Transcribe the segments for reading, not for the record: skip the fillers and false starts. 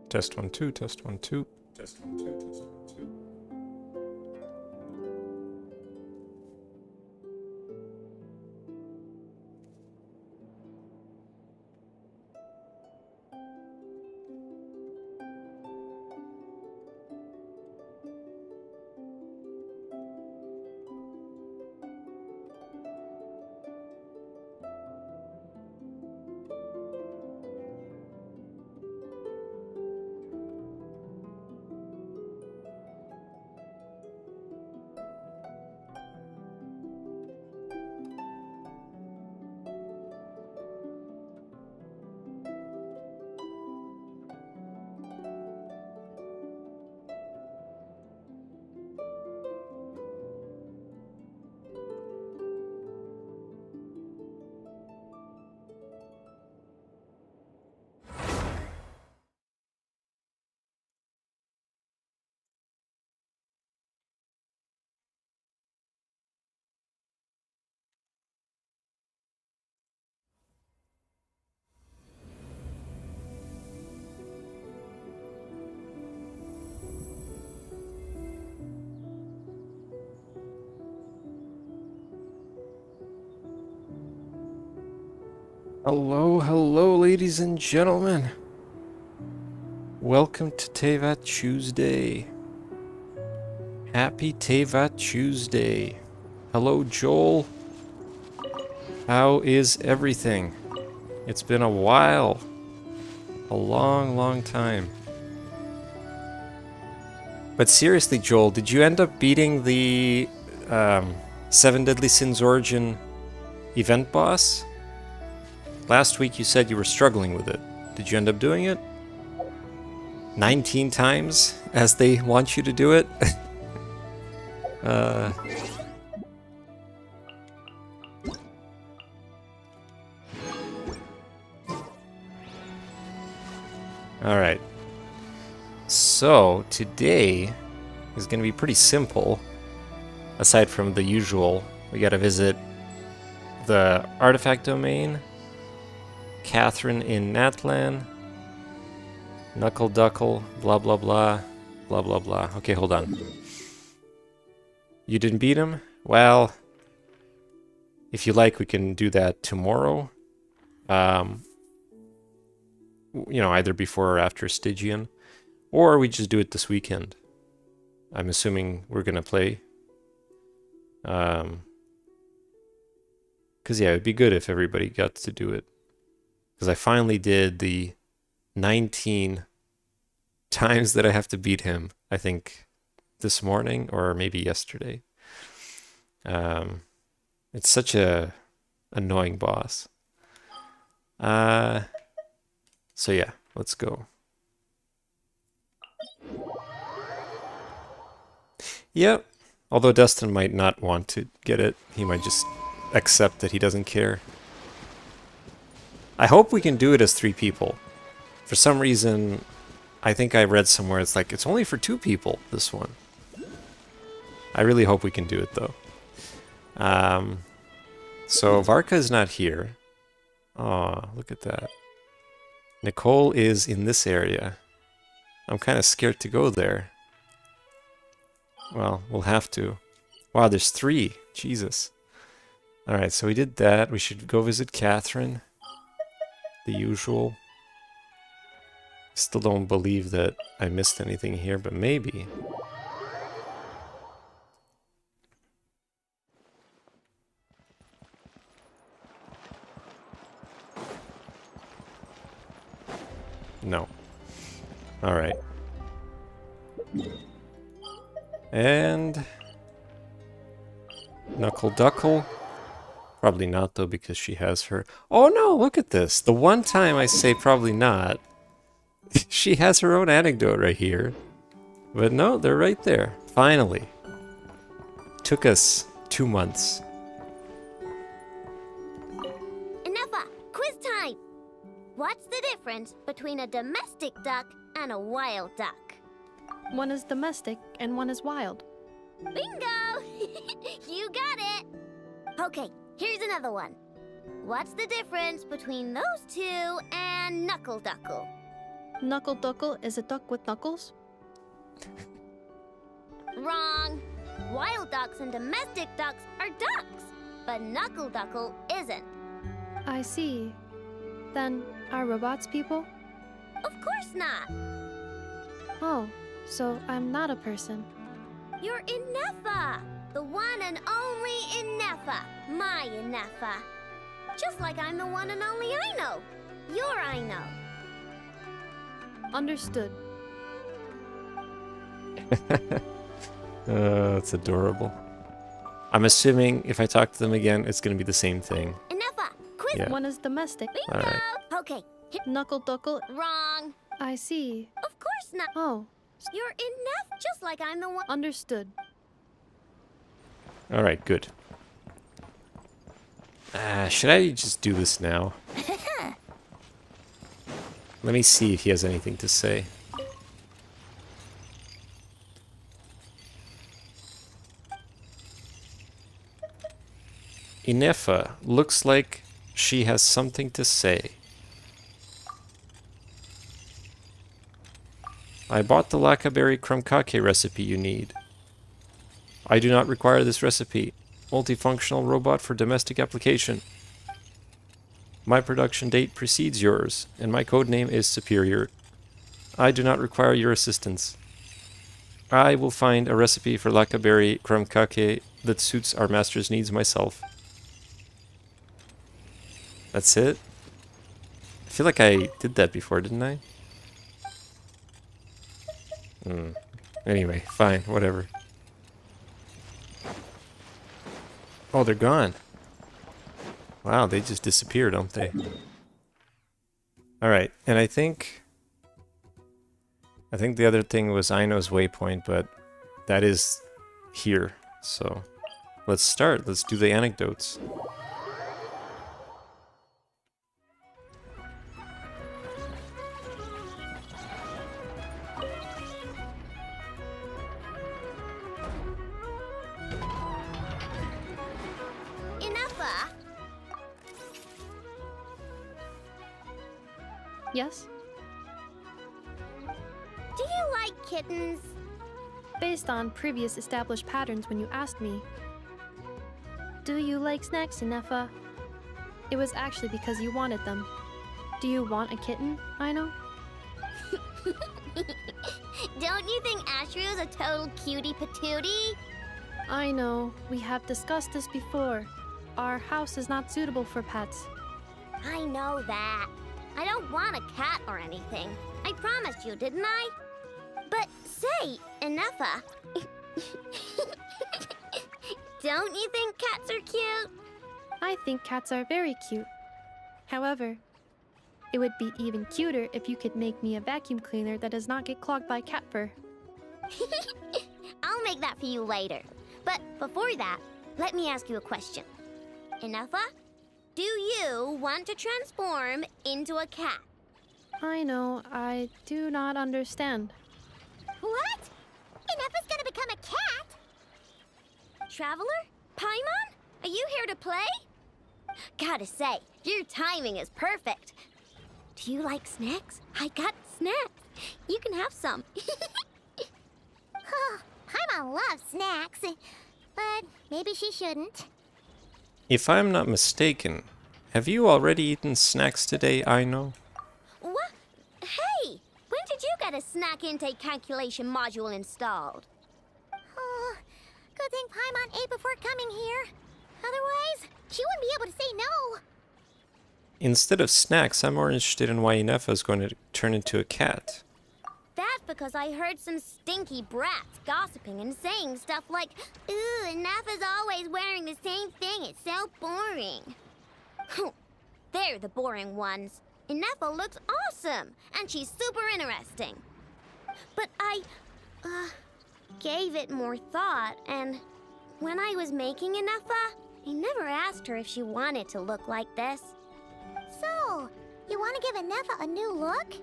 Test 1 2, test 1 2, test 1 2, test 1 2. Hello, hello, ladies and gentlemen. Welcome to Teyvatuesday. Happy Teyvatuesday. Hello, Joel. How is everything? It's been a while. A long, long time. But seriously, Joel, did you end up beating the Seven Deadly Sins Origin event boss? Last week you said you were struggling with it. Did you end up doing it? 19 times, as they want you to do it? Alright. So, today is going to be pretty simple. Aside from the usual, we gotta visit the artifact domain, Catherine in Natlan, Knuckle Duckle, blah blah blah, blah blah blah. Okay, hold on. You didn't beat him? Well, if you like, we can do that tomorrow. You know, either before or after Stygian. Or we just do it this weekend. I'm assuming we're gonna play. Because, yeah, it'd be good if everybody got to do it. Because I finally did the 19 times that I have to beat him, I think, this morning or maybe yesterday. It's such a annoying boss. So yeah, let's go. Yep. Although Dustin might not want to get it. He might just accept that he doesn't care. I hope we can do it as 3 people. For some reason, I think I read somewhere it's like, it's only for 2 people, this one. I really hope we can do it, though. So, Varka is not here. Aw, look at that. Nicole is in this area. I'm kind of scared to go there. Well, we'll have to. Wow, there's 3. Jesus. Alright, so we did that. We should go visit Catherine. The usual. Still don't believe that I missed anything here, but maybe. No. Alright. And Knuckle Duckle. Probably not, though, because she has her... Oh, no, look at this. The one time I say probably not, she has her own anecdote right here. But no, they're right there. Finally. Took us 2 months. Enough! Quiz time! What's the difference between a domestic duck and a wild duck? One is domestic and one is wild. Bingo! You got it! Okay, here's another one. What's the difference between those two and Knuckle Duckle? Knuckle Duckle is a duck with knuckles? Wrong. Wild ducks and domestic ducks are ducks, but Knuckle Duckle isn't. I see. Then, are robots people? Of course not. Oh, so I'm not a person. You're Inefa, the one and only Inefa, my Inefa. Just like I'm the one and only Aino, your Aino. Understood. That's adorable. I'm assuming if I talk to them again, it's gonna be the same thing. Inefa, quiz. Yeah. One is domestic. Bingo. Alright. Okay, Knuckle Duckle, wrong. I see. Of course not. Oh, You're Inef, just like I'm the one. understood. Alright, good. Should I just do this now? Let me see if he has anything to say. Inefa looks like she has something to say. I bought the lackaberry krumkake recipe you need. I do not require this recipe. Multifunctional robot for domestic application. My production date precedes yours, and my codename is Superior. I do not require your assistance. I will find a recipe for lackaberry krumkake that suits our master's needs myself. That's it? I feel like I did that before, didn't I? Anyway, fine, whatever. Oh, they're gone. Wow, they just disappear, don't they? Alright, and I think the other thing was Aino's waypoint, but that is here. So let's start. Let's do the anecdotes. Inefa, Yes? do you like kittens? Based on previous established patterns when you asked me. Do you like snacks, Inefa? It was actually because you wanted them. Do you want a kitten, Aino? Don't you think Ashrio's a total cutie patootie? I know, we have discussed this before. Our house is not suitable for pets. I know that. I don't want a cat or anything. I promised you, didn't I? But say, Inefa, don't you think cats are cute? I think cats are very cute. However, it would be even cuter if you could make me a vacuum cleaner that does not get clogged by cat fur. I'll make that for you later. But before that, let me ask you a question. Inefa, do you want to transform into a cat? I know, I do not understand. What? Inefa's gonna become a cat? Traveler? Paimon? Are you here to play? Gotta say, your timing is perfect. Do you like snacks? I got snacks. You can have some. Paimon loves snacks, but maybe she shouldn't. If I'm not mistaken, have you already eaten snacks today, Aino? What? Hey, when did you get a snack intake calculation module installed? Oh, good thing Paimon ate before coming here. Otherwise, she wouldn't be able to say no. Instead of snacks, I'm more interested in why Inefa is going to turn into a cat. That's because I heard some stinky brats gossiping and saying stuff like, "Ooh, Inefa's always wearing the same thing. It's so boring." They're the boring ones. Inefa looks awesome, and she's super interesting. But I, gave it more thought, and when I was making Inefa, I never asked her if she wanted to look like this. So, you want to give Inefa a new look?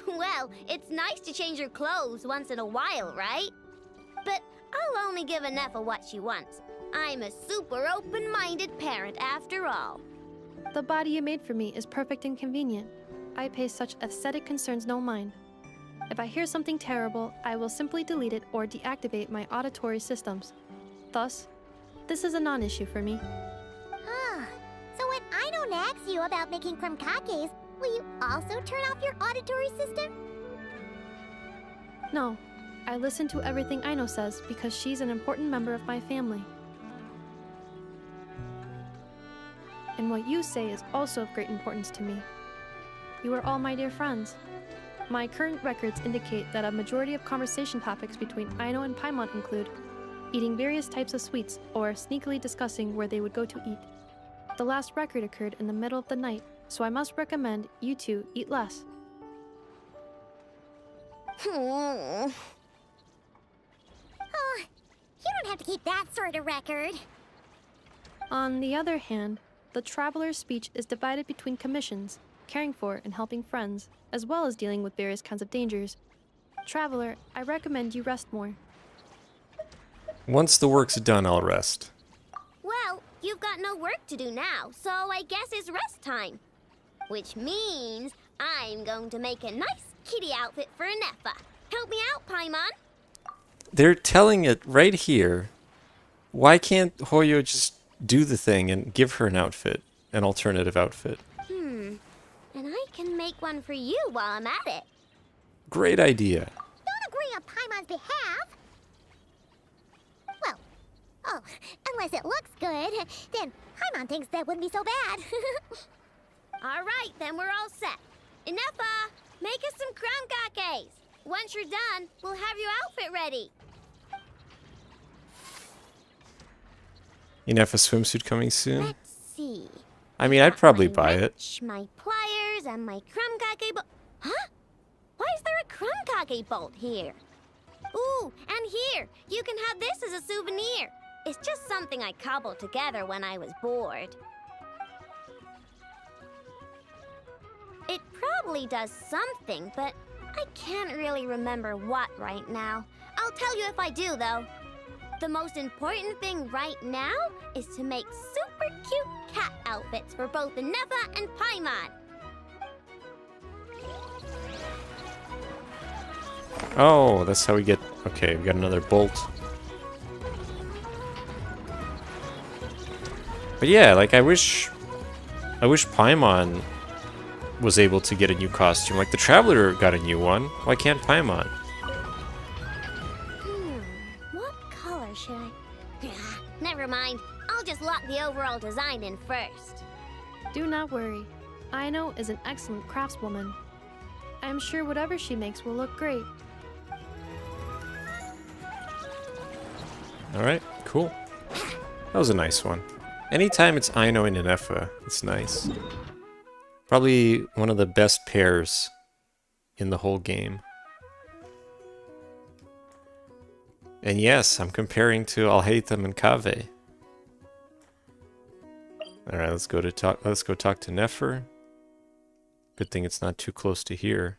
Well, it's nice to change her clothes once in a while, right? But I'll only give Inefa what she wants. I'm a super open-minded parent after all. The body you made for me is perfect and convenient. I pay such aesthetic concerns no mind. If I hear something terrible, I will simply delete it or deactivate my auditory systems. Thus, this is a non-issue for me. Ah, so when Aino nags you about making crumcakes, will you also turn off your auditory system? No, I listen to everything Aino says because she's an important member of my family. And what you say is also of great importance to me. You are all my dear friends. My current records indicate that a majority of conversation topics between Aino and Paimon include eating various types of sweets or sneakily discussing where they would go to eat. The last record occurred in the middle of the night, so I must recommend you two eat less. Oh, you don't have to keep that sort of record. On the other hand, the traveler's speech is divided between commissions, caring for and helping friends, as well as dealing with various kinds of dangers. Traveler, I recommend you rest more. Once the work's done, I'll rest. Well, you've got no work to do now, so I guess it's rest time. Which means I'm going to make a nice kitty outfit for Nefa. Help me out, Paimon. They're telling it right here. Why can't Hoyo just do the thing and give her an outfit, an alternative outfit? And I can make one for you while I'm at it. Great idea. Don't agree on Paimon's behalf. Well, unless it looks good, then Paimon thinks that wouldn't be so bad. All right, then we're all set. Nefa, make us some crumcakes. Once you're done, we'll have your outfit ready. Enough a swimsuit coming soon? Let's see. I mean, I'd probably buy it. Wrench, my pliers, and my crumcake bolt. Huh? Why is there a crumcake bolt here? Ooh, and here, you can have this as a souvenir. It's just something I cobbled together when I was bored. It probably does something, but I can't really remember what right now. I'll tell you if I do, though. The most important thing right now is to make super cute cat outfits for both Nefa and Paimon. Oh, that's how we get... Okay, we got another bolt. But yeah, like, I wish Paimon was able to get a new costume. Like, the Traveler got a new one. Why can't Paimon? What color should I... Never mind. I'll just lock the overall design in first. Do not worry. Aino is an excellent craftswoman. I am sure whatever she makes will look great. Alright, cool. That was a nice one. Anytime it's Aino and Nefa, it's nice. Probably one of the best pairs in the whole game. And yes, I'm comparing to Alhaitham and Kaveh. Alright, let's go talk to Nefer. Good thing it's not too close to here.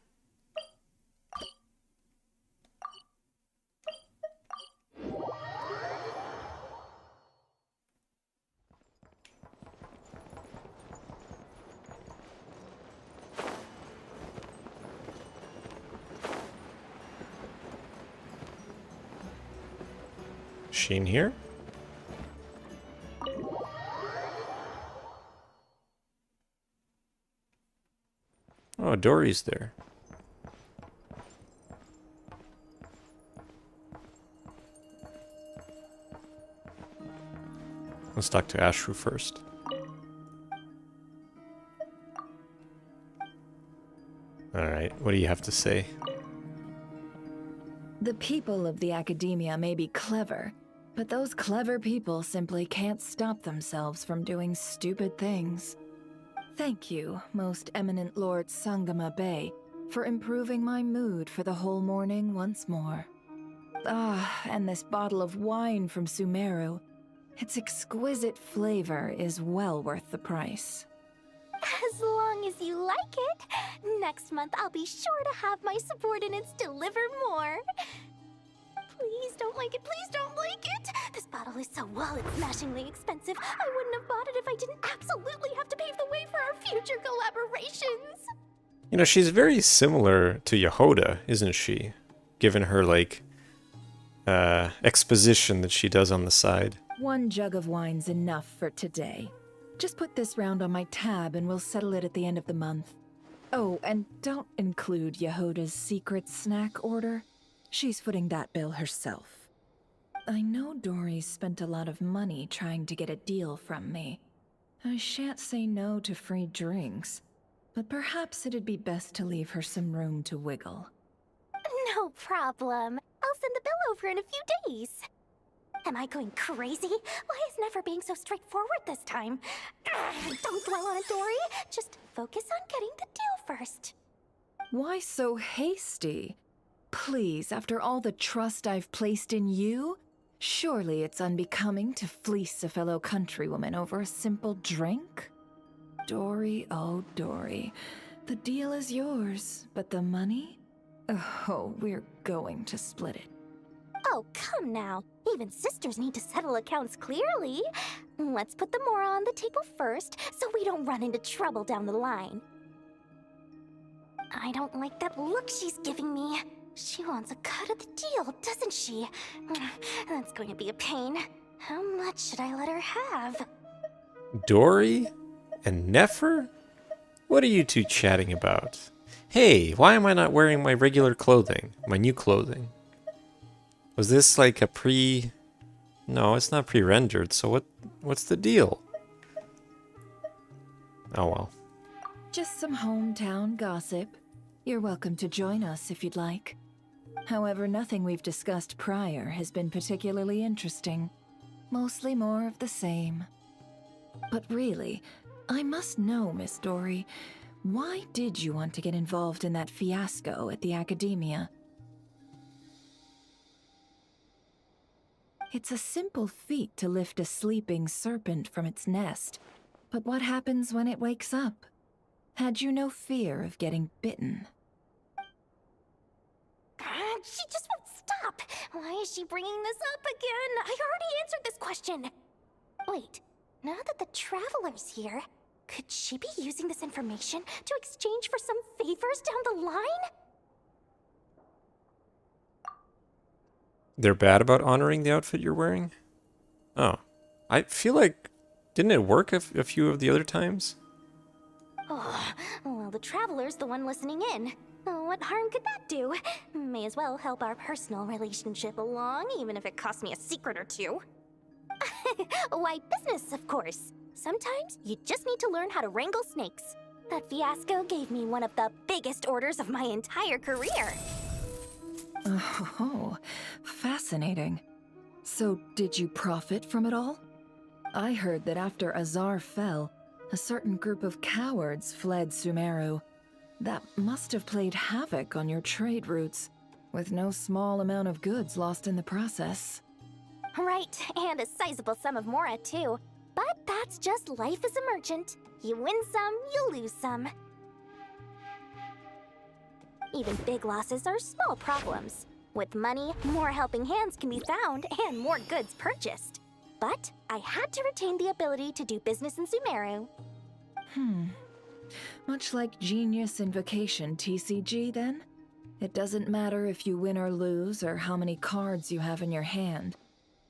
Sheen here? Oh, Dory's there. Let's talk to Ashru first. Alright, what do you have to say? The people of the academia may be clever, but those clever people simply can't stop themselves from doing stupid things. Thank you, most eminent Lord Sangama Bey, for improving my mood for the whole morning once more. Ah, and this bottle of wine from Sumeru. Its exquisite flavor is well worth the price. As long as you like it. Next month, I'll be sure to have my subordinates deliver more. Please don't like it. Please don't like it. This bottle is so wallet-smashingly expensive. I wouldn't have bought it if I didn't absolutely have to pave the way for our future collaborations. You know, she's very similar to Yehoda, isn't she? Given her, like, exposition that she does on the side. 1 jug of wine's enough for today. Just put this round on my tab and we'll settle it at the end of the month. Oh, and don't include Yehoda's secret snack order. She's footing that bill herself. I know Dory's spent a lot of money trying to get a deal from me. I shan't say no to free drinks, but perhaps it'd be best to leave her some room to wiggle. No problem. I'll send the bill over in a few days. Am I going crazy? Why is Nefer being so straightforward this time? Don't dwell on it, Dory. Just focus on getting the deal first. Why so hasty? Please, after all the trust I've placed in you, surely it's unbecoming to fleece a fellow countrywoman over a simple drink? Dory, oh Dory, the deal is yours, but the money? Oh, we're going to split it. Oh, come now. Even sisters need to settle accounts clearly. Let's put the Mora on the table first, so we don't run into trouble down the line. I don't like that look she's giving me. She wants a cut of the deal, doesn't she? That's going to be a pain. How much should I let her have? Dory? And Nefer? What are you two chatting about? Hey, why am I not wearing my regular clothing? My new clothing? Was this like a pre... No, it's not pre-rendered, so what's the deal? Oh well. Just some hometown gossip. You're welcome to join us if you'd like. However, nothing we've discussed prior has been particularly interesting. Mostly more of the same. But really, I must know, Miss Dory, why did you want to get involved in that fiasco at the Academia? It's a simple feat to lift a sleeping serpent from its nest, but what happens when it wakes up? Had you no fear of getting bitten? She just won't stop. Why is she bringing this up again? I already answered this question. Wait, now that the Traveler's here, could she be using this information to exchange for some favors down the line? They're bad about honoring the outfit you're wearing? Oh. I feel like... Didn't it work a few of the other times? Oh, well, the Traveler's the one listening in. What harm could that do? May as well help our personal relationship along, even if it costs me a secret or two. Why, business, of course. Sometimes you just need to learn how to wrangle snakes. That fiasco gave me one of the biggest orders of my entire career. Oh, fascinating. So, did you profit from it all? I heard that after Azar fell, a certain group of cowards fled Sumeru. That must have played havoc on your trade routes, with no small amount of goods lost in the process. Right, and a sizable sum of Mora, too. But that's just life as a merchant. You win some, you lose some. Even big losses are small problems. With money, more helping hands can be found and more goods purchased. But I had to retain the ability to do business in Sumeru. Much like Genius Invocation TCG, then? It doesn't matter if you win or lose or how many cards you have in your hand.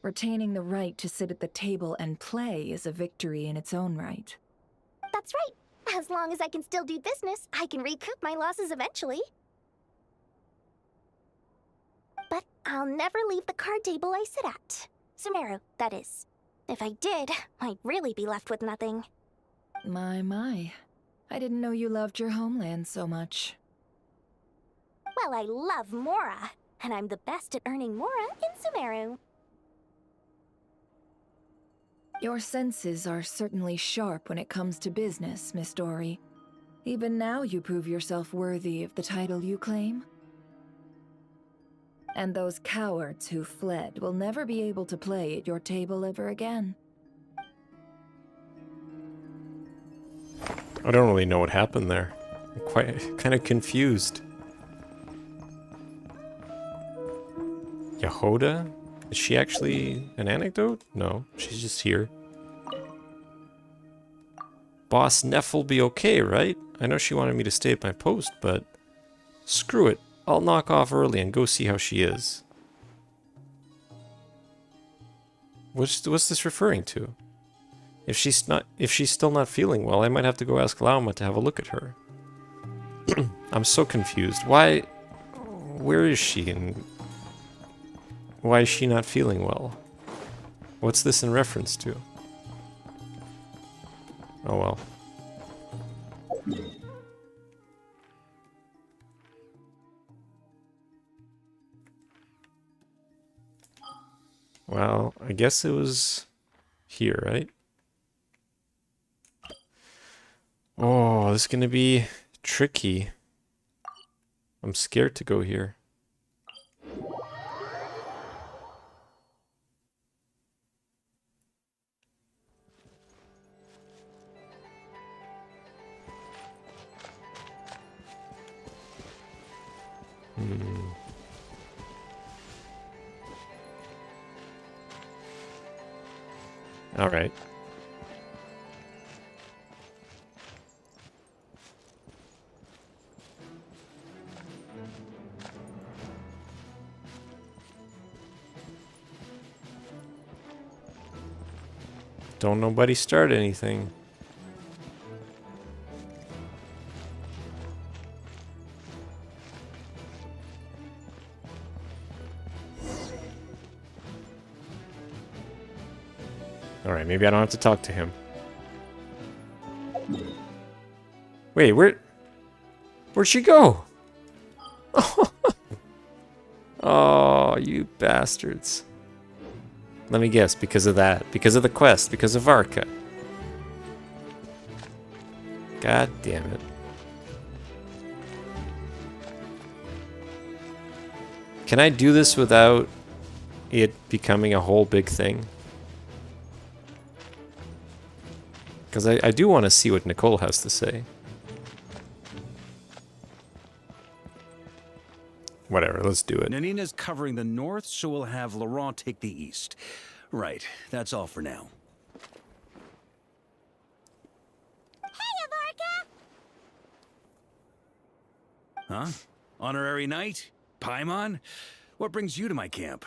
Retaining the right to sit at the table and play is a victory in its own right. That's right. As long as I can still do business, I can recoup my losses eventually. But I'll never leave the card table I sit at. Sumeru, that is. If I did, I'd really be left with nothing. My. I didn't know you loved your homeland so much. Well, I love Mora, and I'm the best at earning Mora in Sumeru. Your senses are certainly sharp when it comes to business, Miss Dory. Even now you prove yourself worthy of the title you claim. And those cowards who fled will never be able to play at your table ever again. I don't really know what happened there. I'm kind of confused. Yehoda? Is she actually an anecdote? No, she's just here. Boss Neff will be okay, right? I know she wanted me to stay at my post, but screw it. I'll knock off early and go see how she is. What's this referring to? If she's still not feeling well, I might have to go ask Lauma to have a look at her. I'm so confused. Where is she and why is she not feeling well? What's this in reference to? Oh well. Well, I guess it was here, right? Oh, this is gonna be tricky. I'm scared to go here. All right. Don't nobody start anything. Alright, maybe I don't have to talk to him. Wait, where'd she go? Oh, you bastards. Let me guess, because of that. Because of the quest. Because of Varka. God damn it. Can I do this without it becoming a whole big thing? Because I do want to see what Nicole has to say. Whatever, let's do it. Nanina's covering the north, so we'll have Laurent take the east. Right, that's all for now. Hey, Avarka! Huh? Honorary knight? Paimon? What brings you to my camp?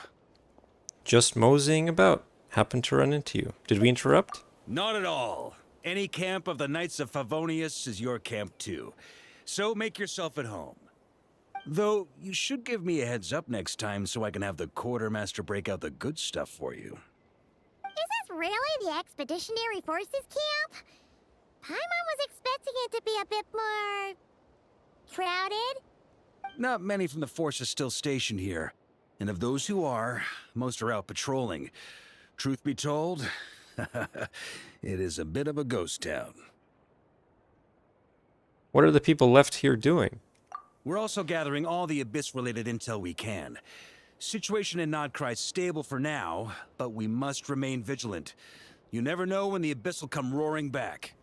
Just moseying about. Happened to run into you. Did we interrupt? Not at all. Any camp of the Knights of Favonius is your camp too. So make yourself at home. Though, you should give me a heads up next time so I can have the quartermaster break out the good stuff for you. Is this really the Expeditionary Forces camp? Paimon was expecting it to be a bit more... crowded? Not many from the force are still stationed here. And of those who are, most are out patrolling. Truth be told, it is a bit of a ghost town. What are the people left here doing? We're also gathering all the Abyss-related intel we can. Situation in Nodcry's stable for now, but we must remain vigilant. You never know when the Abyss will come roaring back.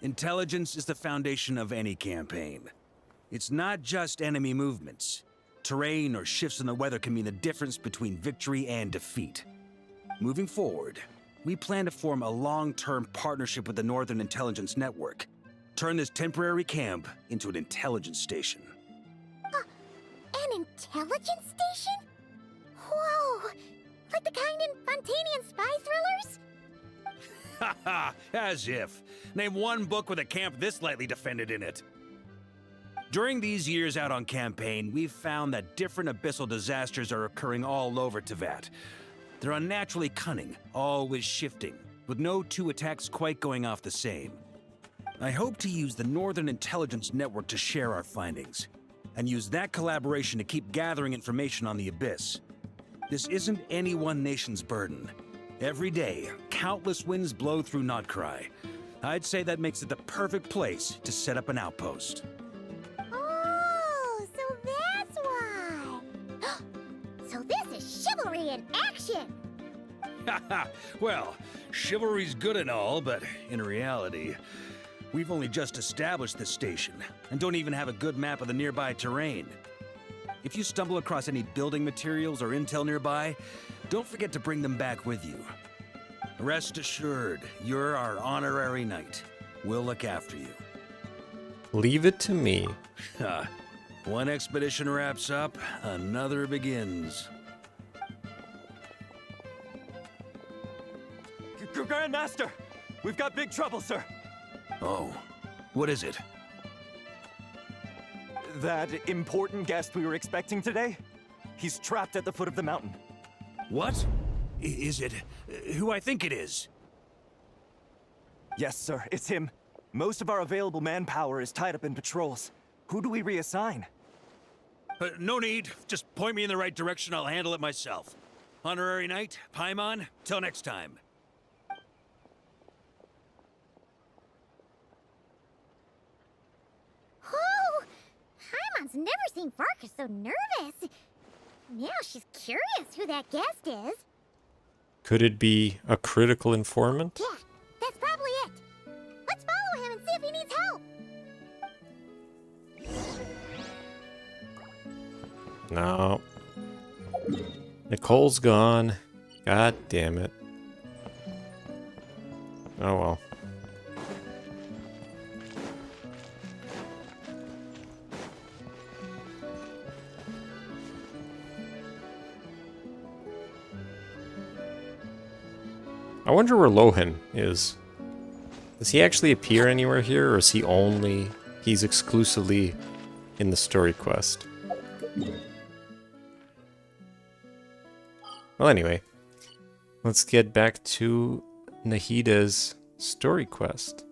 Intelligence is the foundation of any campaign. It's not just enemy movements. Terrain or shifts in the weather can mean the difference between victory and defeat. Moving forward, we plan to form a long-term partnership with the Northern Intelligence Network. Turn this temporary camp into an intelligence station. An intelligence station? Whoa! Like the kind in Fontanian spy thrillers? Haha, as if. Name one book with a camp this lightly defended in it. During these years out on campaign, we've found that different abyssal disasters are occurring all over Teyvat. They're unnaturally cunning, always shifting, with no two attacks quite going off the same. I hope to use the Northern Intelligence Network to share our findings, and use that collaboration to keep gathering information on the Abyss. This isn't any one nation's burden. Every day, countless winds blow through Nodcry. I'd say that makes it the perfect place to set up an outpost. Oh, so that's why. So this is chivalry in action. Haha, well, chivalry's good and all, but in reality, we've only just established this station, and don't even have a good map of the nearby terrain. If you stumble across any building materials or intel nearby, don't forget to bring them back with you. Rest assured, you're our honorary knight. We'll look after you. Leave it to me. One expedition wraps up, another begins. Grandmaster! We've got big trouble, sir! Oh, what is it? That important guest we were expecting today? He's trapped at the foot of the mountain. What? Is it who I think it is? Yes, sir, it's him. Most of our available manpower is tied up in patrols. Who do we reassign? No need. Just point me in the right direction. I'll handle it myself. Honorary Knight, Paimon, till next time. Oh! Paimon's never seen Farkas so nervous. Now she's curious who that guest is. Could it be a critical informant? Yeah, that's probably it. Let's follow him and see if he needs help. No. Nicole's gone. God damn it. Oh well. I wonder where Lohan is. Does he actually appear anywhere here, or is he only... he's exclusively in the story quest? Well, anyway. Let's get back to Nahida's story quest.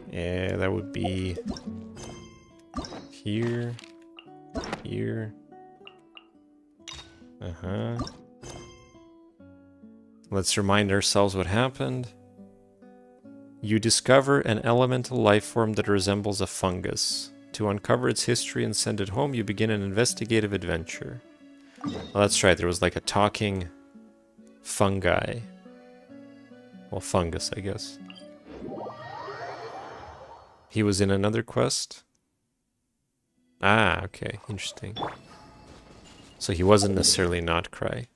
Yeah, that would be... here... here... uh-huh... Let's remind ourselves what happened. You discover an elemental life form that resembles a fungus. To uncover its history and send it home, you begin an investigative adventure. Well, that's right, there was like a talking fungi. Well, fungus, I guess. He was in another quest? Ah, okay, interesting. So he wasn't necessarily not Cry.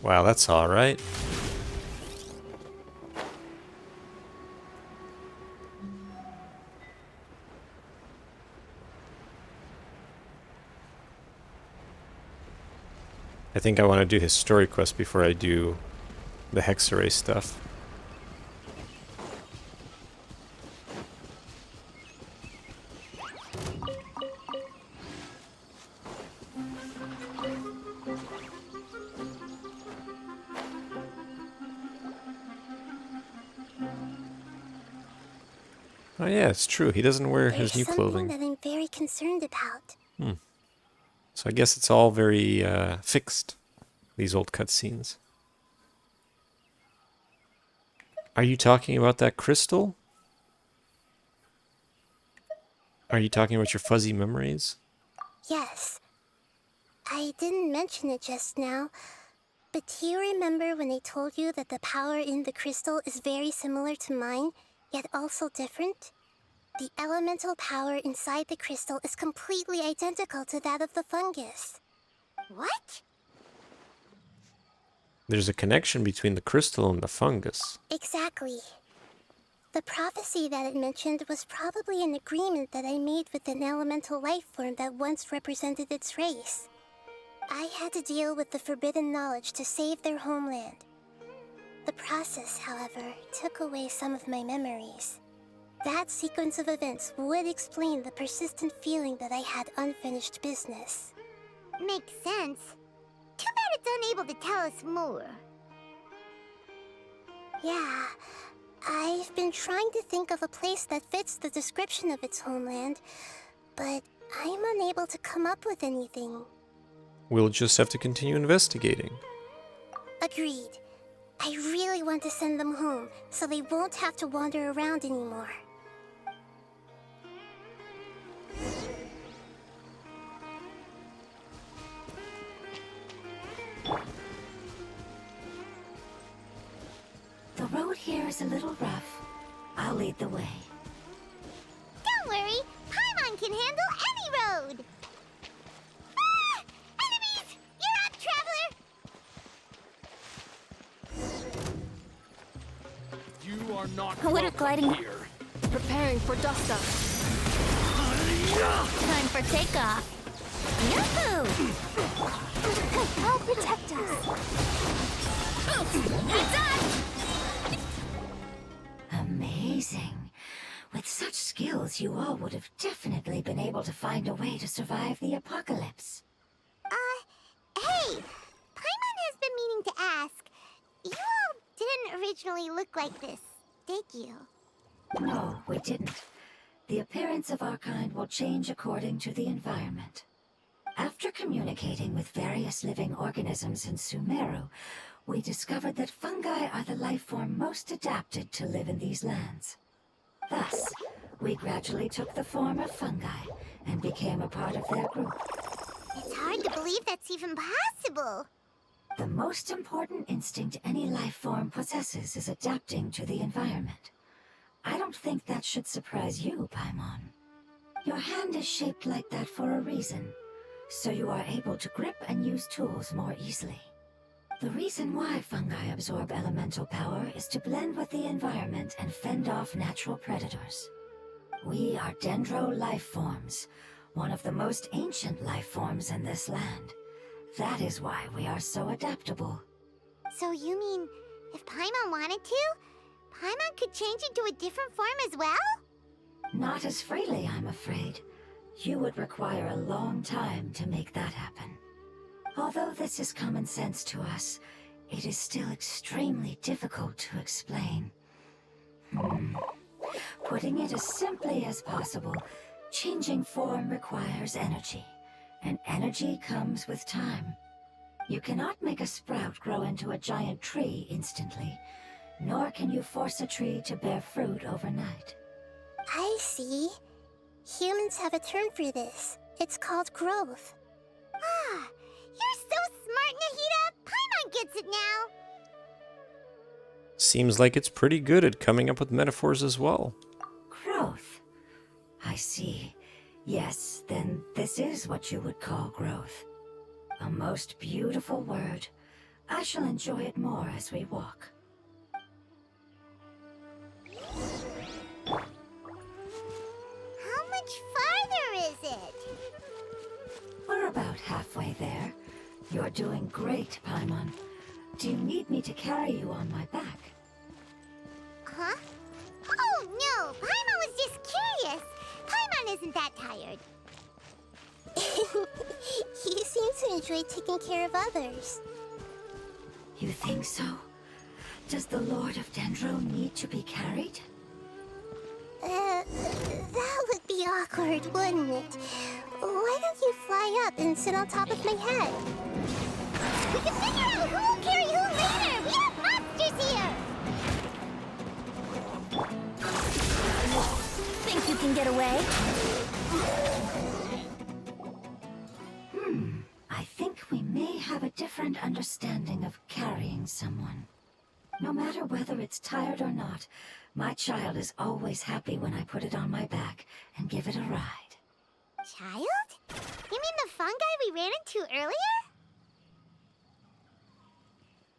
Wow, that's alright. I think I want to do his story quest before I do the Hexarray stuff. Oh yeah, it's true. He doesn't wear his new clothing. There's something that I'm very concerned about. So I guess it's all very fixed, these old cutscenes. Are you talking about that crystal? Are you talking about your fuzzy memories? Yes. I didn't mention it just now, but do you remember when I told you that the power in the crystal is very similar to mine, yet also different? The elemental power inside the crystal is completely identical to that of the fungus. What? There's a connection between the crystal and the fungus. Exactly. The prophecy that it mentioned was probably an agreement that I made with an elemental life form that once represented its race. I had to deal with the forbidden knowledge to save their homeland. The process, however, took away some of my memories. That sequence of events would explain the persistent feeling that I had unfinished business. Makes sense. Too bad it's unable to tell us more. Yeah, I've been trying to think of a place that fits the description of its homeland, but I'm unable to come up with anything. We'll just have to continue investigating. Agreed. I really want to send them home, so they won't have to wander around anymore. The road here is a little rough. I'll lead the way. Don't worry, Paimon can handle any road! Ah! Enemies! You're up, traveler! are not What are gliding- here. Preparing for dust up. Time for takeoff. Yahoo! I'll protect us. Heads up! Amazing. With such skills, you all would have definitely been able to find a way to survive the apocalypse. Hey! Paimon has been meaning to ask. You all didn't originally look like this, did you? No, we didn't. The appearance of our kind will change according to the environment. After communicating with various living organisms in Sumeru, we discovered that fungi are the life form most adapted to live in these lands. Thus, we gradually took the form of fungi and became a part of their group. It's hard to believe that's even possible. The most important instinct any life form possesses is adapting to the environment. I don't think that should surprise you, Paimon. Your hand is shaped like that for a reason, so you are able to grip and use tools more easily. The reason why fungi absorb elemental power is to blend with the environment and fend off natural predators. We are dendro life forms, one of the most ancient life forms in this land. That is why we are so adaptable. So you mean, if Paimon wanted to, Paimon could change into a different form as well? Not as freely, I'm afraid. You would require a long time to make that happen. Although this is common sense to us, it is still extremely difficult to explain. Putting it as simply as possible, changing form requires energy, and energy comes with time. You cannot make a sprout grow into a giant tree instantly, nor can you force a tree to bear fruit overnight. I see. Humans have a term for this. It's called growth. Ah, you're so smart, Nahida! Paimon gets it now! Seems like it's pretty good at coming up with metaphors as well. Growth. I see. Yes, then this is what you would call growth. A most beautiful word. I shall enjoy it more as we walk. How much farther is it? We're about halfway there. You're doing great, Paimon. Do you need me to carry you on my back? Huh? Oh, no! Paimon was just curious! Paimon isn't that tired. He seems to enjoy taking care of others. You think so? Does the Lord of Dendro need to be carried? That would be awkward, wouldn't it? Why don't you fly up and sit on top of my head? We can figure out who will carry who later! We have monsters here! Think you can get away? I think we may have a different understanding of carrying someone. No matter whether it's tired or not, my child is always happy when I put it on my back and give it a ride. Child? You mean the fungi we ran into earlier?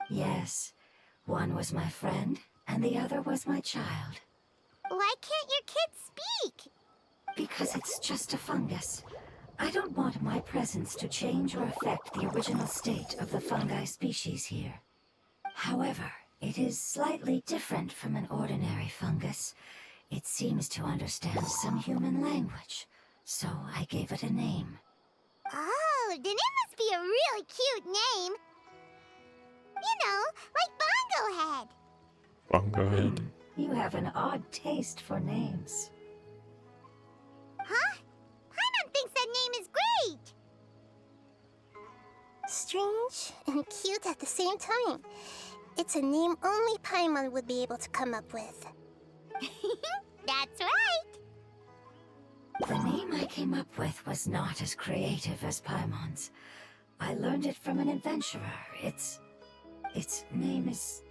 Yes, one was my friend, and the other was my child. Why can't your kid speak? Because it's just a fungus. I don't want my presence to change or affect the original state of the fungi species here. However, it is slightly different from an ordinary fungus. It seems to understand some human language, so I gave it a name. Oh, then it must be a really cute name. You know, like Bongo Head. Bongo Head. You have an odd taste for names. Huh? Paimon thinks that name is great! Strange and cute at the same time. It's a name only Paimon would be able to come up with. That's right! The name I came up with was not as creative as Paimon's. I learned it from an adventurer. Its name is...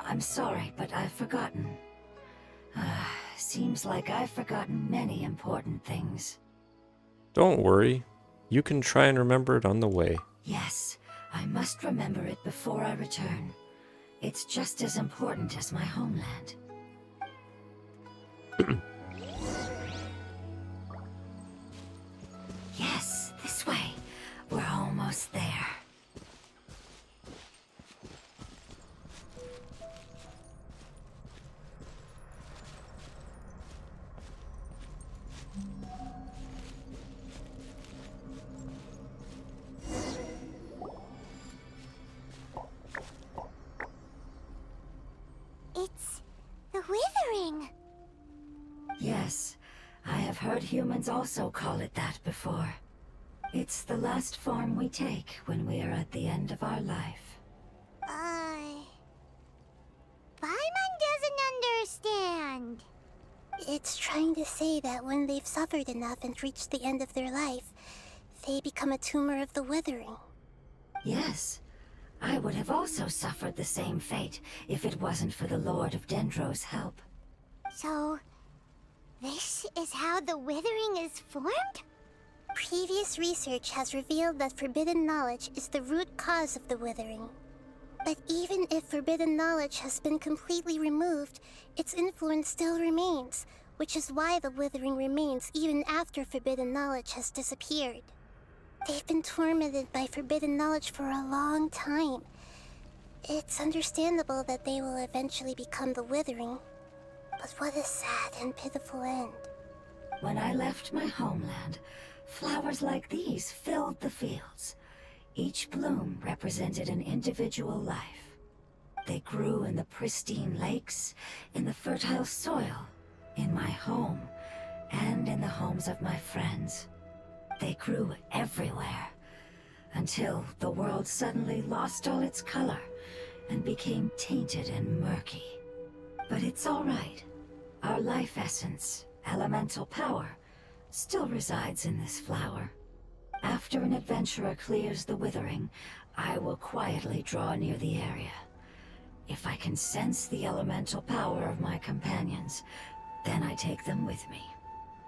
I'm sorry, but I've forgotten. Seems like I've forgotten many important things. Don't worry. You can try and remember it on the way. Yes, I must remember it before I return. It's just as important as my homeland. Yes, this way. We're almost there. It's the Withering. Yes, I have heard humans also call it that before. It's the last form we take when we are at the end of our life. Paimon doesn't understand. It's trying to say that when they've suffered enough and reached the end of their life, they become a tumor of the Withering. Yes, I would have also suffered the same fate if it wasn't for the Lord of Dendro's help. So, this is how the Withering is formed? Previous research has revealed that forbidden knowledge is the root cause of the Withering. But even if forbidden knowledge has been completely removed, its influence still remains, which is why the Withering remains even after forbidden knowledge has disappeared. They've been tormented by forbidden knowledge for a long time. It's understandable that they will eventually become the Withering. But what a sad and pitiful end. When I left my homeland, flowers like these filled the fields. Each bloom represented an individual life. They grew in the pristine lakes, in the fertile soil, in my home, and in the homes of my friends. They grew everywhere, until the world suddenly lost all its color and became tainted and murky. But it's all right. Our life essence, elemental power, still resides in this flower. After an adventurer clears the Withering, I will quietly draw near the area. If I can sense the elemental power of my companions, then I take them with me.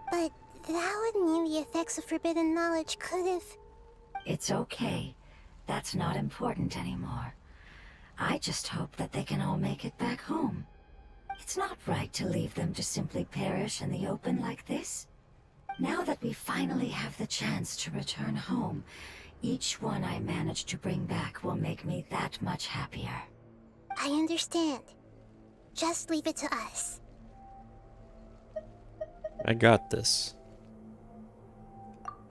But that would mean the effects of forbidden knowledge could have... It's okay. That's not important anymore. I just hope that they can all make it back home. It's not right to leave them to simply perish in the open like this. Now that we finally have the chance to return home, each one I manage to bring back will make me that much happier. I understand. Just leave it to us. I got this.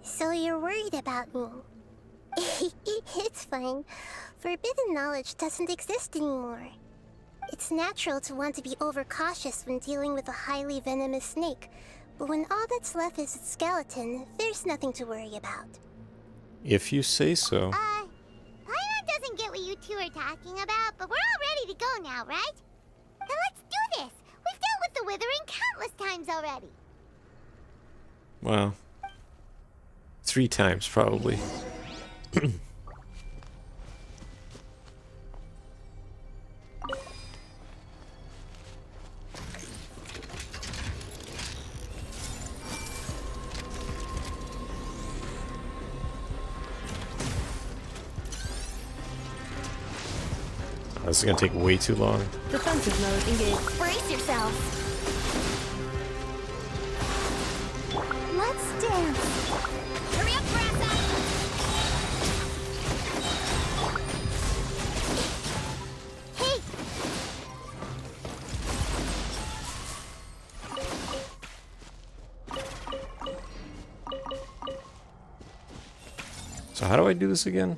So you're worried about me? It's fine. Forbidden knowledge doesn't exist anymore. It's natural to want to be overcautious when dealing with a highly venomous snake, but when all that's left is its skeleton, there's nothing to worry about. If you say so. Paimon doesn't get what you two are talking about, but we're all ready to go now, right? Then let's do this! We've dealt with the Withering countless times already. Well, 3 times probably. This is gonna take way too long. Defensive mode engaged. Brace yourself. Let's dance. Hurry up, Brassa! Hey! So how do I do this again?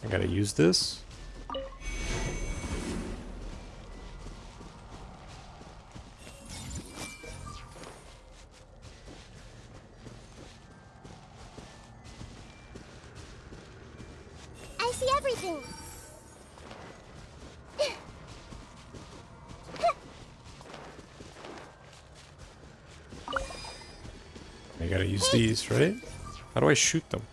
I gotta use this. I see everything. I gotta use these, right? How do I shoot them?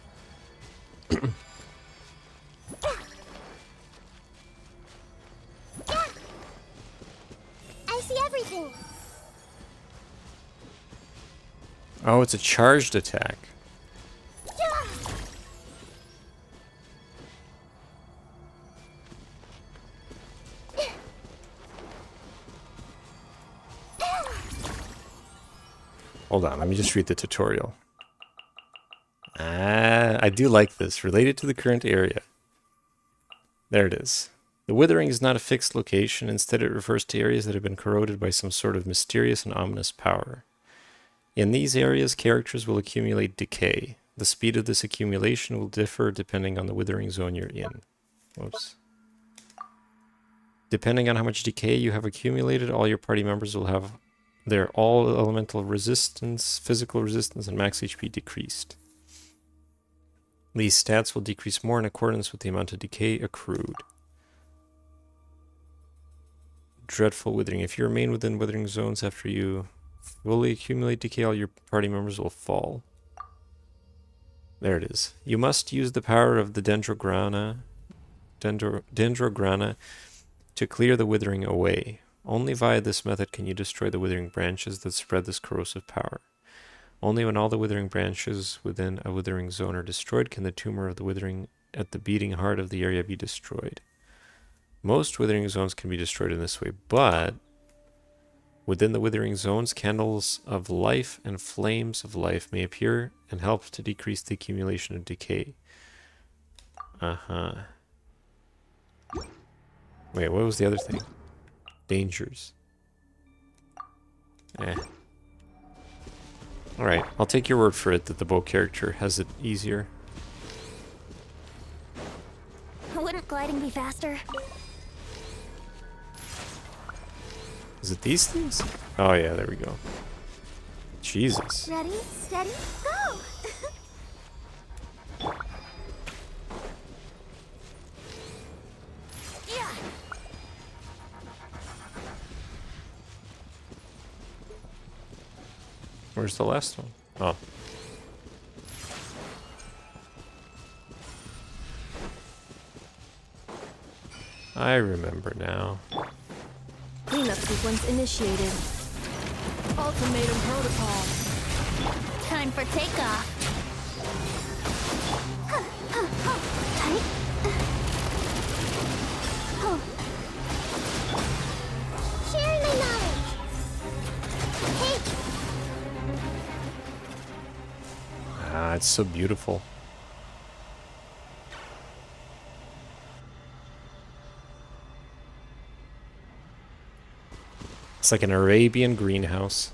I see everything. Oh, it's a charged attack. Hold on, let me just read the tutorial. I do like this. Related to the current area. There it is. The withering is not a fixed location. Instead, it refers to areas that have been corroded by some sort of mysterious and ominous power. In these areas, characters will accumulate decay. The speed of this accumulation will differ depending on the withering zone you're in. Whoops. Depending on how much decay you have accumulated, all your party members will have their all elemental resistance, physical resistance, and max HP decreased. These stats will decrease more in accordance with the amount of decay accrued. Dreadful withering. If you remain within withering zones after you fully accumulate decay, all your party members will fall. There it is. You must use the power of the Dendrograna to clear the withering away. Only via this method can you destroy the withering branches that spread this corrosive power. Only when all the withering branches within a withering zone are destroyed can the tumor of the withering at the beating heart of the area be destroyed. Most withering zones can be destroyed in this way, but within the withering zones, candles of life and flames of life may appear and help to decrease the accumulation of decay. Wait, what was the other thing? Dangers. Alright, I'll take your word for it that the bow character has it easier. Wouldn't gliding be faster? Is it these things? Oh yeah, there we go. Jesus. Ready, steady, go! Yeah. Where's the last one? Oh. I remember now. Cleanup sequence initiated. Ultimatum protocol. Time for takeoff. Sharing my knowledge. Hey. Ah, it's so beautiful. It's like an Arabian greenhouse.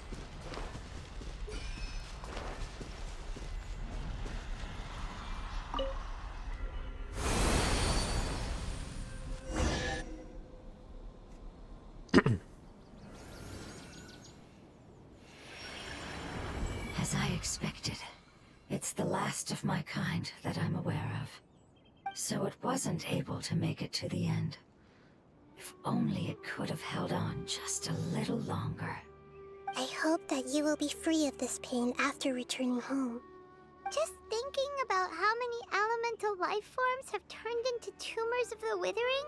As I expected, it's the last of my kind that I'm aware of. So it wasn't able to make it to the end. If only it could have held on just a little longer. I hope that you will be free of this pain after returning home. Just thinking about how many elemental life forms have turned into tumors of the withering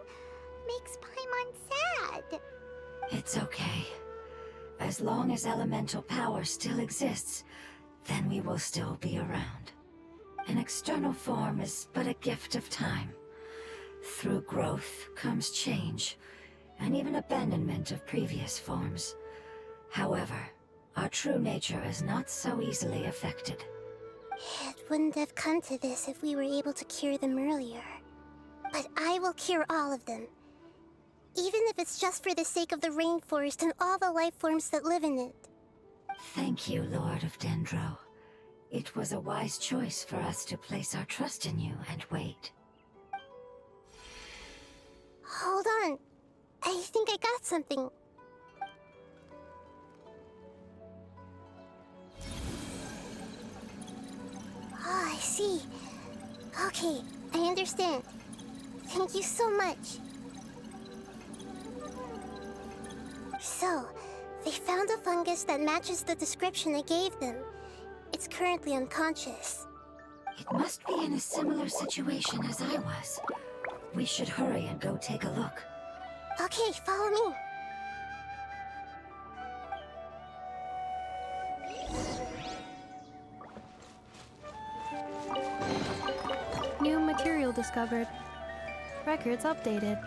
makes Paimon sad. It's okay. As long as elemental power still exists, then we will still be around. An external form is but a gift of time. Through growth comes change, and even abandonment of previous forms. However, our true nature is not so easily affected. It wouldn't have come to this if we were able to cure them earlier. But I will cure all of them. Even if it's just for the sake of the rainforest and all the life forms that live in it. Thank you, Lord of Dendro. It was a wise choice for us to place our trust in you and wait. Hold on. I think I got something. Oh, I see. Okay, I understand. Thank you so much. So, they found a fungus that matches the description I gave them. It's currently unconscious. It must be in a similar situation as I was. We should hurry and go take a look. Okay, follow me. New material discovered. Records updated.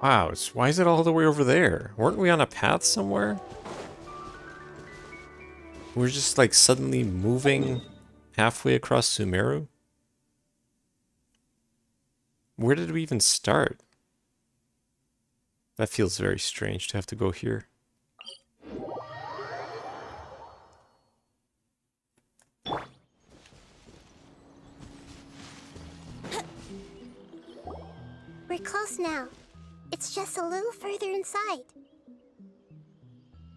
Wow, why is it all the way over there? Weren't we on a path somewhere? We're just like suddenly moving halfway across Sumeru? Where did we even start? That feels very strange to have to go here. We're close now. It's just a little further inside.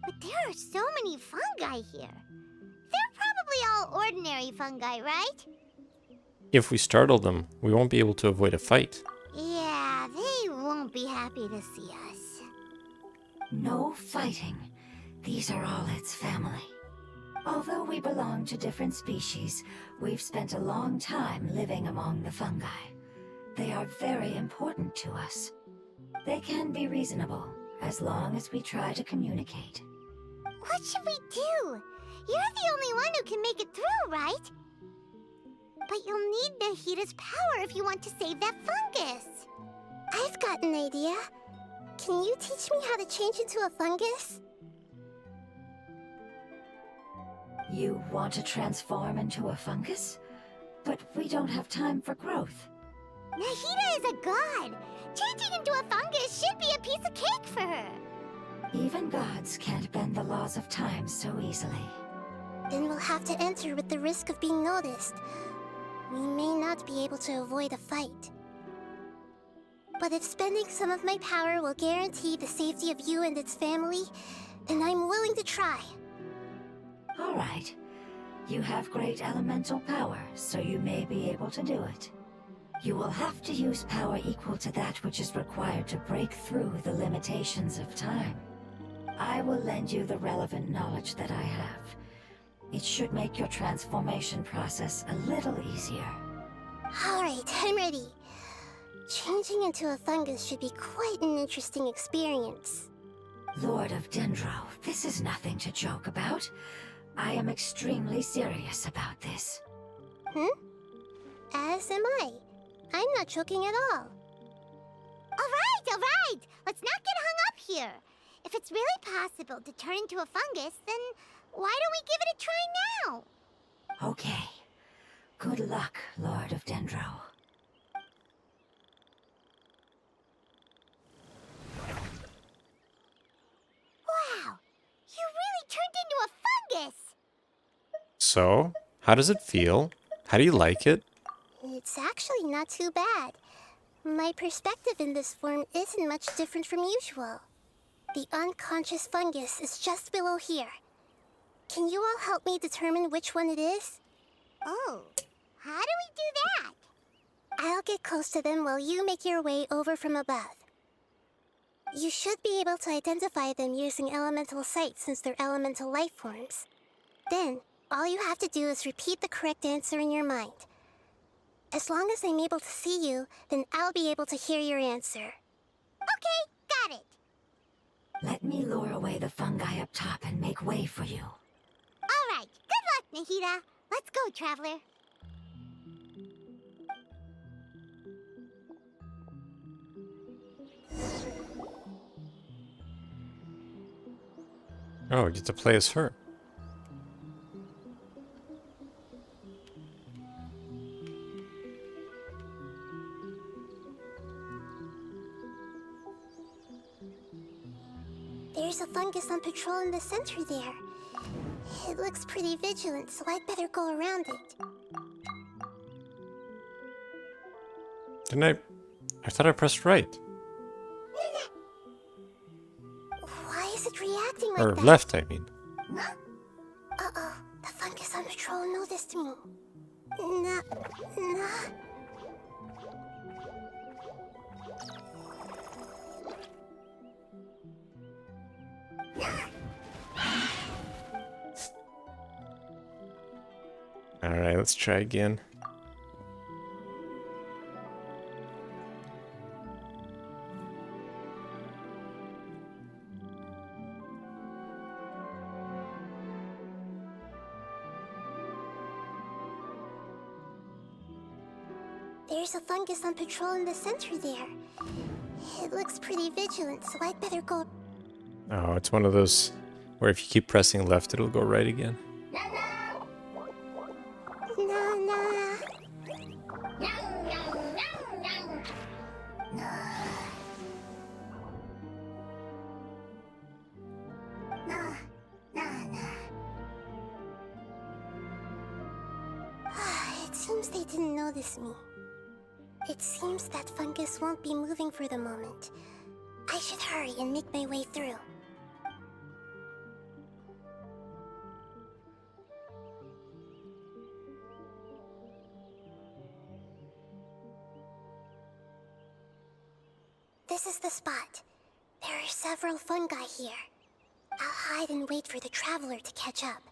But there are so many fungi here. They're probably all ordinary fungi, right? If we startle them, we won't be able to avoid a fight. Yeah, they won't be happy to see us. No fighting. These are all its family. Although we belong to different species, we've spent a long time living among the fungi. They are very important to us. They can be reasonable, as long as we try to communicate. What should we do? You're the only one who can make it through, right? But you'll need Nahida's power if you want to save that fungus. I've got an idea. Can you teach me how to change into a fungus? You want to transform into a fungus? But we don't have time for growth. Nahida is a god. Changing into a fungus should be a piece of cake for her. Even gods can't bend the laws of time so easily. Then we'll have to enter with the risk of being noticed. We may not be able to avoid a fight. But if spending some of my power will guarantee the safety of you and its family, then I'm willing to try. All right. You have great elemental power, so you may be able to do it. You will have to use power equal to that which is required to break through the limitations of time. I will lend you the relevant knowledge that I have. It should make your transformation process a little easier. Alright, I'm ready. Changing into a fungus should be quite an interesting experience. Lord of Dendro, this is nothing to joke about. I am extremely serious about this. As am I. I'm not joking at all. Alright! Let's not get hung up here. If it's really possible to turn into a fungus, then why don't we give it a try now? Okay. Good luck, Lord of Dendro. Wow! You really turned into a fungus! So, how does it feel? How do you like it? It's actually not too bad. My perspective in this form isn't much different from usual. The unconscious fungus is just below here. Can you all help me determine which one it is? Oh, how do we do that? I'll get close to them while you make your way over from above. You should be able to identify them using elemental sight since they're elemental life forms. Then, all you have to do is repeat the correct answer in your mind. As long as I'm able to see you, then I'll be able to hear your answer. Okay, got it. Let me lure away the fungi up top and make way for you. All right, good luck, Nahida. Let's go, Traveler. Oh, I get to play as her. There's a fungus on patrol in the center there. It looks pretty vigilant, so I'd better go around it. Didn't I thought I pressed right. Why is it reacting like Or that? left, I mean. Uh-oh, the fungus on patrol noticed me. Nah. Alright, let's try again. There's a fungus on patrol in the center there. It looks pretty vigilant, so I'd better go. Oh, it's one of those where if you keep pressing left, it'll go right again. It seems they didn't notice me. It seems that fungus won't be moving for the moment. I should hurry and make my way through. This is the spot. There are several fungi here. I'll hide and wait for the traveler to catch up.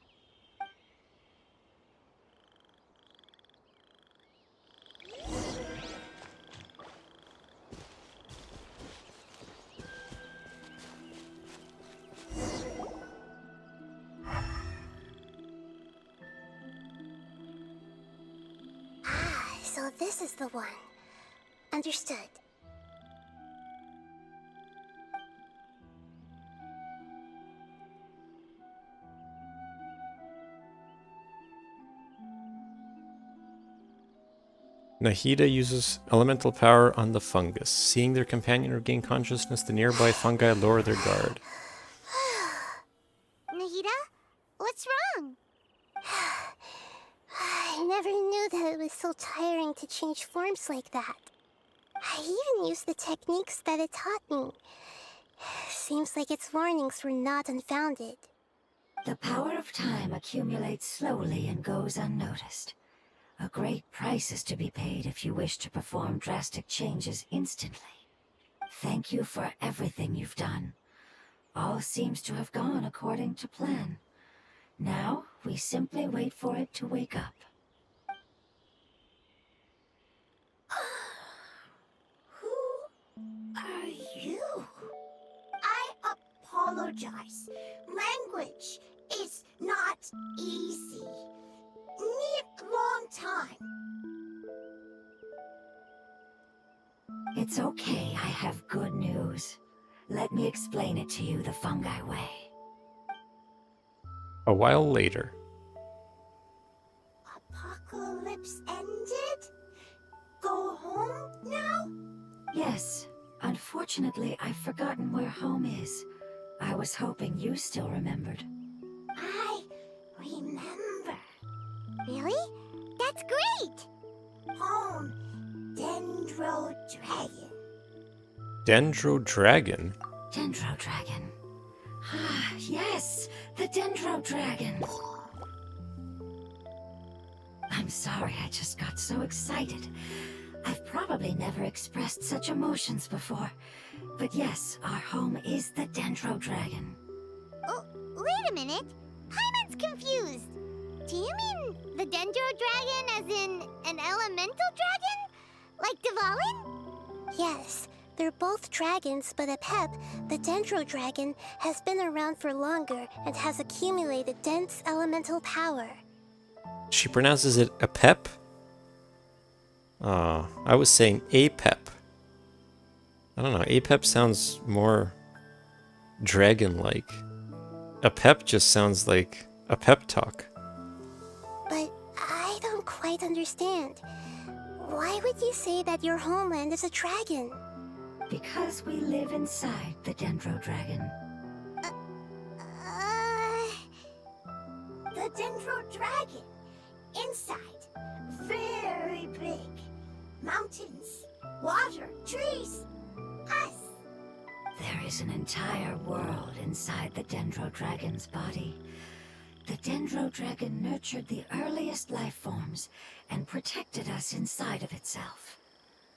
So this is the one. Understood. Nahida uses elemental power on the fungus. Seeing their companion regain consciousness, the nearby fungi lower their guard. Nahida? What's wrong? I never knew that it was so tiring to change forms like that. I even used the techniques that it taught me. Seems like its warnings were not unfounded. The power of time accumulates slowly and goes unnoticed. A great price is to be paid if you wish to perform drastic changes instantly. Thank you for everything you've done. All seems to have gone according to plan. Now, we simply wait for it to wake up. Who are you? I apologize. Language is not easy. Need long time. It's okay, I have good news. Let me explain it to you the fungi way. A while later. Apocalypse ended? Go home now? Yes. Unfortunately, I've forgotten where home is. I was hoping you still remembered. I remember. Really? That's great! Home, Dendro Dragon. Dendro Dragon? Dendro Dragon. Ah, yes, the Dendro Dragon. I'm sorry, I just got so excited. I've probably never expressed such emotions before. But yes, our home is the Dendro Dragon. Oh, wait a minute. Hyman's confused. Do you mean the Dendro Dragon as in an elemental dragon? Like Dvalin? Yes, they're both dragons, but Apep, the Dendro Dragon, has been around for longer and has accumulated dense elemental power. She pronounces it a pep? I was saying apep. I don't know, apep sounds more dragon-like. A pep just sounds like a pep talk. But I don't quite understand. Why would you say that your homeland is a dragon? Because we live inside the Dendro Dragon. The Dendro Dragon. Inside. Very big. Mountains. Water. Trees. Us. There is an entire world inside the Dendro Dragon's body. The Dendro Dragon nurtured the earliest life forms and protected us inside of itself.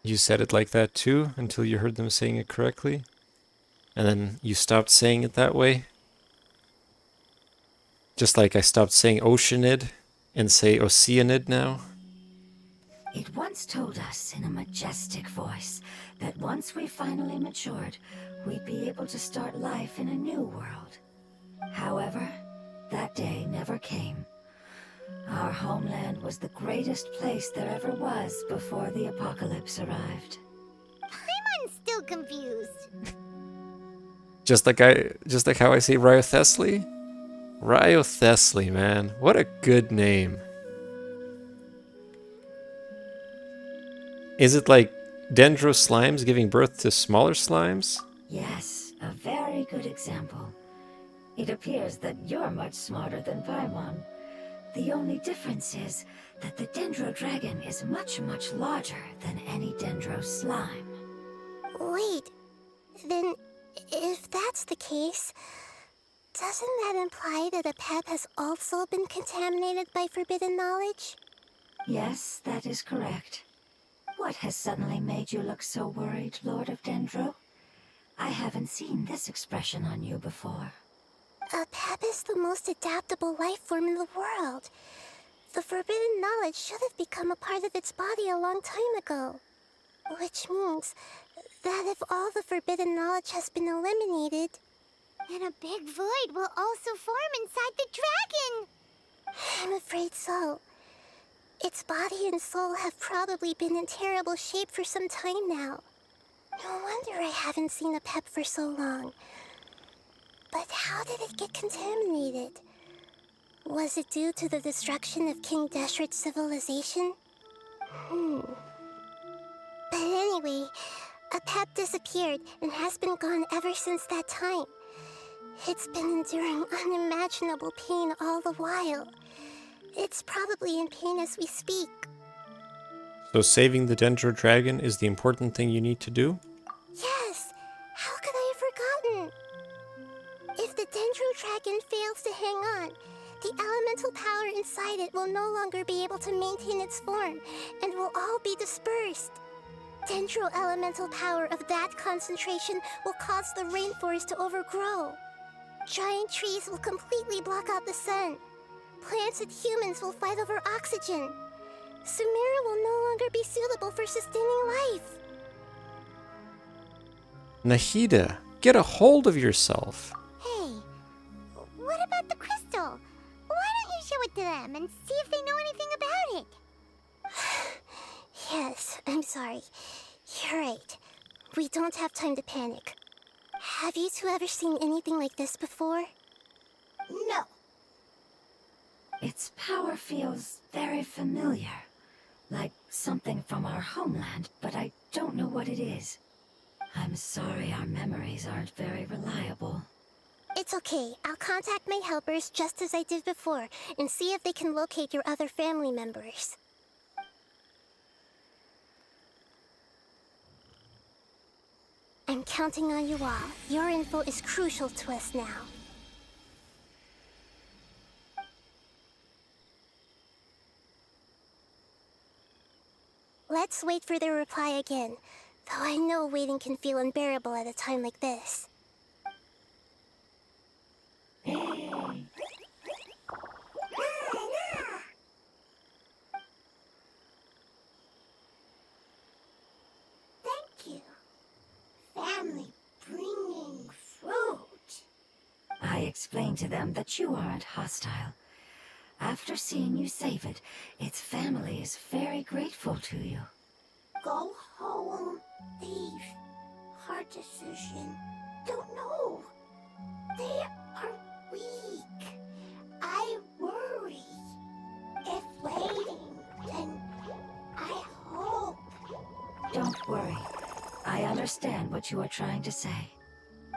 You said it like that too, until you heard them saying it correctly? And then you stopped saying it that way? Just like I stopped saying Oceanid and say Oceanid now? It once told us in a majestic voice that once we finally matured, we'd be able to start life in a new world. However, that day never came. Our homeland was the greatest place there ever was before the apocalypse arrived. Paimon still still confused. Just like how I say Ryothesly? Ryothesly, man. What a good name. Is it like dendro slimes giving birth to smaller slimes? Yes, a very good example. It appears that you're much smarter than Paimon. The only difference is that the Dendro Dragon is much, much larger than any Dendro slime. Wait, then if that's the case, doesn't that imply that a pep has also been contaminated by forbidden knowledge? Yes, that is correct. What has suddenly made you look so worried, Lord of Dendro? I haven't seen this expression on you before. A pep is the most adaptable life form in the world. The forbidden knowledge should have become a part of its body a long time ago. Which means that if all the forbidden knowledge has been eliminated, then a big void will also form inside the dragon. I'm afraid so. Its body and soul have probably been in terrible shape for some time now. No wonder I haven't seen a pep for so long. But how did it get contaminated? Was it due to the destruction of King Deshret's civilization? But anyway, a pep disappeared and has been gone ever since that time. It's been enduring unimaginable pain all the while. It's probably in pain as we speak. So saving the Dendro Dragon is the important thing you need to do? Yes! How could I have forgotten? If the Dendro Dragon fails to hang on, the elemental power inside it will no longer be able to maintain its form and will all be dispersed. Dendro elemental power of that concentration will cause the rainforest to overgrow. Giant trees will completely block out the sun. Plants and humans will fight over oxygen. Sumeru will no longer be suitable for sustaining life. Nahida, get a hold of yourself. Hey, what about the crystal? Why don't you show it to them and see if they know anything about it? Yes, I'm sorry. You're right. We don't have time to panic. Have you two ever seen anything like this before? No. Its power feels very familiar. Like something from our homeland, but I don't know what it is. I'm sorry our memories aren't very reliable. It's okay. I'll contact my helpers just as I did before and see if they can locate your other family members. I'm counting on you all. Your info is crucial to us now. Let's wait for their reply again, though I know waiting can feel unbearable at a time like this. Thank you. Family bringing fruit. I explained to them that you aren't hostile. After seeing you save it, its family is very grateful to you. Go home, thief. Hard decision. Don't know. They are weak. I worry. If waiting, then I hope. Don't worry. I understand what you are trying to say.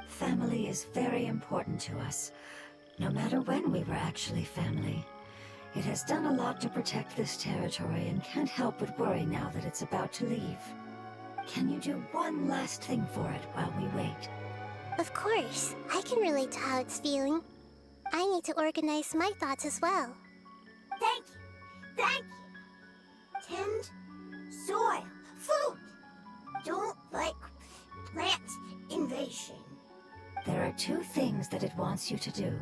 Family is very important to us, no matter when we were actually family. It has done a lot to protect this territory and can't help but worry now that it's about to leave. Can you do one last thing for it while we wait? Of course. I can relate to how it's feeling. I need to organize my thoughts as well. Thank you. Thank you. Tend, soil, food. Don't like plant invasion. There are two things that it wants you to do.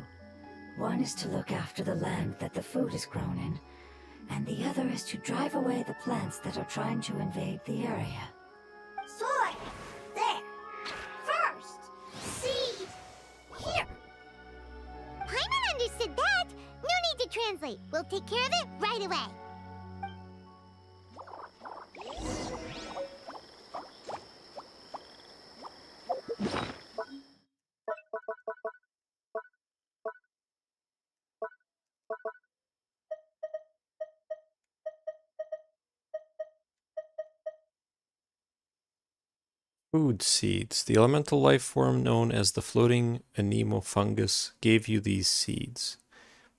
One is to look after the land that the food is grown in, and the other is to drive away the plants that are trying to invade the area. Soil. There. First. Seed. Here. Paimon understood that. No need to translate. We'll take care of it right away. Food seeds. The elemental life form known as the floating anemofungus gave you these seeds.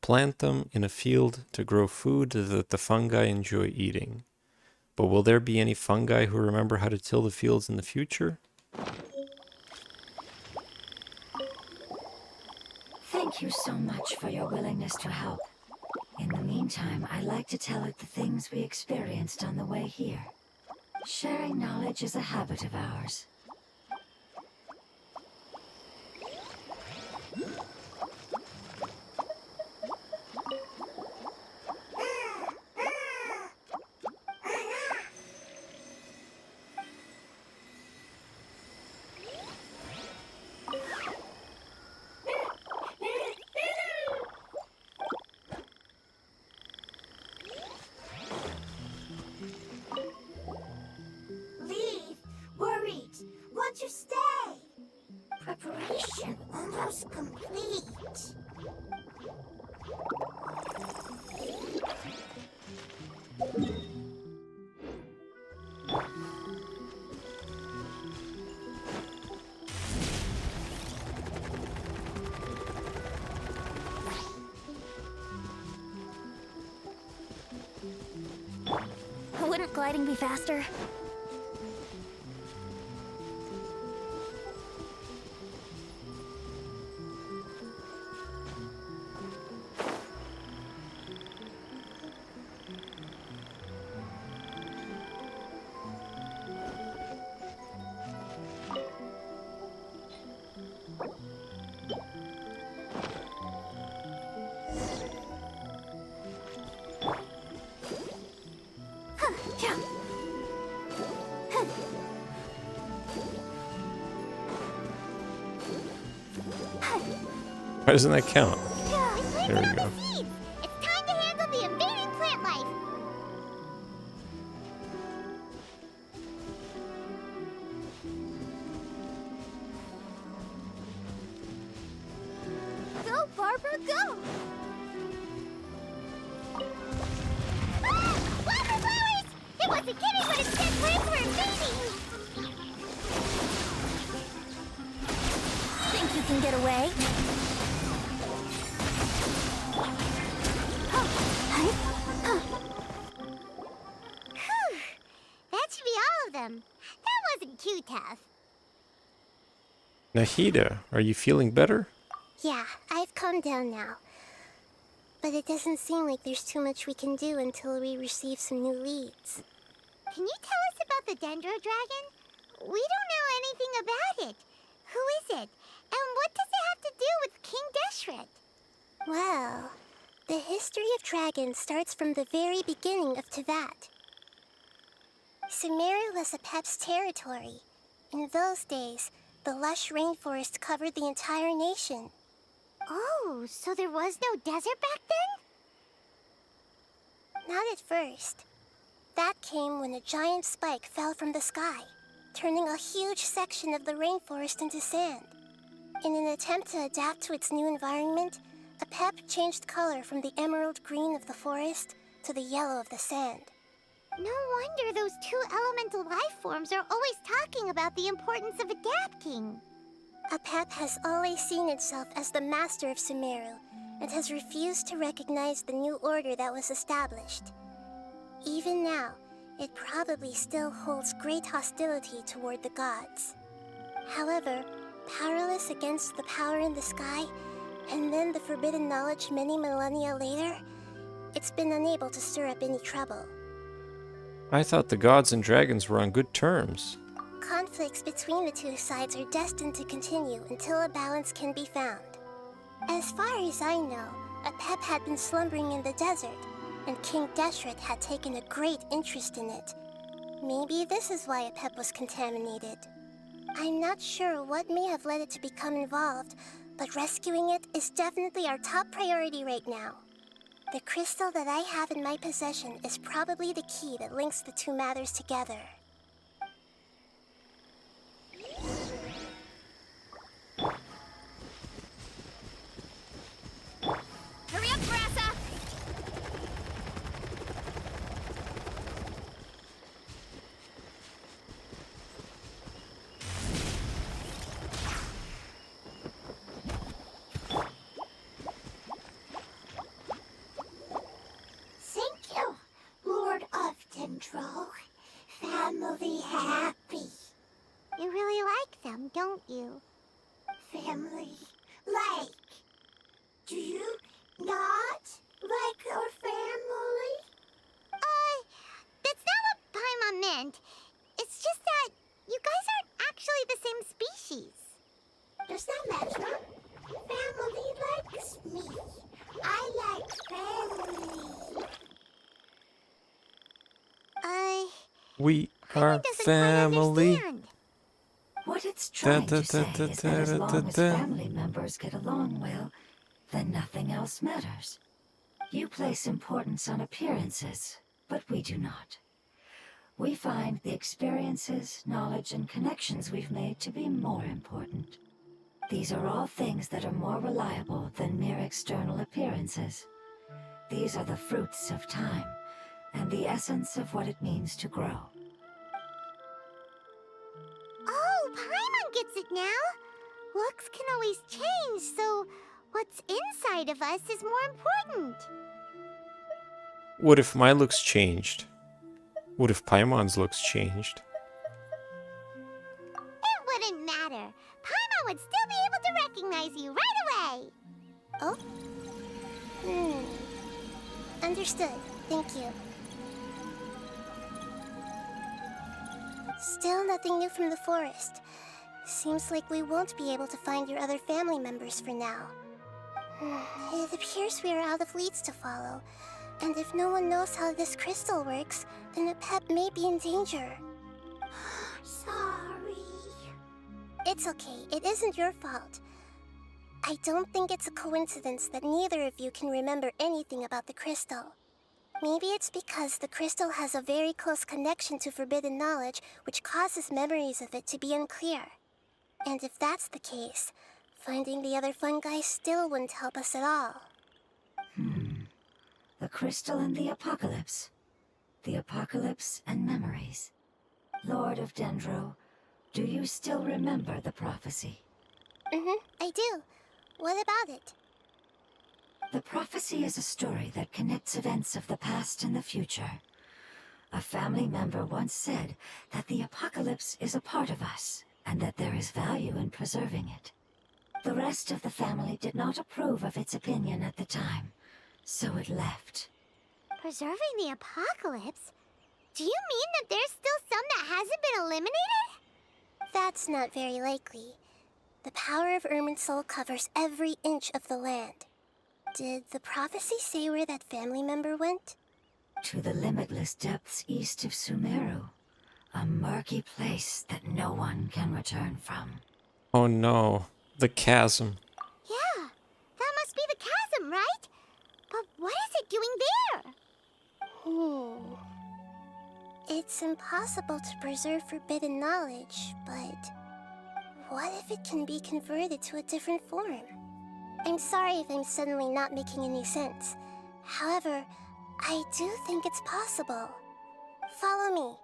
Plant them in a field to grow food that the fungi enjoy eating. But will there be any fungi who remember how to till the fields in the future? Thank you so much for your willingness to help. In the meantime, I'd like to tell it the things we experienced on the way here. Sharing knowledge is a habit of ours. Leave. Worried. Want to stay. Preparation almost complete. Wouldn't gliding be faster? Why doesn't that count? There we go. It's time to handle the invading plant life. Go, Barbara, go! Ah! Wildflowers! It wasn't kidding when it said plants were invading! Think you can get away? That should be all of them. That wasn't too tough. Nahida, are you feeling better? Yeah, I've calmed down now. But it doesn't seem like there's too much we can do until we receive some new leads. Can you tell us about the Dendro Dragon? We don't know anything about it. Who is it? And what does it have to do with King Deshret? Well, the history of dragons starts from the very beginning of Teyvat. Sumeru was Apep's territory. In those days, the lush rainforest covered the entire nation. Oh, so there was no desert back then? Not at first. That came when a giant spike fell from the sky, turning a huge section of the rainforest into sand. In an attempt to adapt to its new environment, Apep changed color from the emerald green of the forest to the yellow of the sand. No wonder those two elemental life forms are always talking about the importance of adapting. Apep has always seen itself as the master of Sumeru and has refused to recognize the new order that was established. Even now, it probably still holds great hostility toward the gods. However, powerless against the power in the sky, and then the forbidden knowledge many millennia later, it's been unable to stir up any trouble. I thought the gods and dragons were on good terms. Conflicts between the two sides are destined to continue until a balance can be found. As far as I know, Apep had been slumbering in the desert, and King Deshret had taken a great interest in it. Maybe this is why Apep was contaminated. I'm not sure what may have led it to become involved, but rescuing it is definitely our top priority right now. The crystal that I have in my possession is probably the key that links the two matters together. Hurry up, Brassa! be happy. You really like them, don't you? Family. Like. Do you not like your family? That's not what Paimon meant. It's just that you guys aren't actually the same species. Does that matter? Family likes me. I like family. We are Paimon doesn't quite family. understand. What it's trying to say is that as long as family members get along well, then nothing else matters. You place importance on appearances, but we do not. We find the experiences, knowledge, and connections we've made to be more important. These are all things that are more reliable than mere external appearances. These are the fruits of time, and the essence of what it means to grow. Oh, Paimon gets it now. Looks can always change, so what's inside of us is more important. What if my looks changed? What if Paimon's looks changed? It wouldn't matter. Paimon would still be able to recognize you right away. Oh? Understood. Thank you. Still nothing new from the forest. Seems like we won't be able to find your other family members for now. It appears we are out of leads to follow. And if no one knows how this crystal works, then Apep may be in danger. Sorry. It's okay. It isn't your fault. I don't think it's a coincidence that neither of you can remember anything about the crystal. Maybe it's because the crystal has a very close connection to forbidden knowledge, which causes memories of it to be unclear. And if that's the case, finding the other fungi still wouldn't help us at all. The crystal and the apocalypse. The apocalypse and memories. Lord of Dendro, do you still remember the prophecy? I do. What about it? The prophecy is a story that connects events of the past and the future. A family member once said that the apocalypse is a part of us, and that there is value in preserving it. The rest of the family did not approve of its opinion at the time, so it left. Preserving the apocalypse? Do you mean that there's still some that hasn't been eliminated? That's not very likely. The power of Irminsul covers every inch of the land. Did the prophecy say where that family member went? To the limitless depths east of Sumeru. A murky place that no one can return from. Oh no, the chasm. Yeah, that must be the chasm, right? But what is it doing there? It's impossible to preserve forbidden knowledge, but what if it can be converted to a different form? I'm sorry if I'm suddenly not making any sense. However, I do think it's possible. Follow me.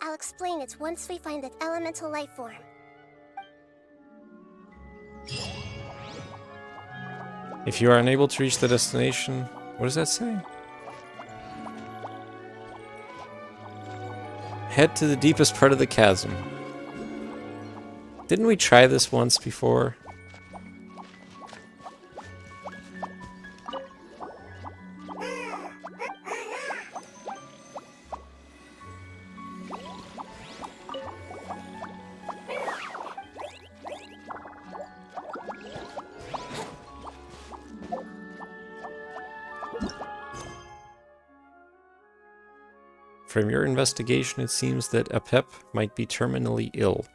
I'll explain it once we find that elemental life form. If you are unable to reach the destination, what does that say? Head to the deepest part of the chasm. Didn't we try this once before? From your investigation, it seems that Apep might be terminally ill.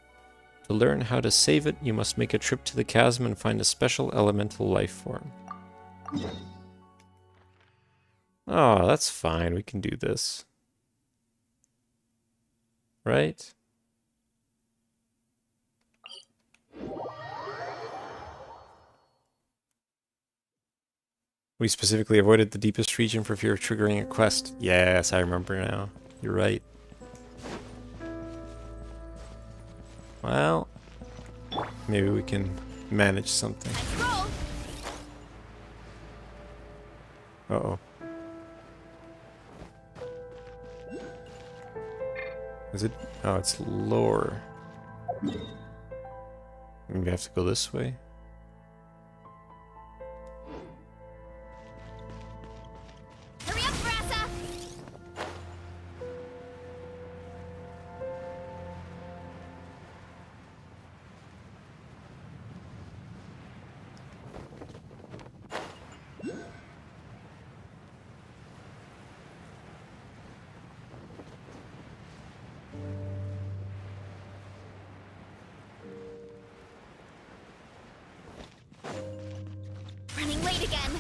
To learn how to save it, you must make a trip to the chasm and find a special elemental life form. Oh, that's fine. We can do this. Right? We specifically avoided the deepest region for fear of triggering a quest. Yes, I remember now. You're right. Well, maybe we can manage something. Uh-oh. Is it Oh, it's lower. Maybe I have to go this way. Hurry up, Brassa! Running late again.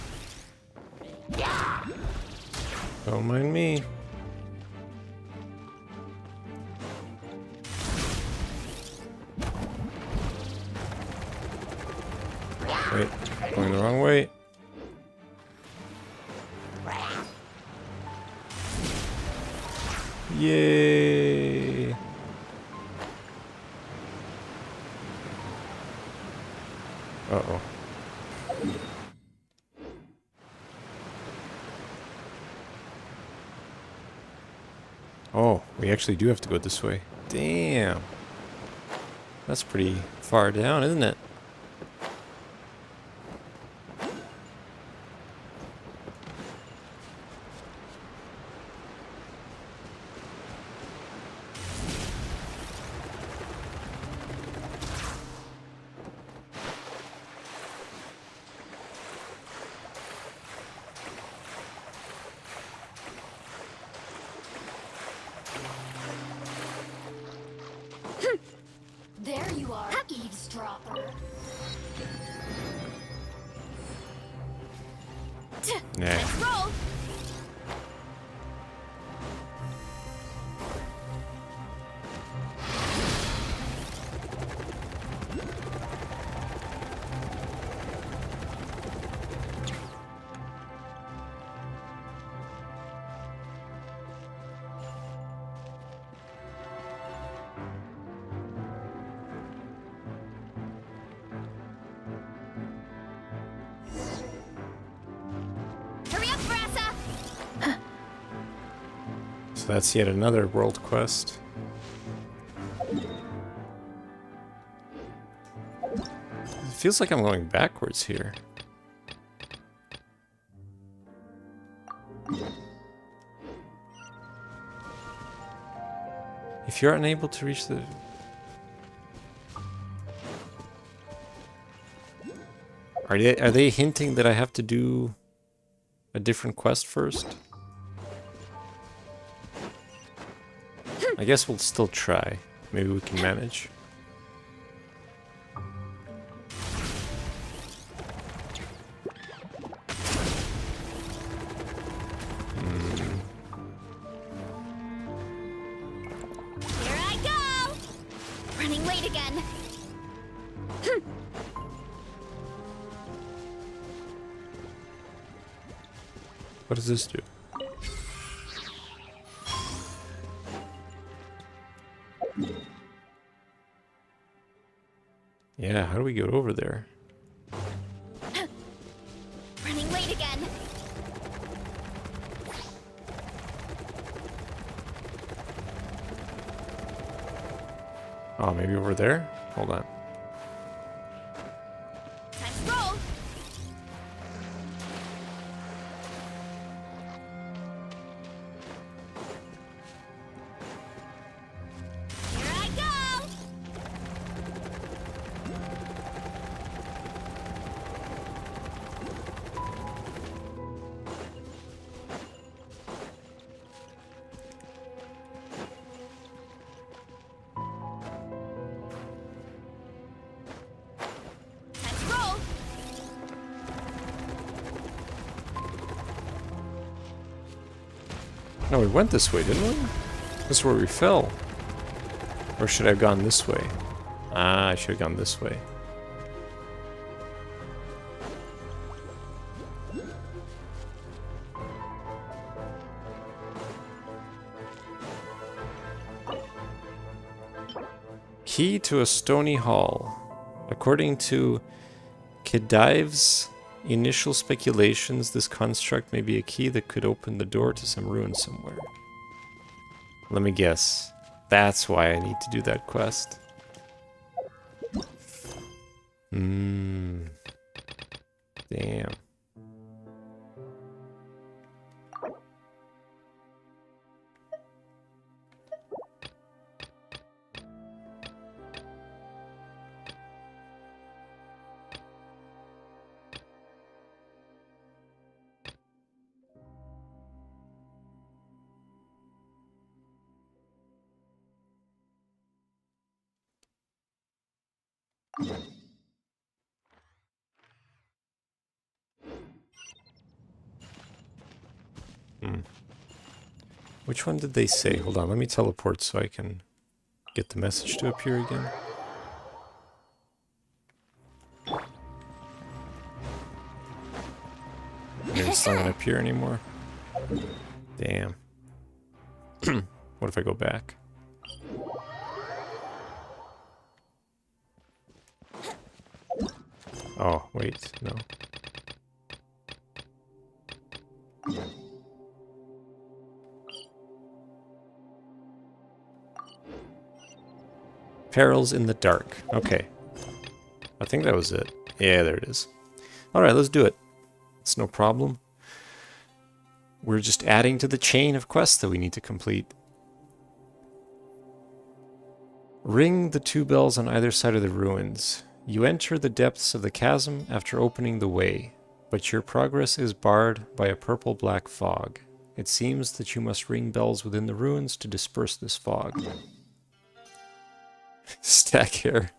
Don't mind me. Wait, going the wrong way. Yay! Uh-oh. Oh, we actually do have to go this way. Damn. That's pretty far down, isn't it? There you are, eavesdropper. Nah. Let's roll! Hurry up, Brassa! So that's yet another world quest. It feels like I'm going backwards here. If you're unable to reach the... Are they hinting that I have to do a different quest first? I guess we'll still try. Maybe we can manage. Here I go! Running late again. What does this do? Yeah, how do we get over there? Running late again. Oh, maybe over there? Hold on. Time to roll. Here I go. Time to roll. No, we went this way, didn't we? This is where we fell. Or should I have gone this way? Ah, I should have gone this way. Key to a stony hall. According to Khedive's initial speculations, this construct may be a key that could open the door to some ruin somewhere. Let me guess. That's why I need to do that quest. Damn. Which one did they say? Hold on, let me teleport so I can get the message to appear again. Maybe it's not gonna appear anymore. Damn. What if I go back? Oh, wait, no. Perils in the dark. Okay. I think that was it. Yeah, there it is. Alright, let's do it. It's no problem. We're just adding to the chain of quests that we need to complete. Ring the 2 bells on either side of the ruins. You enter the depths of the chasm after opening the way, but your progress is barred by a purple-black fog. It seems that you must ring bells within the ruins to disperse this fog. Stack hair.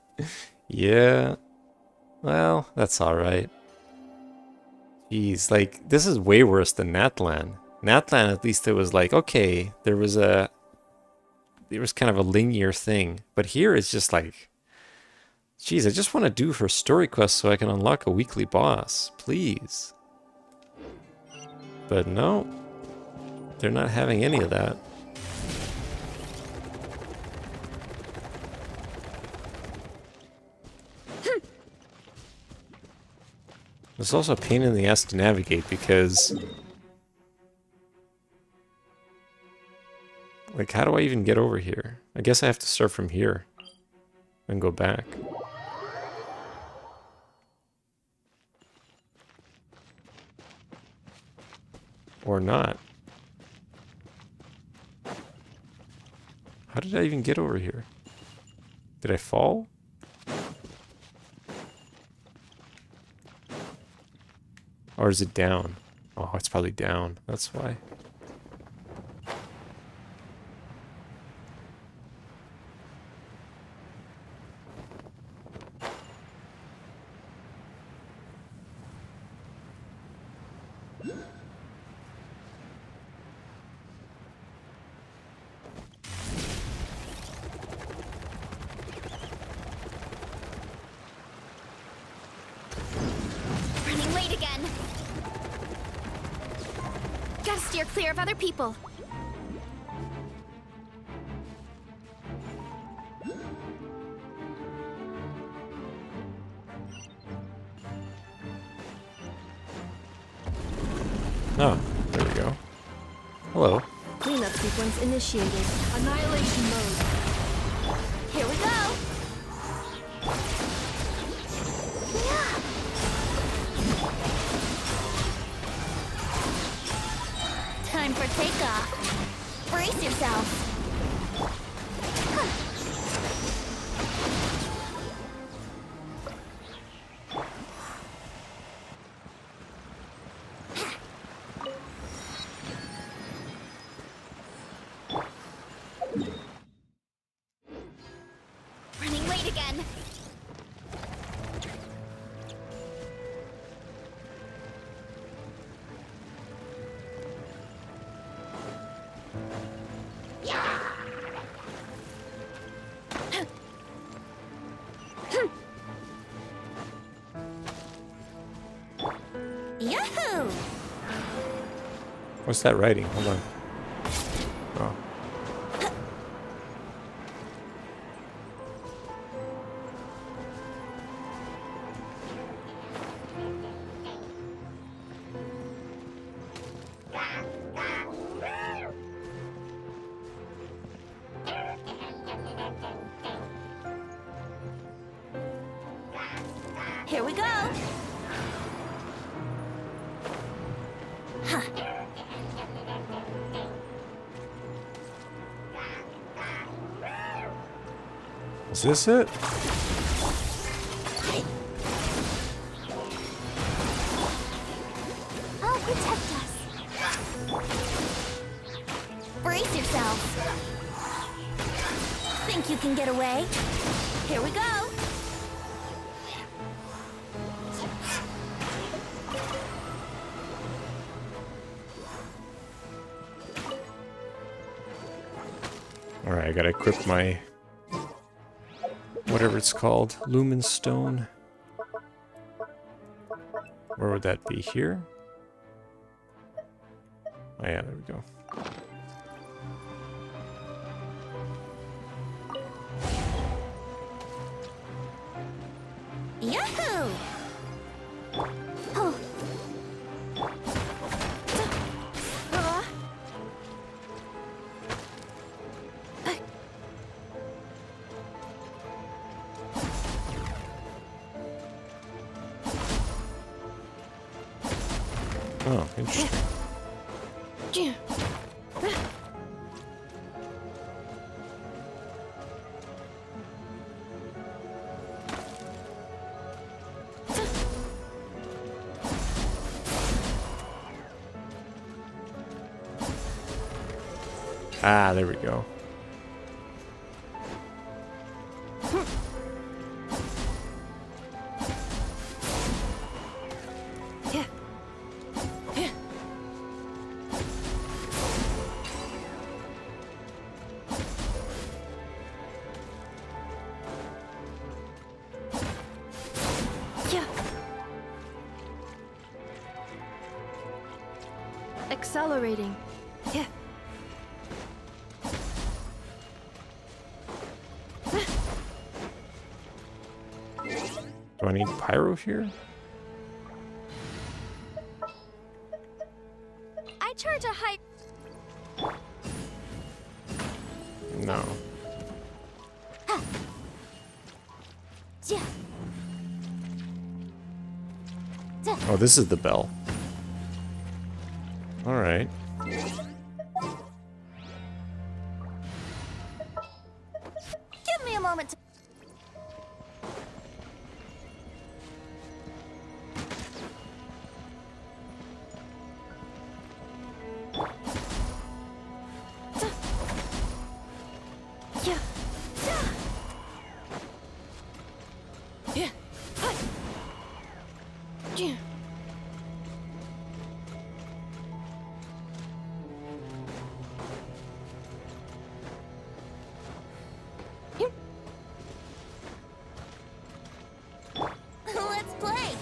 Yeah. Well, that's alright. Jeez, like, this is way worse than Natlan. Natlan, at least it was like, okay, there was kind of a linear thing. But here it's just like, jeez, I just want to do her story quest so I can unlock a weekly boss. Please. But no. They're not having any of that. It's also a pain in the ass to navigate because... like, how do I even get over here? I guess I have to start from here and go back. Or not. How did I even get over here? Did I fall? Or is it down? Oh, it's probably down. That's why. Running late again. Gotta steer clear of other people. Oh, there we go. Hello. Cleanup sequence initiated. Annihilation mode. Here we go. Time for takeoff. Brace yourself. Running late again. Yahoo! What's that writing? Hold on. Oh. Here we go. Huh. Is this it? I'll protect us. Brace yourselves. Think you can get away? Here we go. Alright, I gotta equip my... whatever it's called. Lumen Stone. Where would that be? Here? Oh yeah, there we go. Yahoo! Oh. Oh, interesting. Ah, there we go. Accelerating. Yeah. Do I need pyro here? I charge a high... No. Yeah. Oh, this is the bell. Alright. Give me a moment to... Yeah. Yeah. Yeah. Let's play.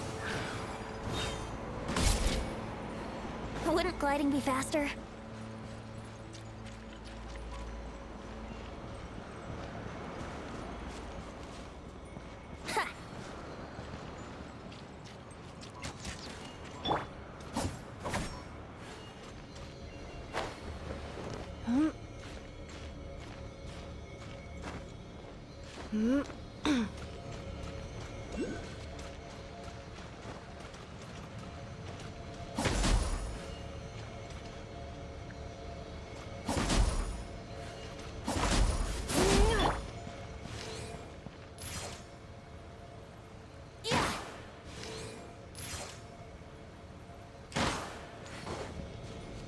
Wouldn't gliding be faster? Ha.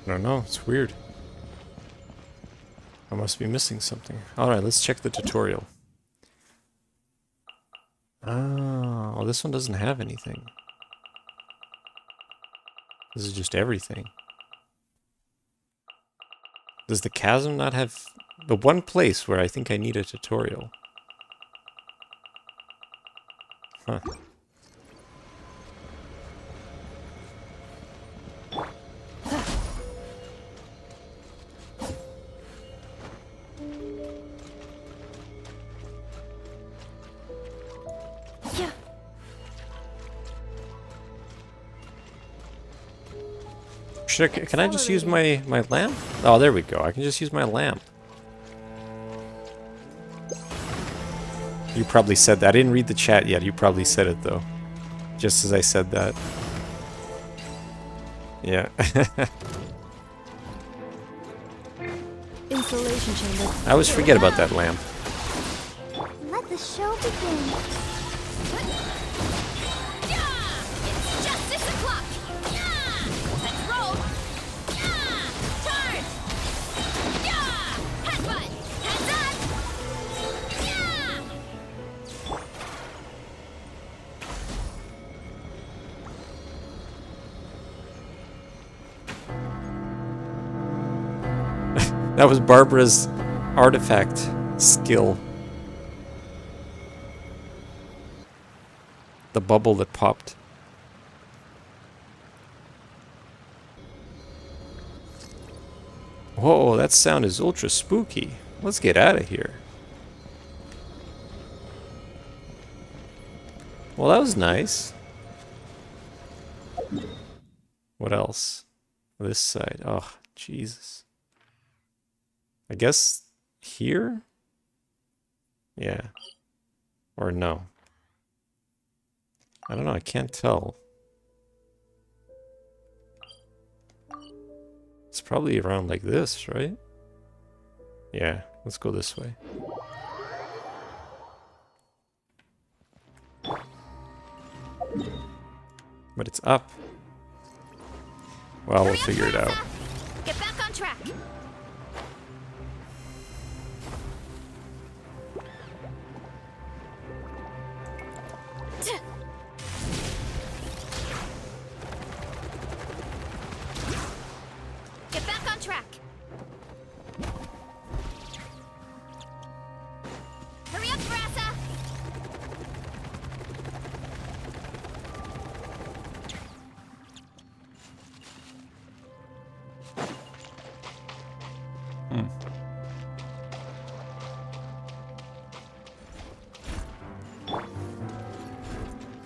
I don't know, it's weird. I must be missing something. Alright, let's check the tutorial. Oh, well, this one doesn't have anything. This is just everything. Does the chasm not have... the one place where I think I need a tutorial? Huh. Yeah. Can I just use my lamp? Oh, there we go. I can just use my lamp. You probably said that. I didn't read the chat yet. You probably said it, though. Just as I said that. Yeah. Insulation chamber. I always forget about that lamp. Let the show begin. It's justice o'clock! Let's roll! Turn! Headbutt! Heads up! That was Barbara's artifact skill. The bubble that popped. Whoa, that sound is ultra spooky. Let's get out of here. Well, that was nice. What else? This side. Oh, Jesus. I guess here? Yeah. Or no. I don't know, I can't tell. It's probably around like this, right? Yeah, let's go this way. But it's up. Well, we'll figure it out. Get back on track! Get back on track! Hurry up, Brassa!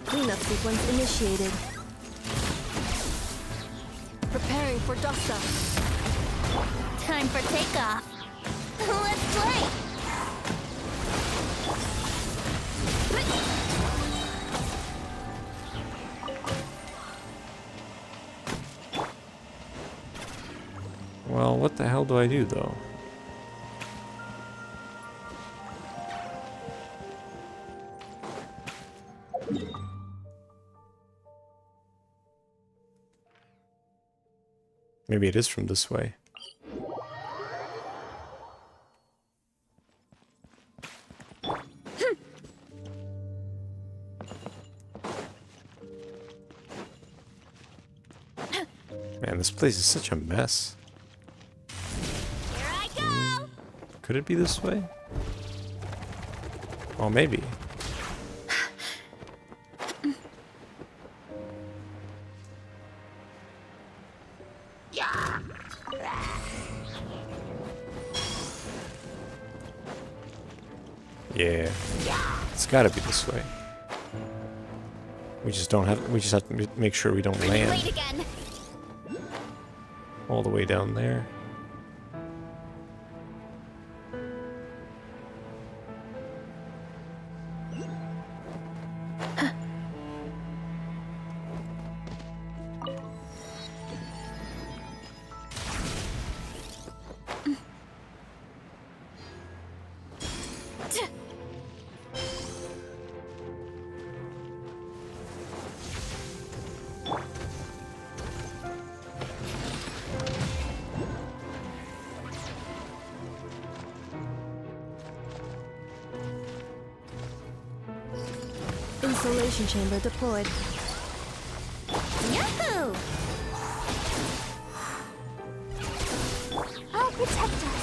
Cleanup sequence initiated. Preparing for dust up. Time for takeoff. Let's play! Well, what the hell do I do, though? Maybe it is from this way. Man, this place is such a mess. Here I go! Could it be this way? Oh, maybe. Yeah, it's gotta be this way. We just have to make sure we don't Late land again! all the way down there. Insulation chamber deployed. Yahoo! I'll protect us.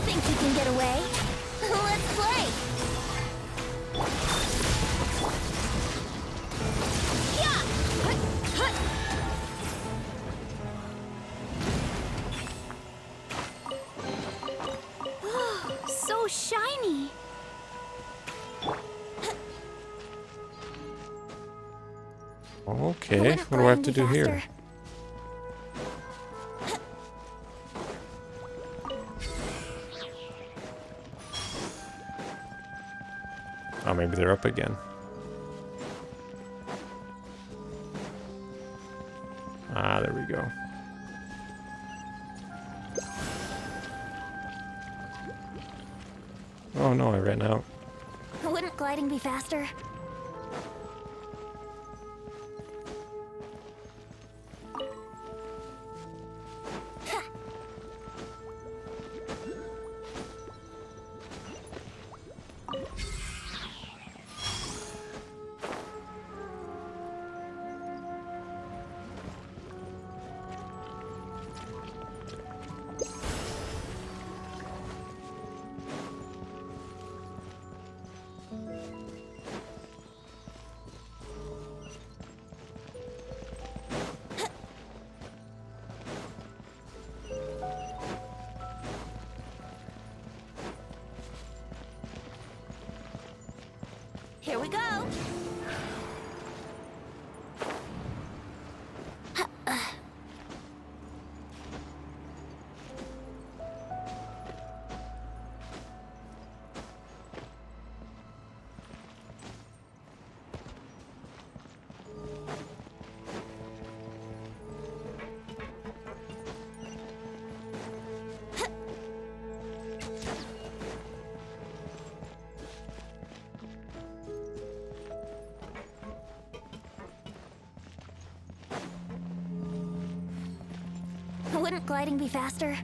Think you can get away? Let's play! Yeah! Hut, hut. So shiny! Okay, what do I have to do here? Oh, maybe they're up again. Ah, there we go. Oh no, I ran out. Wouldn't gliding be faster? Here we go. Wouldn't gliding be faster?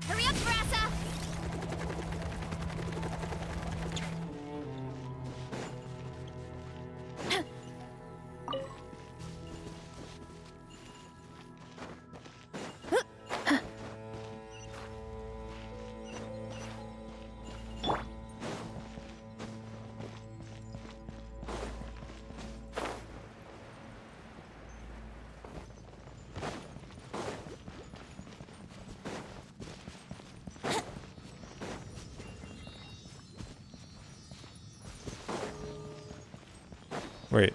Hurry up, Brassa! Wait.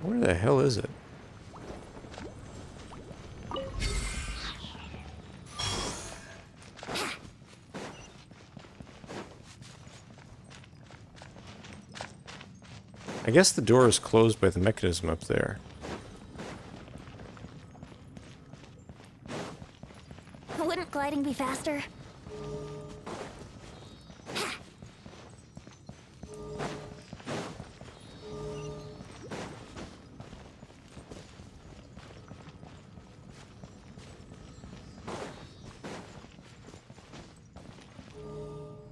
Where the hell is it? I guess the door is closed by the mechanism up there. Wouldn't gliding be faster?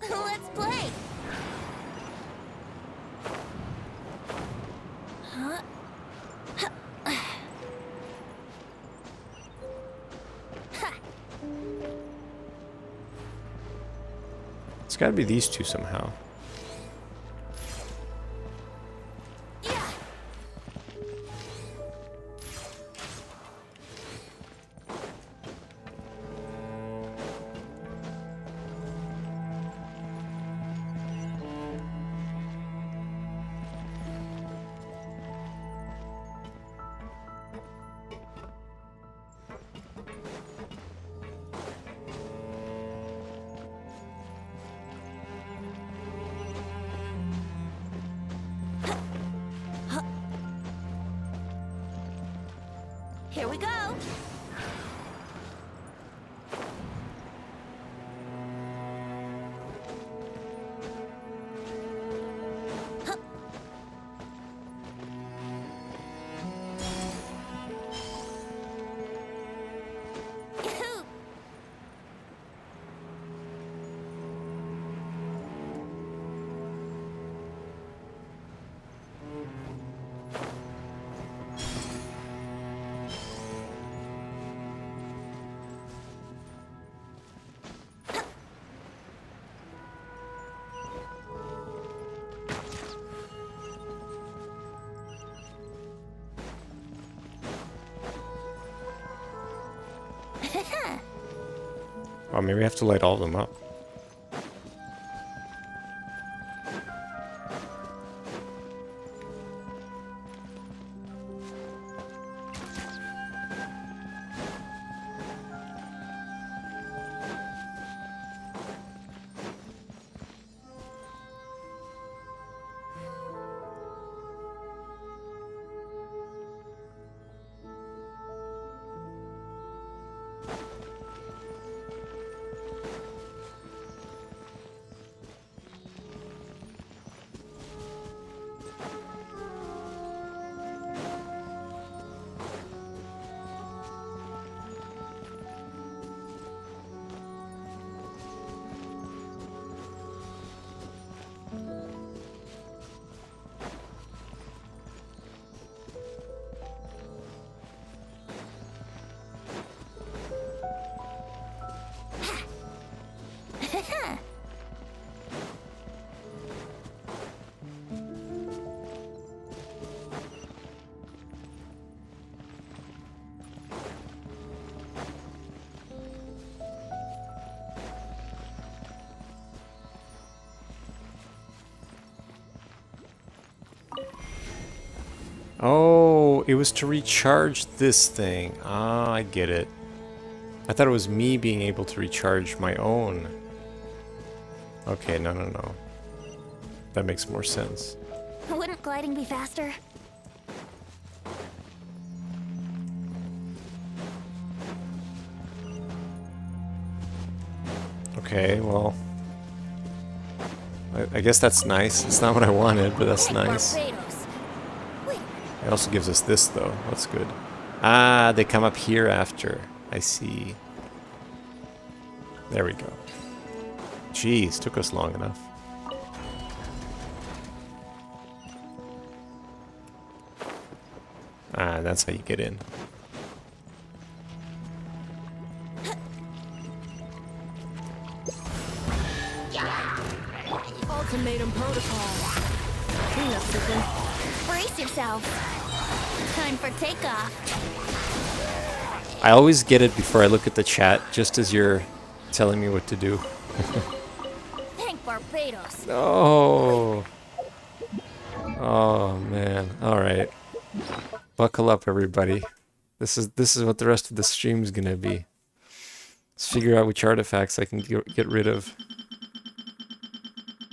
Let's play! Huh? It's gotta be these two somehow. Yeah. Here we go. Huh. Yoo-hoo. Oh, maybe I have to light all of them up. Oh, it was to recharge this thing. Ah, I get it. I thought it was me being able to recharge my own. Okay, no. That makes more sense. Wouldn't gliding be faster? Okay, well... I guess that's nice. It's not what I wanted, but that's nice. Barbados. Wait, It also gives us this, though. That's good. Ah, they come up here after. I see. There we go. Jeez, took us long enough. Ah, that's how you get in. Ultimatum protocol. Cleanup system. brace yourself. Time for takeoff. I always get it before I look at the chat, just as you're telling me what to do. Thank Barbados. Oh. Oh man. Alright. Buckle up, everybody. This is what the rest of the stream's gonna be. Let's figure out which artifacts I can get rid of.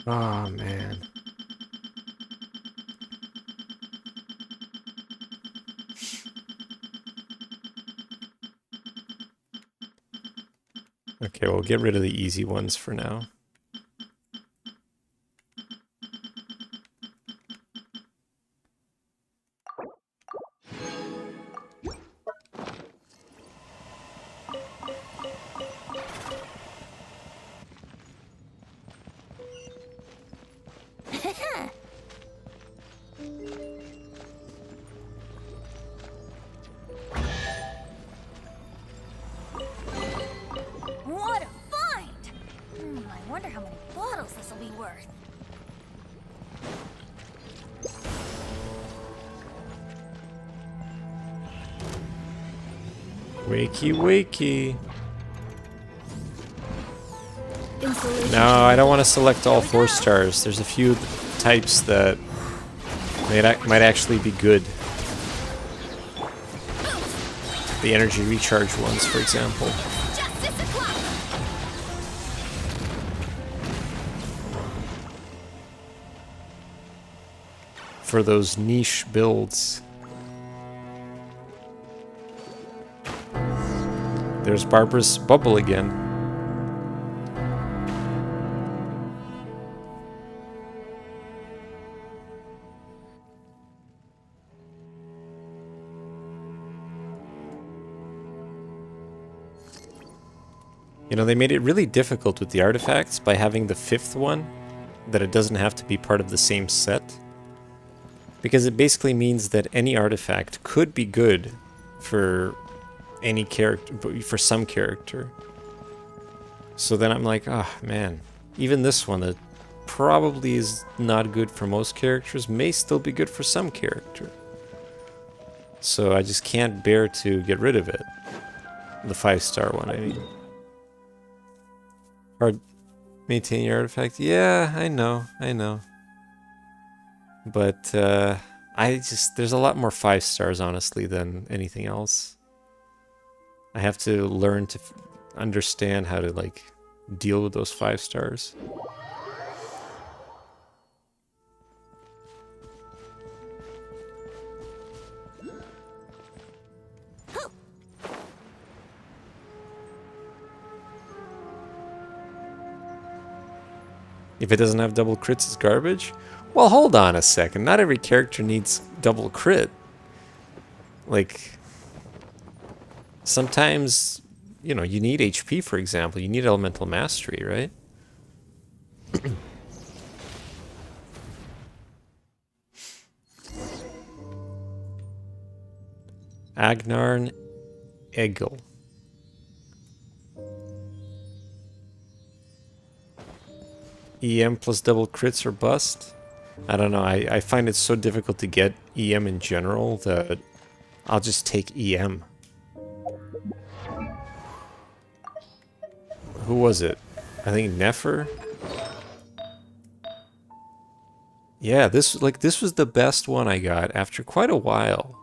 Oh man. Okay, we'll get rid of the easy ones for now. What a find! I wonder how many bottles this will be worth. Wakey, wakey. Insulation. No, I don't want to select all 4 stars. There's a few types that might actually be good. The energy recharge ones, for example. Justice o'clock! For those niche builds. There's Barbara's bubble again. You know, they made it really difficult with the artifacts by having the 5th one, that it doesn't have to be part of the same set. Because it basically means that any artifact could be good for any character, for some character. So then I'm like, oh man, even this one that probably is not good for most characters may still be good for some character. So I just can't bear to get rid of it. The 5-star one, I mean. Hard maintain your artifact. Yeah, I know. But there's a lot more 5 stars, honestly, than anything else. I have to learn to understand how to, like, deal with those 5 stars. If it doesn't have double crits, it's garbage? Well, hold on a second. Not every character needs double crit. Like, sometimes, you know, you need HP, for example. You need elemental mastery, right? Agnarn Egil. EM plus double crits or bust? I don't know. I find it so difficult to get EM in general that I'll just take EM. Who was it? I think Nefer? Yeah, this was the best one I got after quite a while.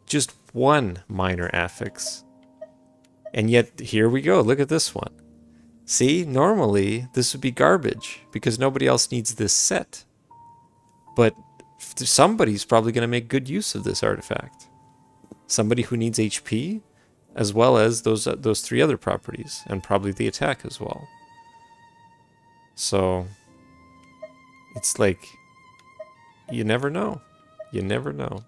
Just one minor affix. And yet, here we go. Look at this one. See, normally this would be garbage because nobody else needs this set. But somebody's probably going to make good use of this artifact. Somebody who needs HP, as well as those 3 other properties, and probably the attack as well. So, it's like, you never know. You never know.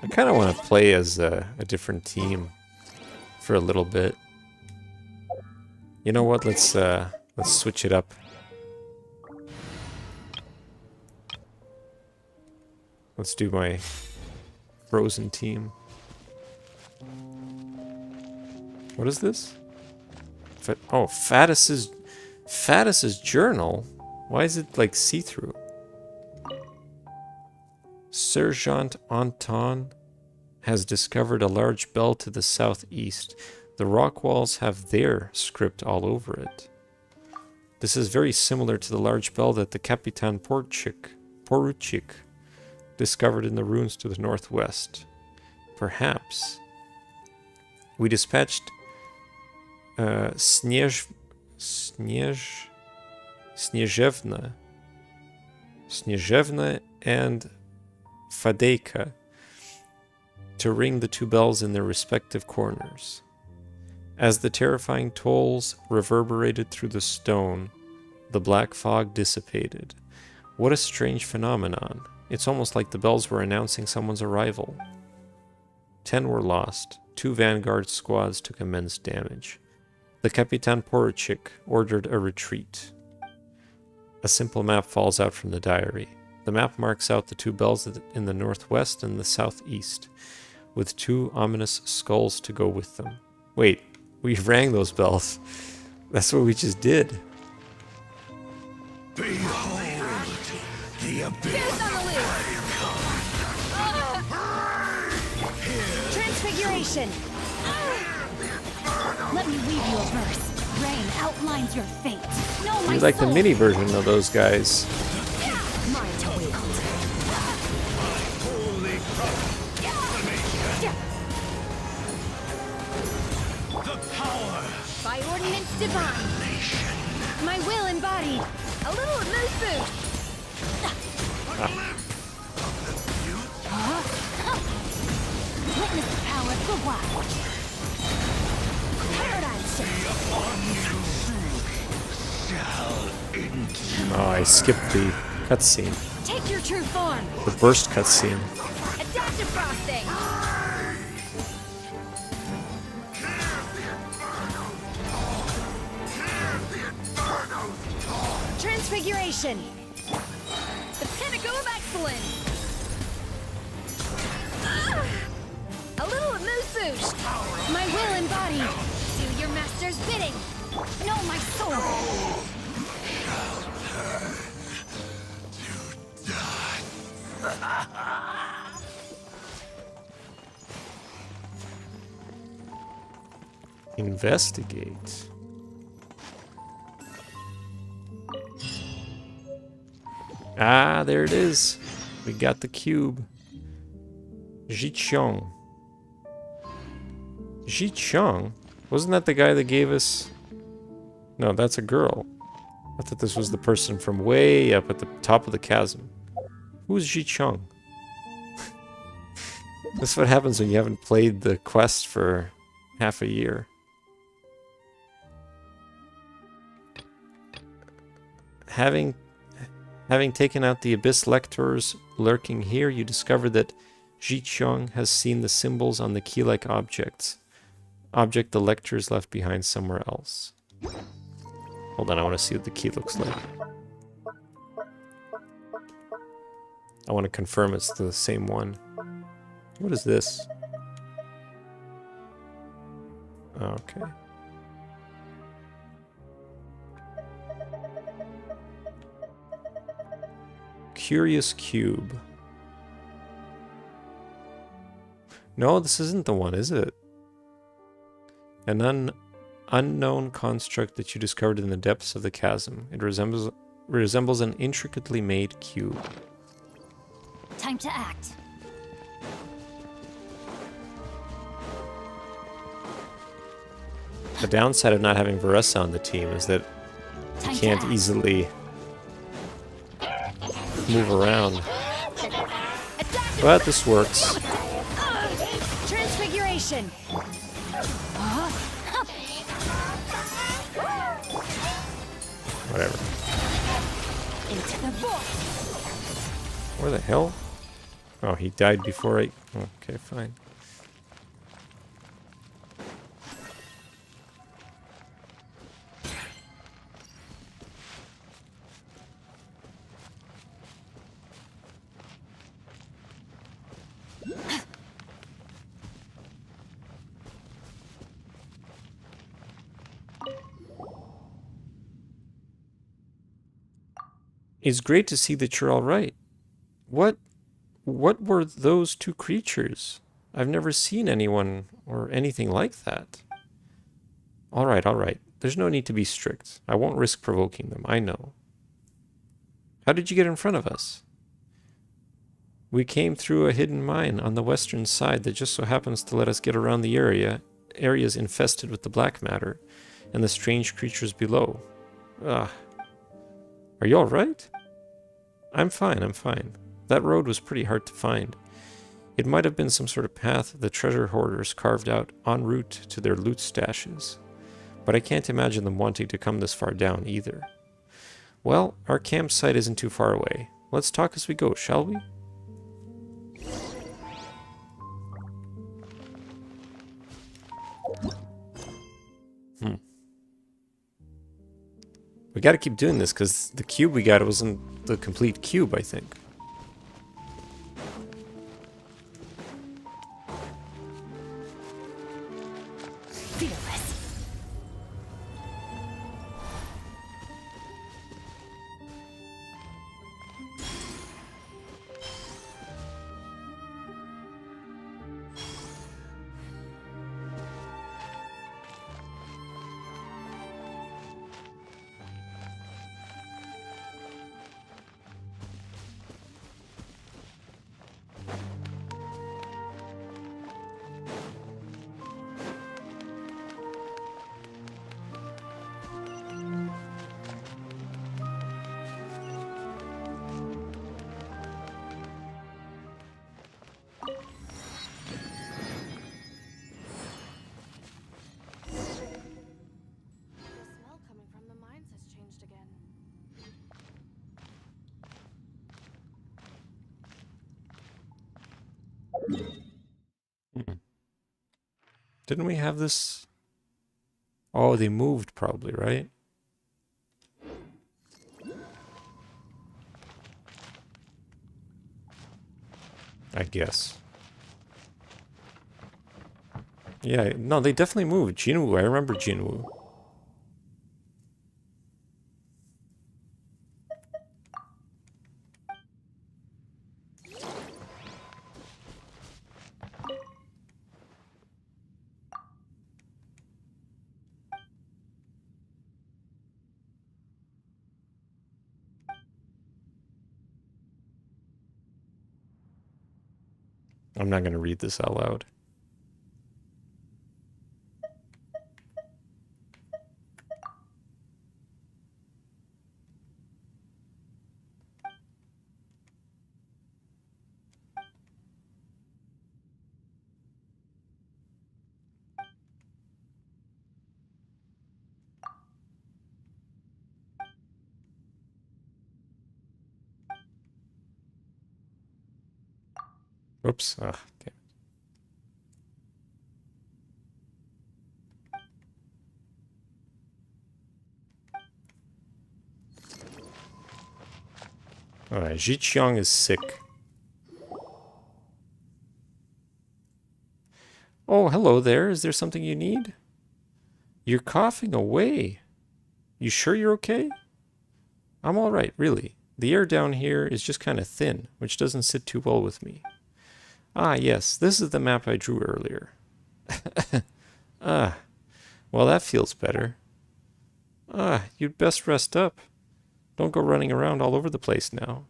I kind of want to play as a different team for a little bit. You know what? Let's switch it up. Let's do my frozen team. What is this? Oh, Faddis's journal. Why is it like see-through? Sergeant Anton has discovered a large bell to the southeast. The rock walls have their script all over it. This is very similar to the large bell that the Kapitan Poruchik discovered in the ruins to the northwest. Perhaps. We dispatched Snezhevna and Fadeyka to ring the 2 bells in their respective corners. As the terrifying tolls reverberated through the stone, the black fog dissipated. What a strange phenomenon. It's almost like the bells were announcing someone's arrival. 10 were lost. 2 vanguard squads took immense damage. The Kapitan Poruchik ordered a retreat. A simple map falls out from the diary. The map marks out the 2 bells in the northwest and the southeast, with 2 ominous skulls to go with them. Wait, we rang those bells. That's what we just did. Behold the abyss. Transfiguration! Let me read you a verse. Rain outlines your fate. No, my We like the soul. mini version of those guys. Mine to wield. Holy proclamation. The power. By ordinance divine. My will embodied. A little moose boost. Witness the power of the wild. Paradigm shift. Oh, I skipped the cutscene. Take your true form. The burst cutscene. Adaptive frosting. Transfiguration. The pinnacle of excellence. A little moose boost. My will embodied. Do your master's bidding. Know my soul. Die. Investigate. Ah, there it is. We got the cube. Jichong. Jichong? Wasn't that the guy that gave us... No, that's a girl. I thought this was the person from way up at the top of the chasm. Who's Jichong? This is what happens when you haven't played the quest for half a year. Having taken out the Abyss Lectors lurking here, you discover that Jichong has seen the symbols on the key-like object the Lectors left behind somewhere else. Hold on, I want to see what the key looks like. I want to confirm it's the same one. What is this? Okay. Curious cube. No, this isn't the one, is it? An unknown construct that you discovered in the depths of the chasm. It resembles an intricately made cube. Time to act. The downside of not having Varessa on the team is that you can't easily move around. But this works. Transfiguration. Whatever. Into the book. Where the hell? Oh, he died before I... Okay, fine. It's great to see that you're all right. What were those two creatures? I've never seen anyone or anything like that. All right, all right. There's no need to be strict. I won't risk provoking them, I know. How did you get in front of us? We came through a hidden mine on the western side that just so happens to let us get around the areas infested with the black matter and the strange creatures below. Ugh. Are you all right? I'm fine, I'm fine. That road was pretty hard to find. It might have been some sort of path the treasure hoarders carved out en route to their loot stashes. But I can't imagine them wanting to come this far down either. Well, our campsite isn't too far away. Let's talk as we go, shall we? We gotta keep doing this, because the cube we got wasn't the complete cube, I think. Fearless. Didn't we have this? Oh, they moved probably, right? I guess. Yeah, no, they definitely moved. Jinwoo, I remember Jinwoo. I'm not going to read this out loud. Oops. Ah, damn. Alright, Jiqiang is sick. Oh, hello there. Is there something you need? You're coughing away. You sure you're okay? I'm alright, really. The air down here is just kind of thin, which doesn't sit too well with me. Ah, yes, this is the map I drew earlier. Ah, well, that feels better. Ah, you'd best rest up. Don't go running around all over the place now.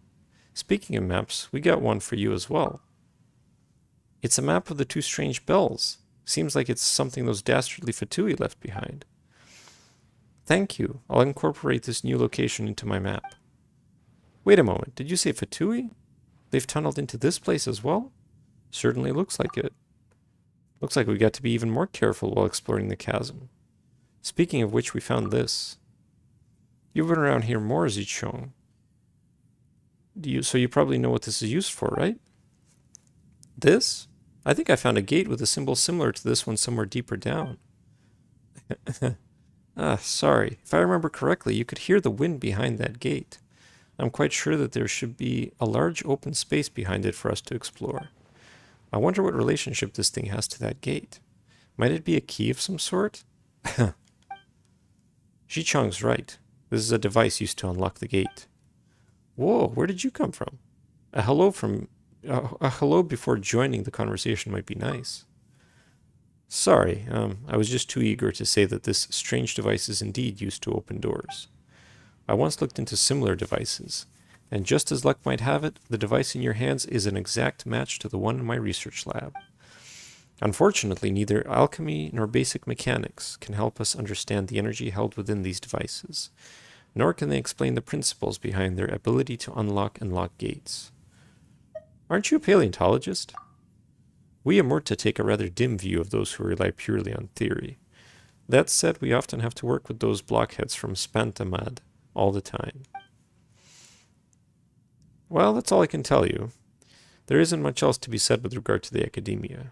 Speaking of maps, we got one for you as well. It's a map of the two strange bells. Seems like it's something those dastardly Fatui left behind. Thank you. I'll incorporate this new location into my map. Wait a moment, did you say Fatui? They've tunneled into this place as well? Certainly looks like it. Looks like we got to be even more careful while exploring the chasm. Speaking of which, we found this. You've been around here more, Zichong. So you probably know what this is used for, right? This? I think I found a gate with a symbol similar to this one somewhere deeper down. Ah, sorry. If I remember correctly, you could hear the wind behind that gate. I'm quite sure that there should be a large open space behind it for us to explore. I wonder what relationship this thing has to that gate. Might it be a key of some sort? Jichang's right. This is a device used to unlock the gate. Whoa, where did you come from? A hello before joining the conversation might be nice. Sorry, I was just too eager to say that this strange device is indeed used to open doors. I once looked into similar devices, and just as luck might have it, the device in your hands is an exact match to the one in my research lab. Unfortunately, neither alchemy nor basic mechanics can help us understand the energy held within these devices, nor can they explain the principles behind their ability to unlock and lock gates. Aren't you a paleontologist? We Amurta take a rather dim view of those who rely purely on theory. That said, we often have to work with those blockheads from Spantamad all the time. Well, that's all I can tell you. There isn't much else to be said with regard to the academia.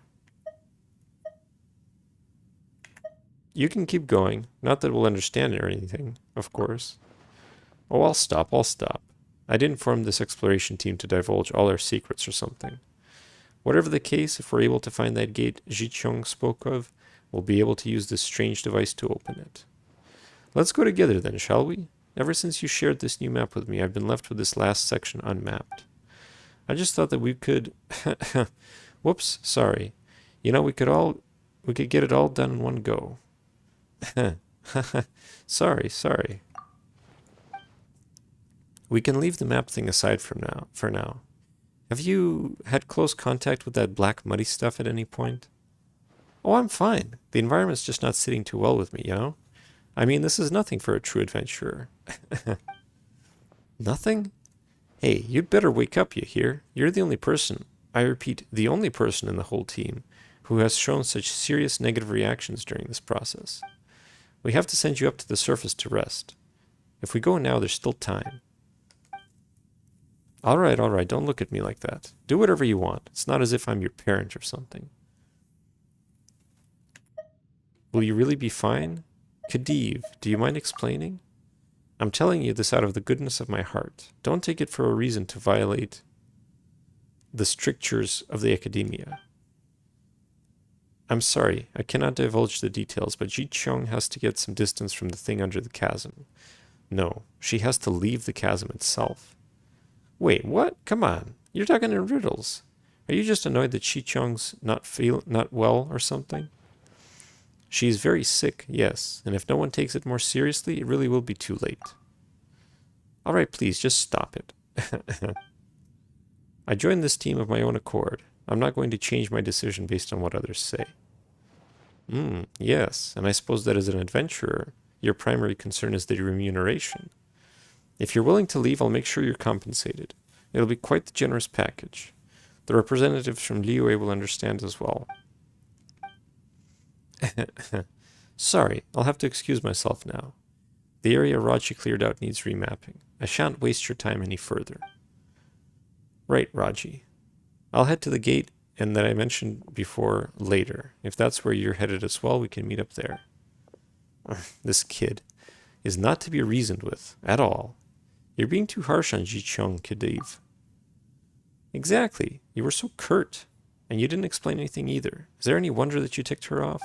You can keep going. Not that we'll understand it or anything, of course. Oh, I'll stop. I didn't form this exploration team to divulge all our secrets or something. Whatever the case, if we're able to find that gate Jichong spoke of, we'll be able to use this strange device to open it. Let's go together then, shall we? Ever since you shared this new map with me, I've been left with this last section unmapped. I just thought that we could... Whoops, sorry. You know, we could get it all done in one go. Sorry. We can leave the map thing aside for now. Have you had close contact with that black muddy stuff at any point? Oh, I'm fine. The environment's just not sitting too well with me, you know? I mean, this is nothing for a true adventurer. Nothing? Hey, you'd better wake up, you hear? You're the only person, I repeat, the only person in the whole team who has shown such serious negative reactions during this process. We have to send you up to the surface to rest. If we go now, there's still time. Alright, don't look at me like that. Do whatever you want. It's not as if I'm your parent or something. Will you really be fine? Khedive, do you mind explaining? I'm telling you this out of the goodness of my heart. Don't take it for a reason to violate the strictures of the academia. I'm sorry, I cannot divulge the details, but Jichong has to get some distance from the thing under the chasm. No, she has to leave the chasm itself. Wait, what? Come on, you're talking in riddles. Are you just annoyed that Jichong's not well or something? She's very sick, yes, and if no one takes it more seriously, it really will be too late. Alright, please, just stop it. I joined this team of my own accord. I'm not going to change my decision based on what others say. Yes, and I suppose that as an adventurer, your primary concern is the remuneration. If you're willing to leave, I'll make sure you're compensated. It'll be quite the generous package. The representatives from Liyue will understand as well. Sorry, I'll have to excuse myself now. The area Raji cleared out needs remapping. I shan't waste your time any further. Right, Raji. I'll head to the gate and that I mentioned before later. If that's where you're headed as well, we can meet up there. This kid is not to be reasoned with at all. You're being too harsh on Jicheng, Khedive. Exactly. You were so curt. And you didn't explain anything either. Is there any wonder that you ticked her off?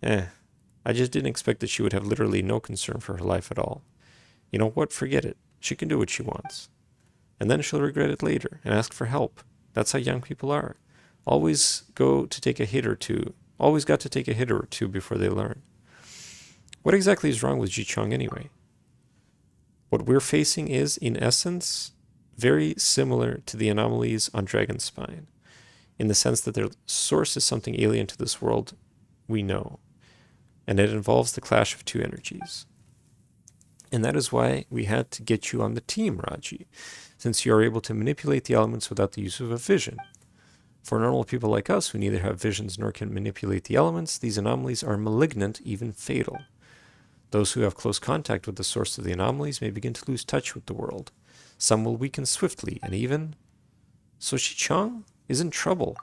I just didn't expect that she would have literally no concern for her life at all. You know what? Forget it. She can do what she wants. And then she'll regret it later and ask for help. That's how young people are. Always got to take a hit or two before they learn. What exactly is wrong with Jicheng anyway? What we're facing is, in essence, very similar to the anomalies on Dragonspine, in the sense that their source is something alien to this world we know, and it involves the clash of two energies. And that is why we had to get you on the team, Raji, since you are able to manipulate the elements without the use of a vision. For normal people like us, who neither have visions nor can manipulate the elements, these anomalies are malignant, even fatal. Those who have close contact with the source of the anomalies may begin to lose touch with the world. Some will weaken swiftly, and even... So Jicheng is in trouble.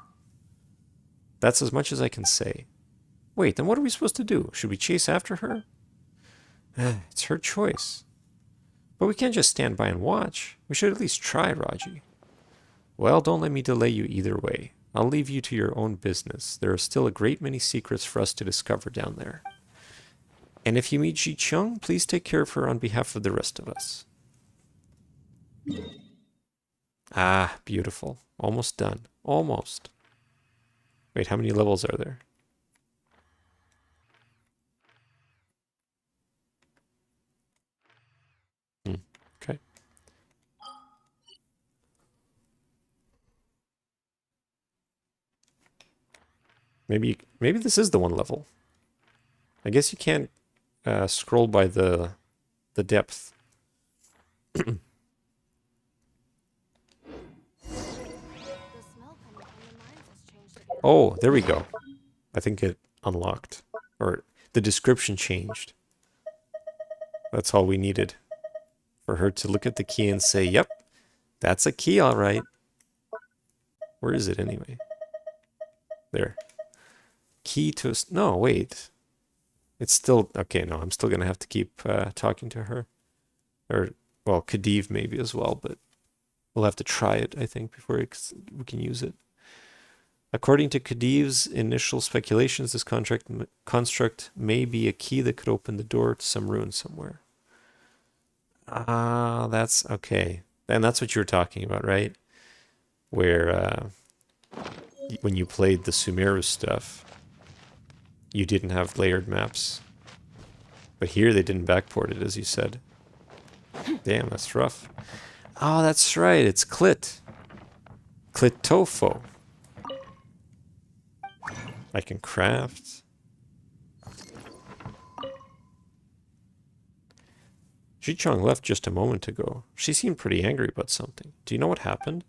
That's as much as I can say. Wait, then what are we supposed to do? Should we chase after her? It's her choice. But we can't just stand by and watch. We should at least try, Raji. Well, don't let me delay you either way. I'll leave you to your own business. There are still a great many secrets for us to discover down there. And if you meet Jicheng, please take care of her on behalf of the rest of us. Ah, beautiful. Almost done. Almost. Wait, how many levels are there? Okay. Maybe this is the one level. I guess you can't scroll by the depth. Oh, there we go. I think it unlocked. Or the description changed. That's all we needed. For her to look at the key and say, yep, that's a key, all right. Where is it anyway? There. Key to... No, wait. It's still... Okay, no, I'm still going to have to keep talking to her. Or, well, Khedive maybe as well, but we'll have to try it, I think, before we can use it. According to Khedive's initial speculations, this construct may be a key that could open the door to some ruin somewhere. Ah, that's okay. And that's what you were talking about, right? Where when you played the Sumeru stuff, you didn't have layered maps. But here they didn't backport it, as you said. Damn, that's rough. Oh, that's right. It's Clit. Clitofo. I can craft. Jicheng left just a moment ago. She seemed pretty angry about something. Do you know what happened?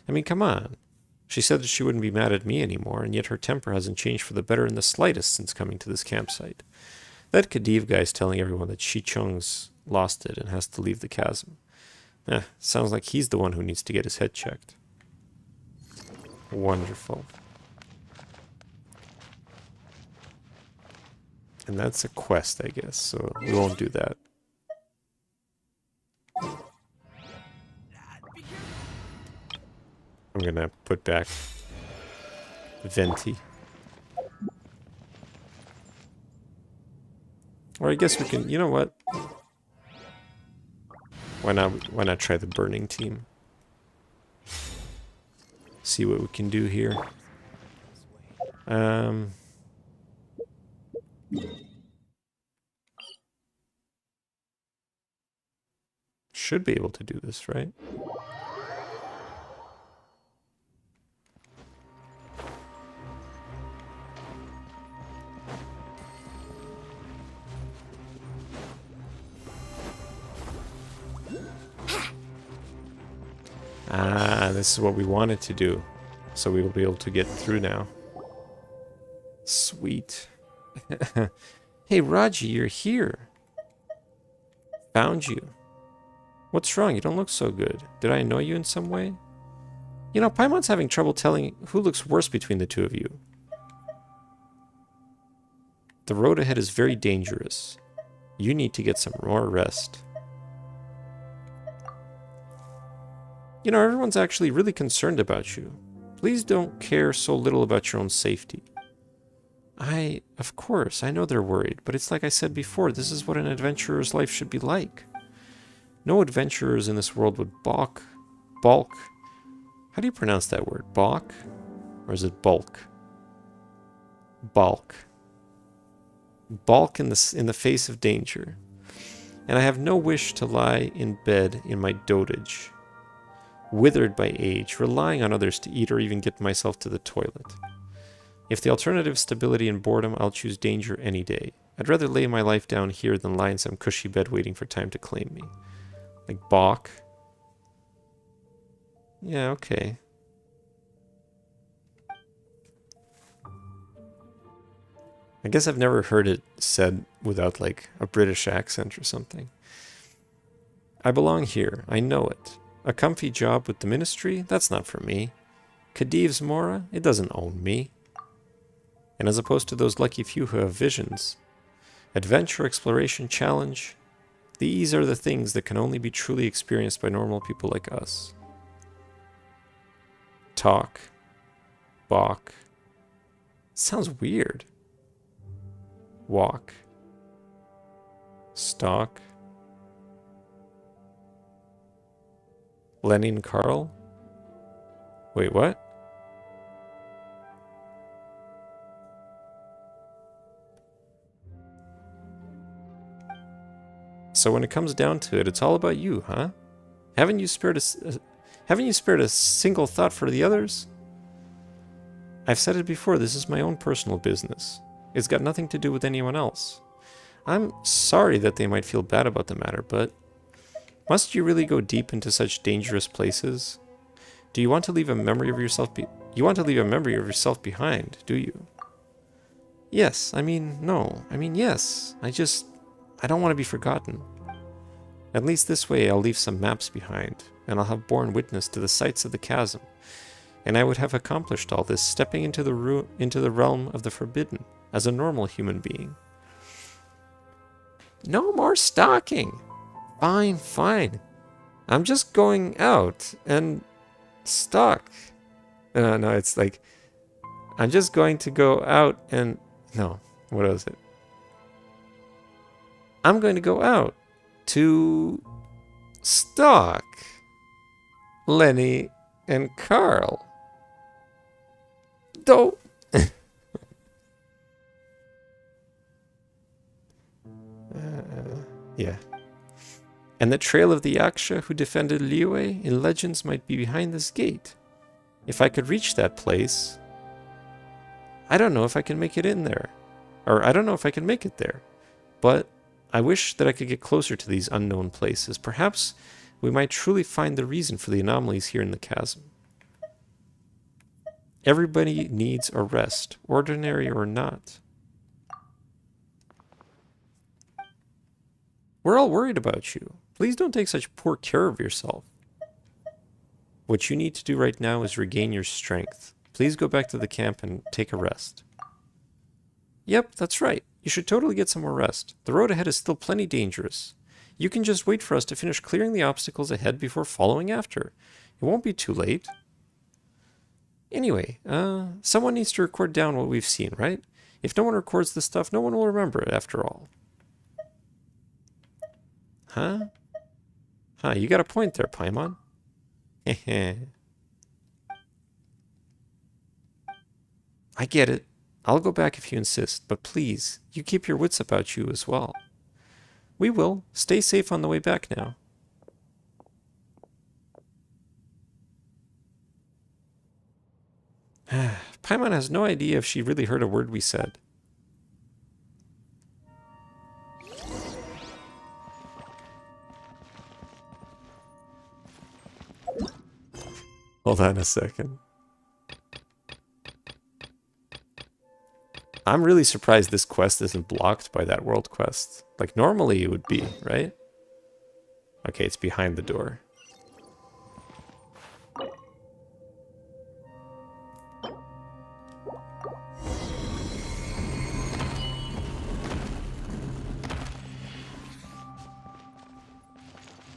I mean, come on. She said that she wouldn't be mad at me anymore, and yet her temper hasn't changed for the better in the slightest since coming to this campsite. That Khedive guy's telling everyone that Jicheng's lost it and has to leave the chasm. Sounds like he's the one who needs to get his head checked. Wonderful. And that's a quest, I guess, so we won't do that. I'm gonna put back Venti. Or I guess we can, you know what? Why not try the burning team? See what we can do here. Should be able to do this, right? Ah, this is what we wanted to do. So we will be able to get through now. Sweet. Hey, Raji, you're here. Found you. What's wrong? You don't look so good. Did I annoy you in some way? You know, Paimon's having trouble telling who looks worse between the two of you. The road ahead is very dangerous. You need to get some more rest. You know, everyone's actually really concerned about you. Please don't care so little about your own safety. Of course, I know they're worried, but it's like I said before, this is what an adventurer's life should be like. No adventurers in this world would balk. How do you pronounce that word? Balk? Or is it bulk? Balk. Balk in the face of danger. And I have no wish to lie in bed in my dotage, withered by age, relying on others to eat or even get myself to the toilet. If the alternative is stability and boredom, I'll choose danger any day. I'd rather lay my life down here than lie in some cushy bed waiting for time to claim me. Like balk. Yeah, okay. I guess I've never heard it said without like a British accent or something. I belong here. I know it. A comfy job with the ministry? That's not for me. Khadiv's Mora? It doesn't own me. And as opposed to those lucky few who have visions, adventure, exploration, challenge, these are the things that can only be truly experienced by normal people like us. Talk. Balk. Sounds weird. Walk. Stalk. Lenny and Carl? Wait, what? So when it comes down to it, it's all about you, huh? Haven't you spared a single thought for the others? I've said it before, this is my own personal business. It's got nothing to do with anyone else. I'm sorry that they might feel bad about the matter, but must you really go deep into such dangerous places? Do you want to leave a memory of yourself behind, do you? Yes, no. Yes. I don't want to be forgotten. At least this way I'll leave some maps behind, and I'll have borne witness to the sights of the chasm, and I would have accomplished all this, stepping into the realm of the forbidden, as a normal human being. No more stalking! Fine. I'm just going out and stalk. No, it's like, I'm just going to go out and... No, what was it? I'm going to go out to stalk Lenny and Carl. Don't. Yeah. And the trail of the Yaksha who defended Liyue in legends might be behind this gate. If I could reach that place, I don't know if I can make it in there. Or I don't know if I can make it there. But I wish that I could get closer to these unknown places. Perhaps we might truly find the reason for the anomalies here in the chasm. Everybody needs a rest, ordinary or not. We're all worried about you. Please don't take such poor care of yourself. What you need to do right now is regain your strength. Please go back to the camp and take a rest. Yep, that's right. You should totally get some more rest. The road ahead is still plenty dangerous. You can just wait for us to finish clearing the obstacles ahead before following after. It won't be too late. Anyway, someone needs to record down what we've seen, right? If no one records this stuff, no one will remember it after all. Huh? You got a point there, Paimon. Heh. I get it. I'll go back if you insist, but please, you keep your wits about you as well. We will. Stay safe on the way back now. Paimon has no idea if she really heard a word we said. Hold on a second. I'm really surprised this quest isn't blocked by that world quest. Like, normally it would be, right? Okay, it's behind the door.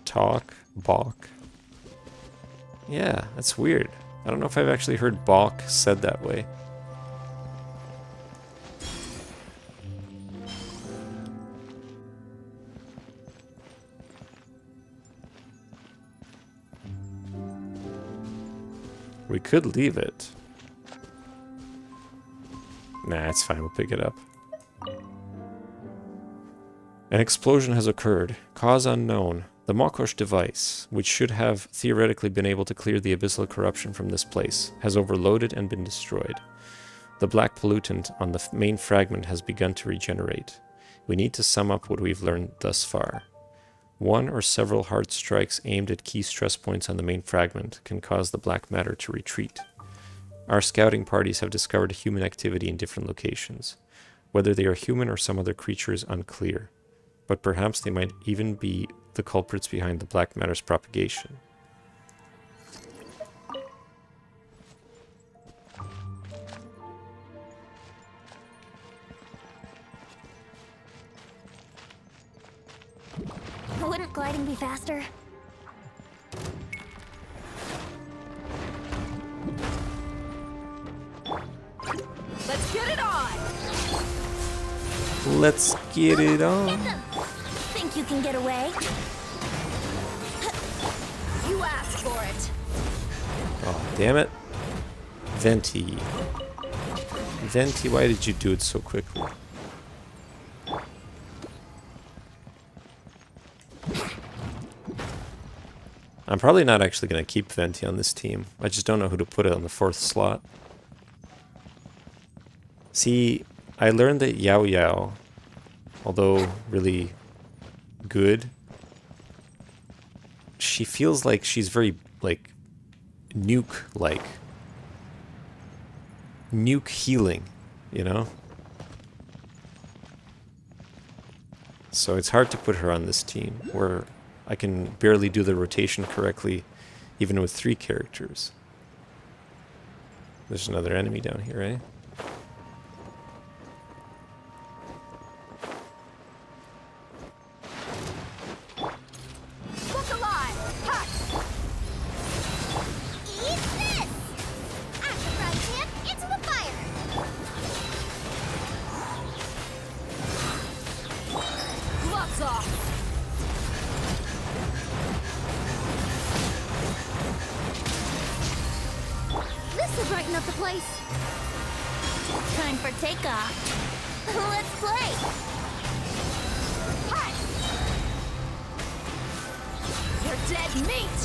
Talk, balk. Yeah, that's weird. I don't know if I've actually heard balk said that way. We could leave it. Nah, it's fine. We'll pick it up. An explosion has occurred. Cause unknown. The Makosh device, which should have theoretically been able to clear the abyssal corruption from this place, has overloaded and been destroyed. The black pollutant on the main fragment has begun to regenerate. We need to sum up what we've learned thus far. One or several hard strikes aimed at key stress points on the main fragment can cause the black matter to retreat. Our scouting parties have discovered human activity in different locations. Whether they are human or some other creature is unclear, but perhaps they might even be the culprits behind the black matter's propagation. Wouldn't gliding be faster? Let's get it on! Let's get it on. Get them! Think you can get away? You asked for it. Oh, damn it. Venti. Venti, why did you do it so quickly? I'm probably not actually going to keep Venti on this team. I just don't know who to put it on the 4th slot. See, I learned that Yao Yao, although really good, she feels like she's very, like, nuke-like. Nuke healing, you know? So it's hard to put her on this team, where I can barely do the rotation correctly, even with 3 characters. There's another enemy down here, eh? Look alive! Ha! Eat this! Action run, champ! Into the fire! Gloves off! This'll brighten up the place. Time for takeoff. Let's play! Hi! You're dead meat!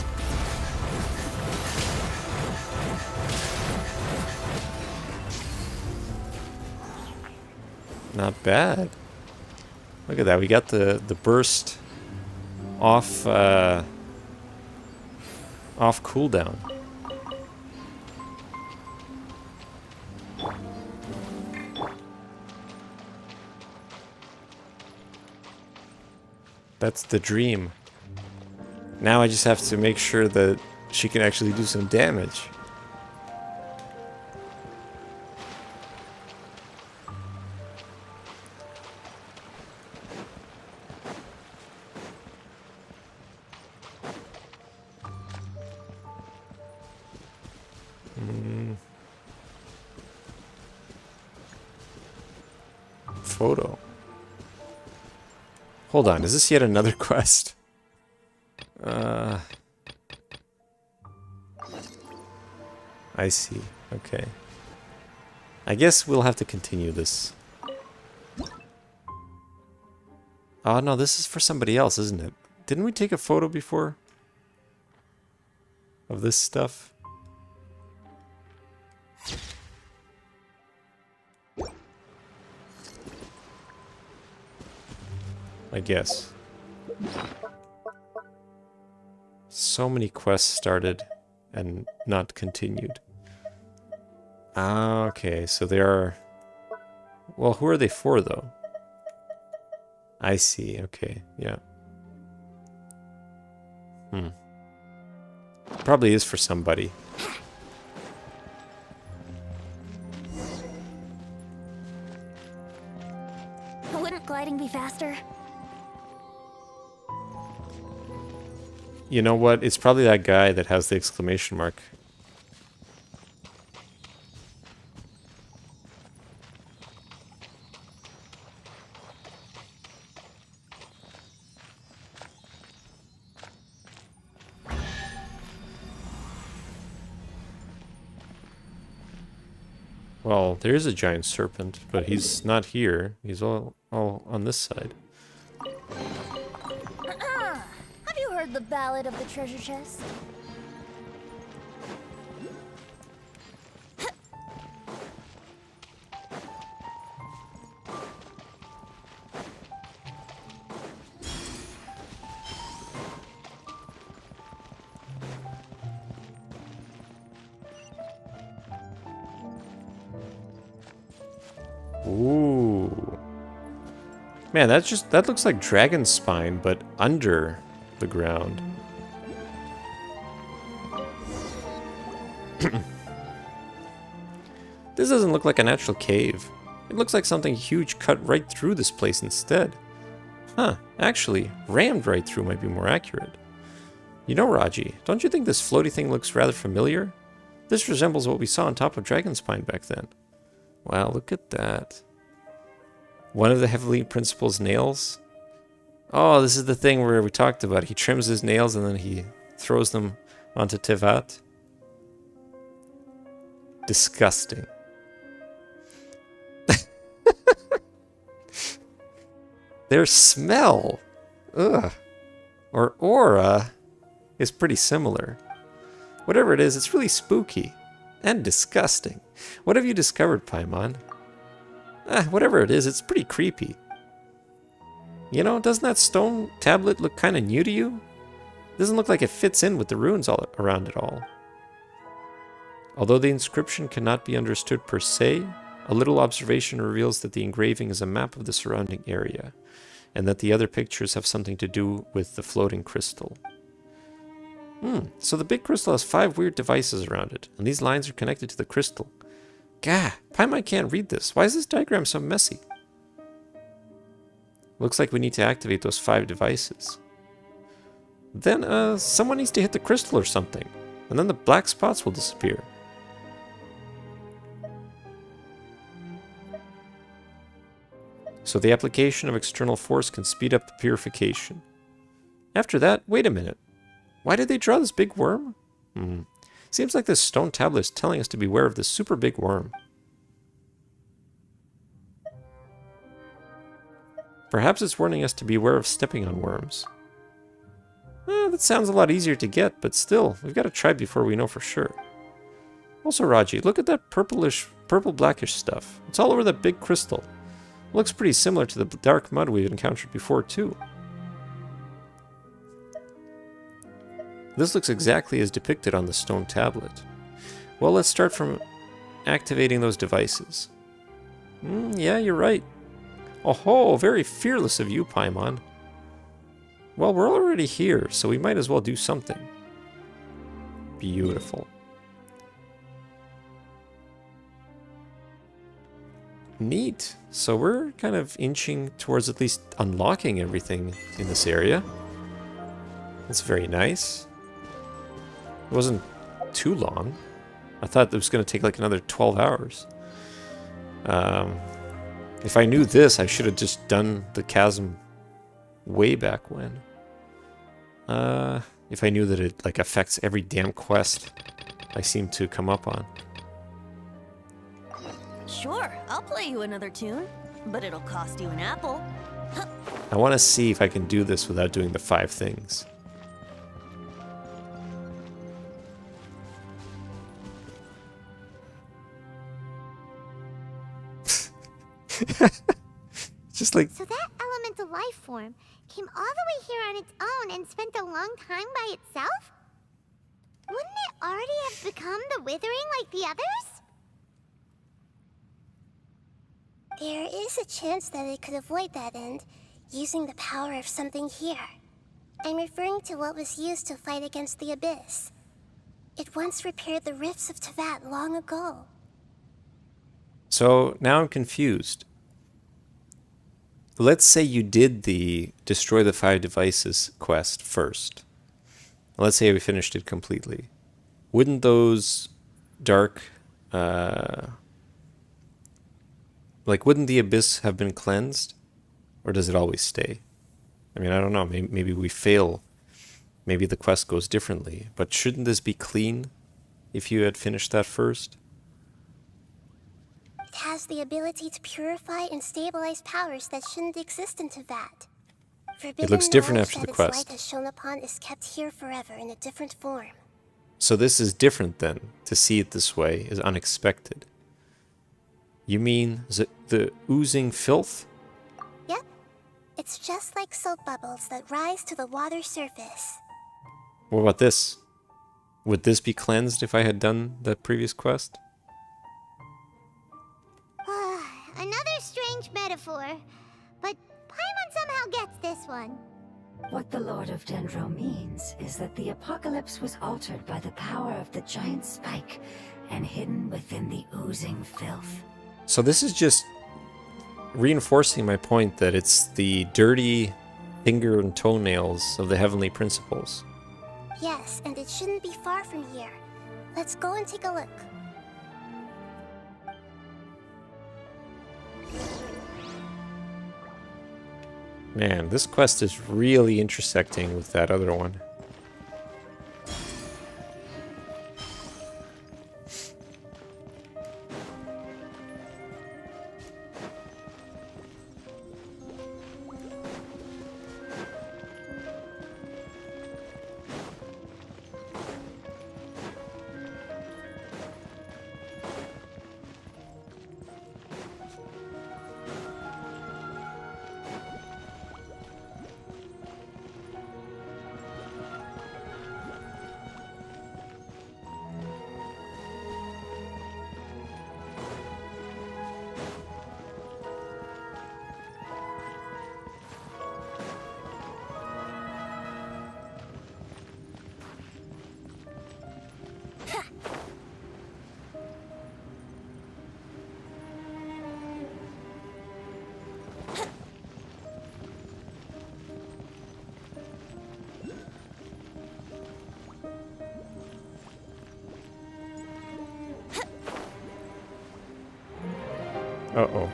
Not bad. Look at that. We got the burst off off cooldown. That's the dream. Now I just have to make sure that she can actually do some damage. Photo. Hold on, is this yet another quest? I see. Okay. I guess we'll have to continue this. Oh no, this is for somebody else, isn't it? Didn't we take a photo before? Of this stuff? I guess. So many quests started and not continued. Ah, okay, so they are... Well, who are they for, though? I see, okay, yeah. Probably is for somebody. Wouldn't gliding be faster? You know what? It's probably that guy that has the exclamation mark. Well, there is a giant serpent, but he's not here. He's all on this side. Have you heard the ballad of the treasure chest? Ooh. Man, that looks like dragon spine, but under the ground. This doesn't look like a natural cave. It looks like something huge cut right through this place instead. Huh, actually, rammed right through might be more accurate. You know, Raji, don't you think this floaty thing looks rather familiar? This resembles what we saw on top of Dragonspine back then. Wow, look at that. One of the Heavenly Principal's nails? Oh, this is the thing where we talked about. He trims his nails and then he throws them onto Teyvat. Disgusting. Their smell, ugh, or aura, is pretty similar. Whatever it is, it's really spooky and disgusting. What have you discovered, Paimon? Whatever it is, it's pretty creepy. You know, doesn't that stone tablet look kind of new to you? Doesn't look like it fits in with the runes all around it all. Although the inscription cannot be understood per se, a little observation reveals that the engraving is a map of the surrounding area, and that the other pictures have something to do with the floating crystal. So the big crystal has 5 weird devices around it, and these lines are connected to the crystal. Gah, Paimon can't read this. Why is this diagram so messy? Looks like we need to activate those 5 devices. Then, someone needs to hit the crystal or something, and then the black spots will disappear. So the application of external force can speed up the purification. After that, wait a minute. Why did they draw this big worm? Seems like this stone tablet is telling us to beware of this super big worm. Perhaps it's warning us to beware of stepping on worms. That sounds a lot easier to get, but still, we've got to try before we know for sure. Also, Raji, look at that purple-blackish stuff. It's all over that big crystal. Looks pretty similar to the dark mud we've encountered before, too. This looks exactly as depicted on the stone tablet. Well, let's start from activating those devices. Yeah, you're right. Oh, very fearless of you, Paimon. Well, we're already here, so we might as well do something. Beautiful. Neat. So we're kind of inching towards at least unlocking everything in this area. That's very nice. It wasn't too long. I thought it was going to take like another 12 hours. If I knew this, I should have just done the chasm way back when. If I knew that it like affects every damn quest I seem to come up on. Sure, I'll play you another tune, but it'll cost you an apple. I want to see if I can do this without doing the 5 things. Just like... So that elemental life form came all the way here on its own and spent a long time by itself? Wouldn't it already have become the Withering like the others? There is a chance that it could avoid that end, using the power of something here. I'm referring to what was used to fight against the Abyss. It once repaired the rifts of Teyvat long ago. So now I'm confused. Let's say you did the Destroy the 5 Devices quest first. Let's say we finished it completely. Wouldn't those dark... wouldn't the Abyss have been cleansed? Or does it always stay? I mean, I don't know. Maybe we fail. Maybe the quest goes differently. But shouldn't this be clean if you had finished that first? It has the ability to purify and stabilize powers that shouldn't exist in Teyvat. It looks different after the Its quest. light has shone upon is kept here forever in a different form. So this is different then. To see it this way is unexpected. You mean the oozing filth? Yep. It's just like soap bubbles that rise to the water surface. What about this? Would this be cleansed if I had done the previous quest? Another strange metaphor, but Paimon somehow gets this one. What the Lord of Dendro means is that the apocalypse was altered by the power of the giant spike and hidden within the oozing filth. So this is just reinforcing my point that it's the dirty finger and toenails of the heavenly principles. Yes, and it shouldn't be far from here. Let's go and take a look. Man, this quest is really intersecting with that other one. Uh-oh.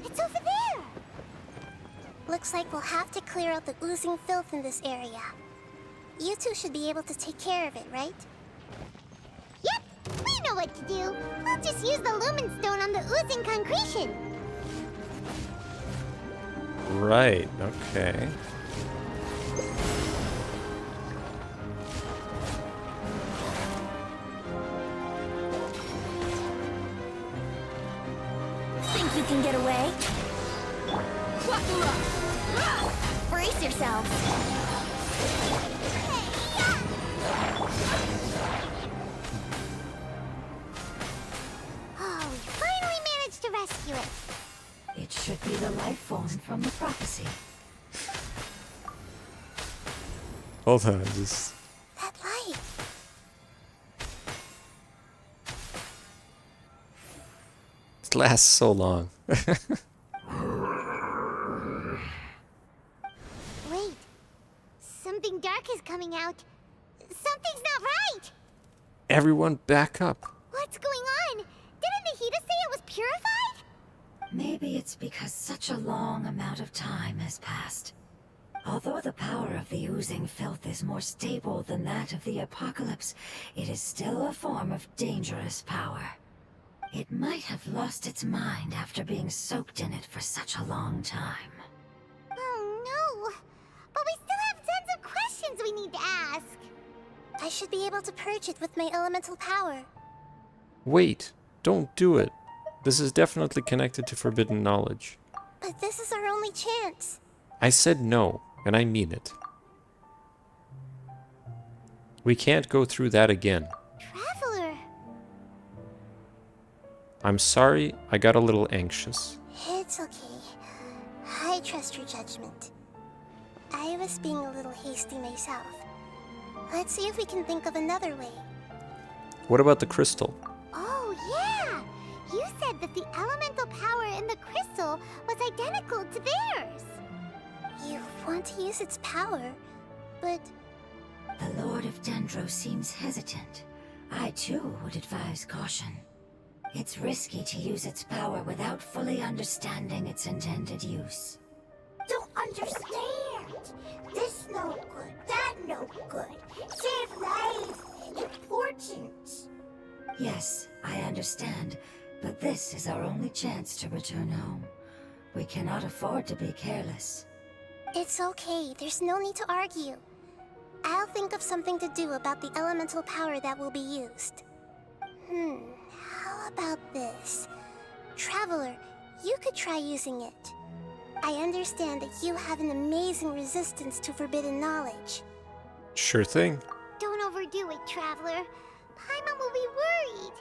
It's over there! Looks like we'll have to clear out the oozing filth in this area. You two should be able to take care of it, right? Yep! We know what to do! We'll just use the lumen stone on the oozing concretion! Right, okay. Think you can get away? Brace yourselves. Oh, we finally managed to rescue it! It should be the life form from the prophecy. Hold on, just... That light! It lasts so long. Wait. Something dark is coming out. Something's not right! Everyone back up. What's going on? Didn't Nahida say it was purified? Maybe it's because such a long amount of time has passed. Although the power of the oozing filth is more stable than that of the apocalypse, it is still a form of dangerous power. It might have lost its mind after being soaked in it for such a long time. Oh no! But we still have tons of questions we need to ask! I should be able to purge it with my elemental power. Wait, don't do it. This is definitely connected to forbidden knowledge. But this is our only chance. I said no, and I mean it. We can't go through that again. Traveler! I'm sorry, I got a little anxious. It's okay. I trust your judgment. I was being a little hasty myself. Let's see if we can think of another way. What about the crystal? Oh, yeah! You said that the elemental power in the crystal was identical to theirs. You want to use its power, but... The Lord of Dendro seems hesitant. I too would advise caution. It's risky to use its power without fully understanding its intended use. Don't understand! This no good, that no good. Save lives! Important! Yes, I understand, but this is our only chance to return home. We cannot afford to be careless. It's okay, there's no need to argue. I'll think of something to do about the elemental power that will be used. How about this? Traveler, you could try using it. I understand that you have an amazing resistance to forbidden knowledge. Sure thing. Don't overdo it, Traveler. Paimon will be worried.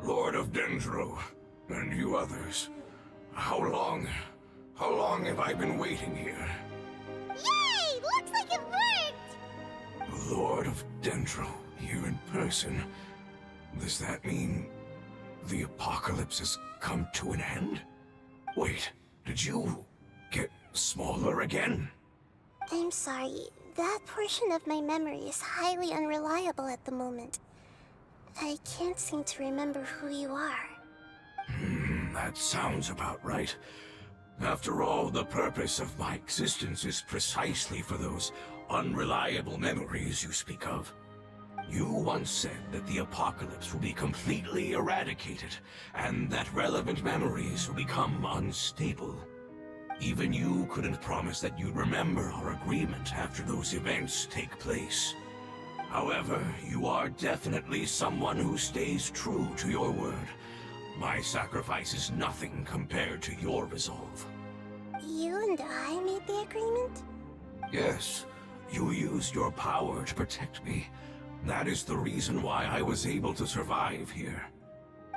Lord of Dendro, and you others, how long have I been waiting here? Yay! Looks like it worked! Lord of Dendro, here in person. Does that mean the apocalypse has come to an end? Wait, did you get smaller again? I'm sorry. That portion of my memory is highly unreliable at the moment. I can't seem to remember who you are. That sounds about right. After all, the purpose of my existence is precisely for those unreliable memories you speak of. You once said that the apocalypse will be completely eradicated, and that relevant memories will become unstable. Even you couldn't promise that you'd remember our agreement after those events take place. However, you are definitely someone who stays true to your word. My sacrifice is nothing compared to your resolve. You and I made the agreement? Yes, you used your power to protect me. That is the reason why I was able to survive here.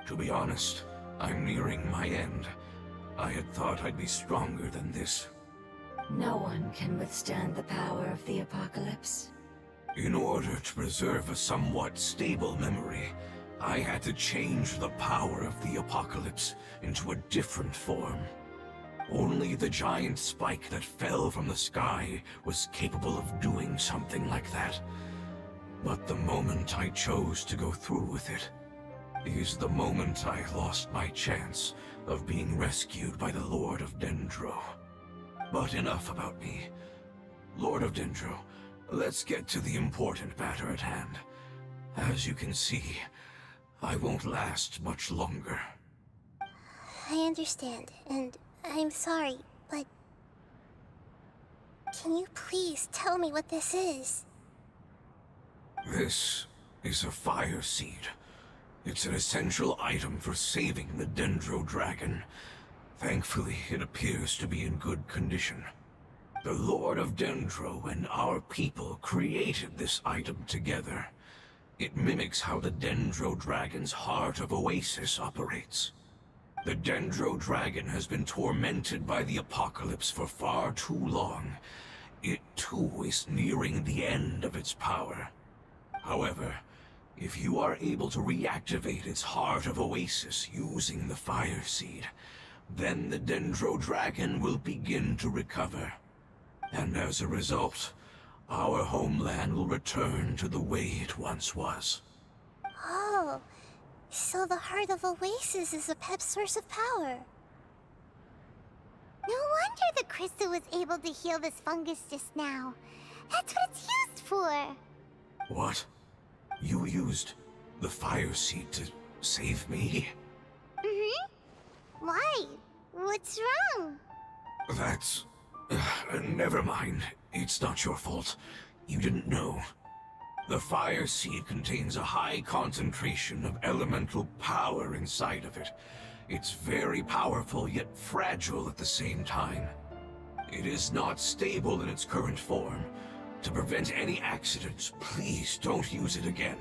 To be honest, I'm nearing my end. I had thought I'd be stronger than this. No one can withstand the power of the apocalypse. In order to preserve a somewhat stable memory, I had to change the power of the apocalypse into a different form. Only the giant spike that fell from the sky was capable of doing something like that. But the moment I chose to go through with it is the moment I lost my chance of being rescued by the Lord of Dendro. But enough about me. Lord of Dendro, let's get to the important matter at hand. As you can see, I won't last much longer. I understand, and I'm sorry, but... Can you please tell me what this is? This is a fire seed. It's an essential item for saving the Dendro Dragon. Thankfully, it appears to be in good condition. The Lord of Dendro and our people created this item together. It mimics how the Dendro Dragon's Heart of Oasis operates. The Dendro Dragon has been tormented by the apocalypse for far too long. It too is nearing the end of its power. However, if you are able to reactivate its Heart of Oasis using the Fire Seed, then the Dendro Dragon will begin to recover. And as a result, our homeland will return to the way it once was. Oh, so the Heart of Oasis is a pep source of power. No wonder the crystal was able to heal this fungus just now. That's what it's used for. What? You used the fire seed to save me? Mm-hmm. Why? What's wrong? That's... never mind. It's not your fault. You didn't know. The fire seed contains a high concentration of elemental power inside of it. It's very powerful, yet fragile at the same time. It is not stable in its current form. To prevent any accidents, please don't use it again.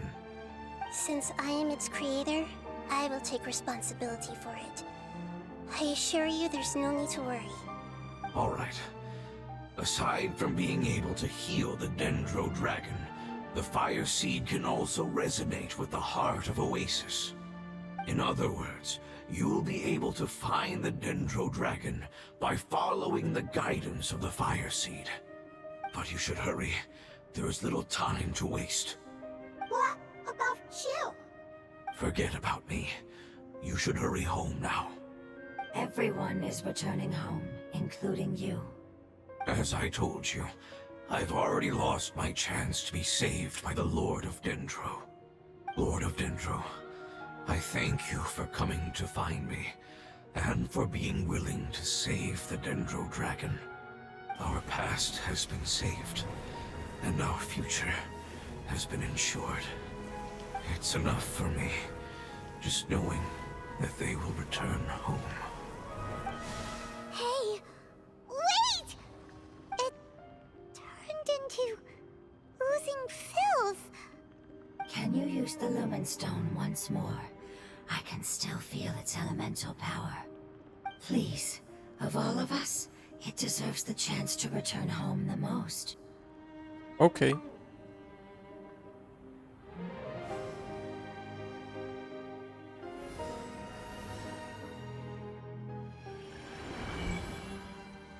Since I am its creator, I will take responsibility for it. I assure you there's no need to worry. Alright. Aside from being able to heal the Dendro Dragon, the fire seed can also resonate with the heart of Oasis. In other words, you'll be able to find the Dendro Dragon by following the guidance of the fire seed. But you should hurry. There is little time to waste. What about you? Forget about me. You should hurry home now. Everyone is returning home, including you. As I told you, I've already lost my chance to be saved by the Lord of Dendro. Lord of Dendro, I thank you for coming to find me, and for being willing to save the Dendro Dragon. Our past has been saved, and our future has been ensured. It's enough for me, just knowing that they will return home. Hey, wait! It turned into oozing filth. Can you use the Lumen Stone once more? I can still feel its elemental power. Please, of all of us, it deserves the chance to return home the most. Okay.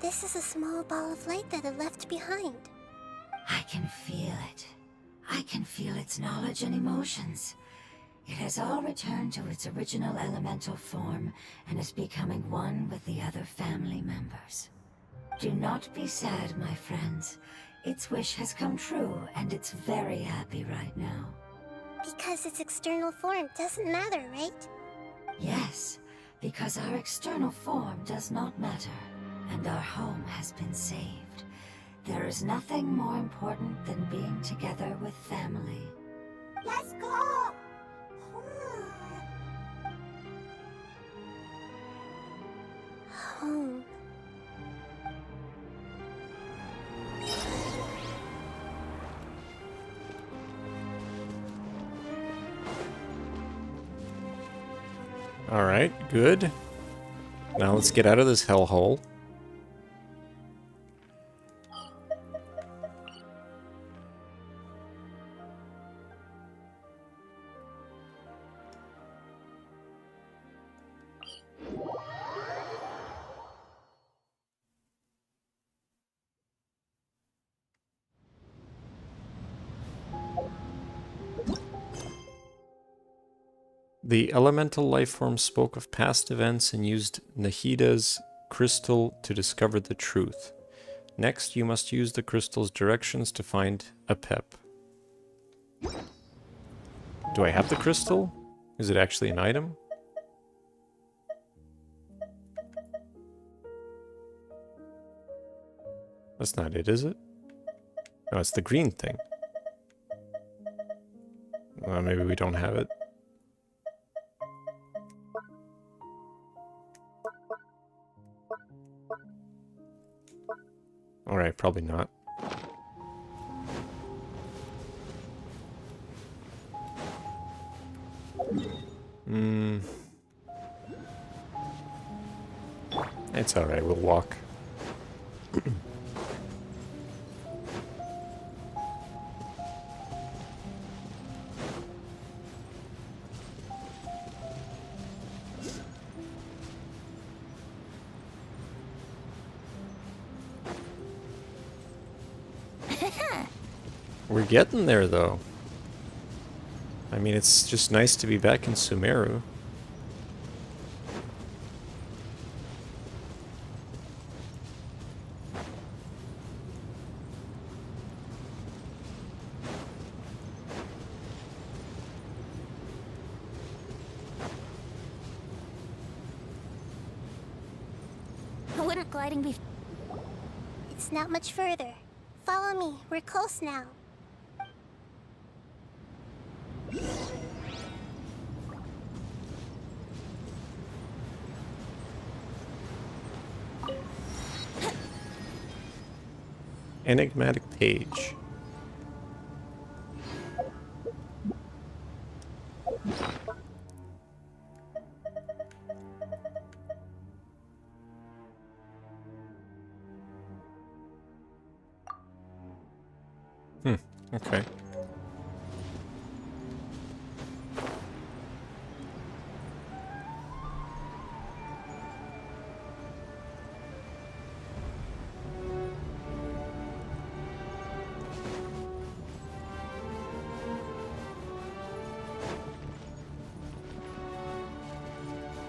This is a small ball of light that it left behind. I can feel it. I can feel its knowledge and emotions. It has all returned to its original elemental form and is becoming one with the other family members. Do not be sad, my friends. Its wish has come true, and it's very happy right now. Because its external form doesn't matter, right? Yes, because our external form does not matter, and our home has been saved. There is nothing more important than being together with family. Let's go! Home. Alright, good. Now let's get out of this hellhole. The elemental lifeform spoke of past events and used Nahida's crystal to discover the truth. Next, you must use the crystal's directions to find a pep. Do I have the crystal? Is it actually an item? That's not it, is it? No, it's the green thing. Well, maybe we don't have it. Alright, probably not. It's alright, we'll walk. We're getting there, though. I mean, it's just nice to be back in Sumeru. Wouldn't gliding be... It's not much further. Follow me. We're close now. Enigmatic page. Okay.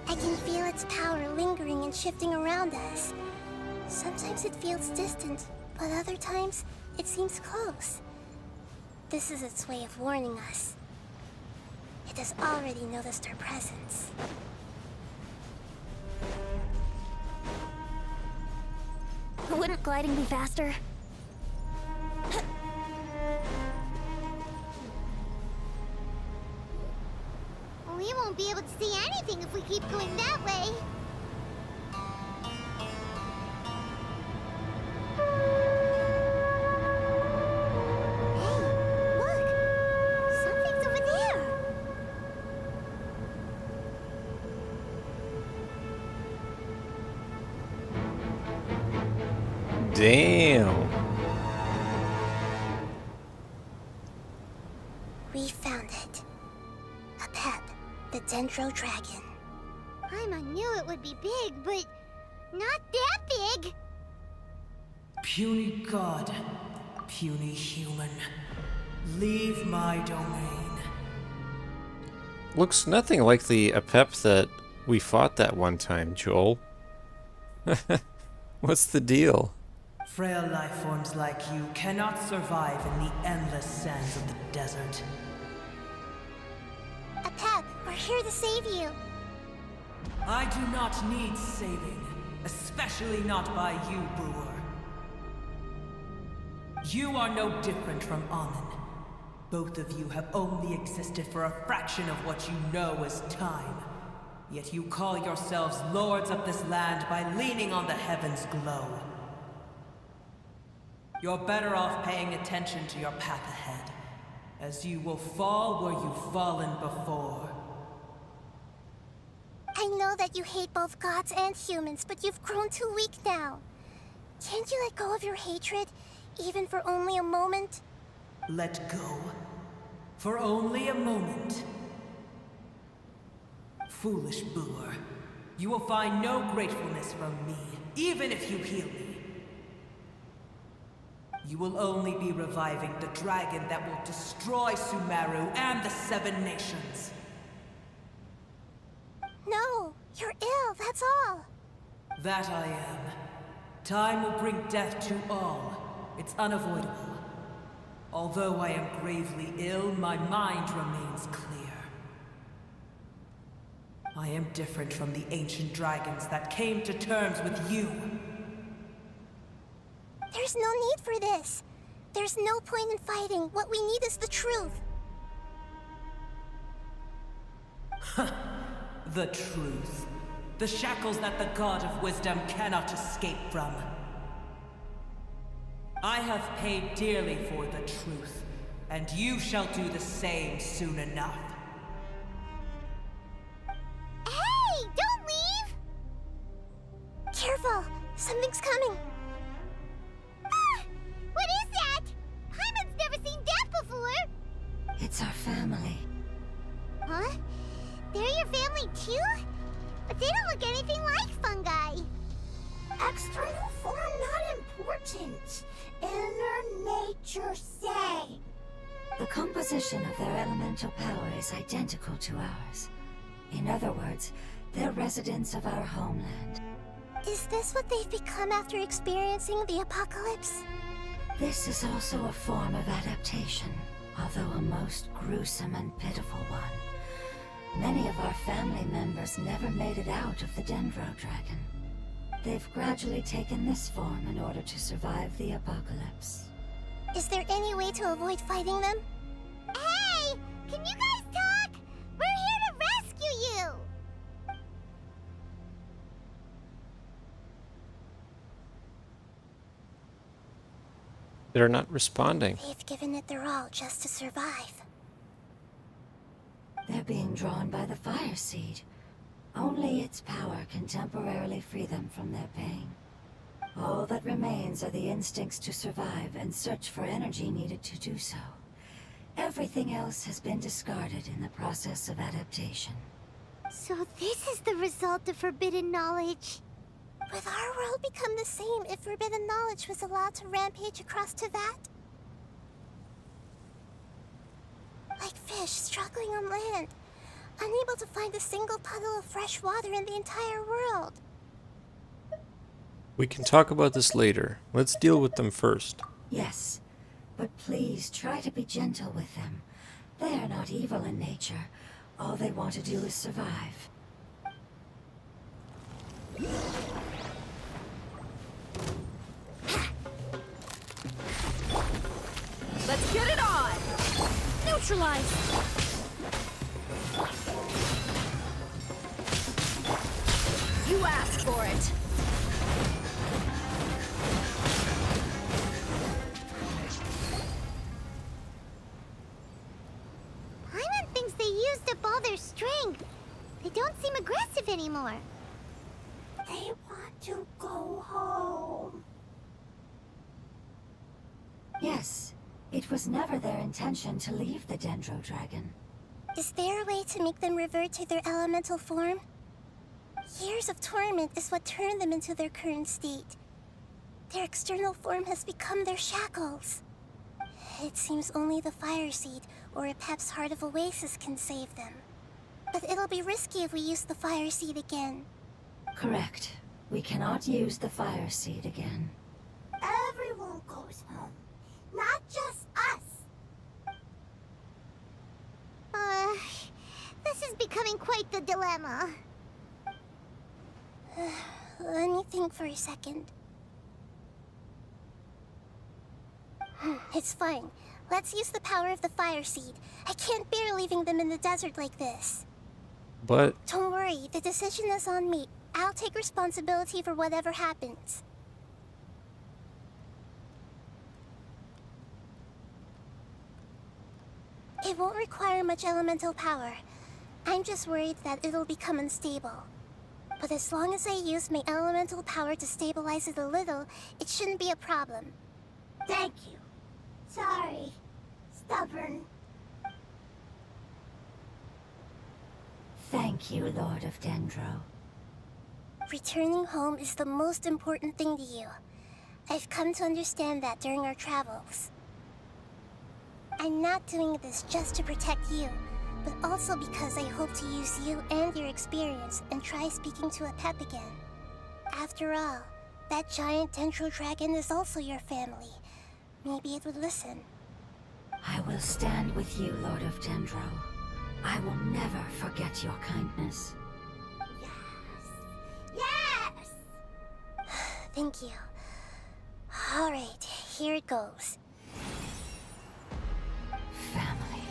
I can feel its power lingering and shifting around us. Sometimes it feels distant, but other times it seems close. This is its way of warning us. It has already noticed our presence. Wouldn't gliding be faster? We won't be able to see anything if we keep going that way. Hey, look! Something's over there! Damn. We found it. A pep, the Dendro Dragon. Paimon knew it would be big, but not that big. Puny god, puny human, leave my domain. Looks nothing like the Apep that we fought that one time, Joel. What's the deal? Frail life forms like you cannot survive in the endless sands of the desert. A pep, we're here to save you. I do not need saving, especially not by you, Brewer. You are no different from Amun. Both of you have only existed for a fraction of what you know as time. Yet you call yourselves lords of this land by leaning on the heavens' glow. You're better off paying attention to your path ahead, as you will fall where you've fallen before. I know that you hate both gods and humans, but you've grown too weak now. Can't you let go of your hatred, even for only a moment? Let go? For only a moment? Foolish Brewer, you will find no gratefulness from me, even if you heal me. You will only be reviving the dragon that will destroy Sumeru and the Seven Nations. No, you're ill, that's all. That I am. Time will bring death to all. It's unavoidable. Although I am gravely ill, my mind remains clear. I am different from the ancient dragons that came to terms with you. There's no need for this. There's no point in fighting. What we need is the truth. The truth. The shackles that the God of Wisdom cannot escape from. I have paid dearly for the truth, and you shall do the same soon enough. Hey, don't leave! Careful, something's coming. Ah! What is that? Paimon's never seen that before! It's our family. Huh? They're your family too? But they don't look anything like fungi. External form not important. Inner nature same. The composition of their elemental power is identical to ours. In other words, they're residents of our homeland. Is this what they've become after experiencing the apocalypse? This is also a form of adaptation, although a most gruesome and pitiful one. Many of our family members never made it out of the Dendro Dragon. They've gradually taken this form in order to survive the apocalypse. Is there any way to avoid fighting them? Hey! Can you guys talk? We're here to rescue you! They're not responding. They've given it their all just to survive. They're being drawn by the fire seed. Only its power can temporarily free them from their pain. All that remains are the instincts to survive and search for energy needed to do so. Everything else has been discarded in the process of adaptation. So this is the result of forbidden knowledge. Would our world become the same if forbidden knowledge was allowed to rampage across Teyvat? Like fish struggling on land, unable to find a single puddle of fresh water in the entire world. We can talk about this later. Let's deal with them first. Yes, but please try to be gentle with them. They are not evil in nature. All they want to do is survive. Let's get it on! Neutralize! You asked for it! Paimon thinks they used up all their strength. They don't seem aggressive anymore. They want to go home. Yes, it was never their intention to leave the Dendro Dragon. Is there a way to make them revert to their elemental form? Years of torment is what turned them into their current state. Their external form has become their shackles. It seems only the Fire Seed or Epep's Heart of Oasis can save them. But it'll be risky if we use the Fire Seed again. Correct. We cannot use the Fire Seed again. Everyone goes home, not just us. This is becoming quite the dilemma. Let me think for a second. It's fine. Let's use the power of the Fire Seed. I can't bear leaving them in the desert like this. But Don't worry, the decision is on me. I'll take responsibility for whatever happens. It won't require much elemental power. I'm just worried that it'll become unstable. But as long as I use my elemental power to stabilize it a little, it shouldn't be a problem. Thank you. Sorry. Stubborn. Thank you, Lord of Dendro. Returning home is the most important thing to you. I've come to understand that during our travels. I'm not doing this just to protect you, but also because I hope to use you and your experience and try speaking to Epep again. After all, that giant Dendro Dragon is also your family. Maybe it would listen. I will stand with you, Lord of Dendro. I will never forget your kindness. Yes! Thank you. Alright, here it goes. Family.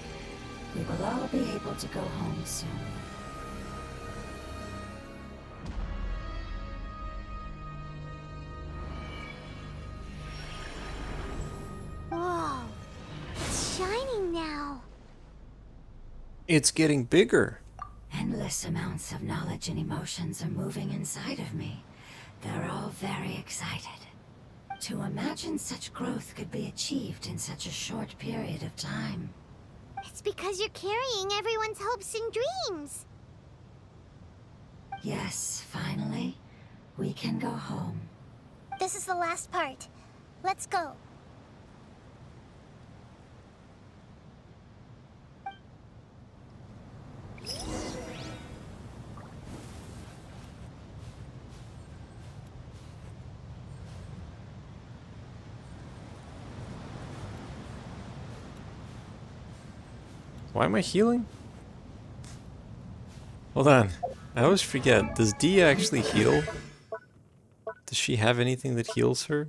We will all be able to go home soon. Whoa, it's shining now. it's getting bigger. Endless amounts of knowledge and emotions are moving inside of me. They're all very excited. To imagine such growth could be achieved in such a short period of time. It's because you're carrying everyone's hopes and dreams. Yes, finally, we can go home. This is the last part. Let's go. Why am I healing? Hold on. I always forget. Does D actually heal? Does she have anything that heals her?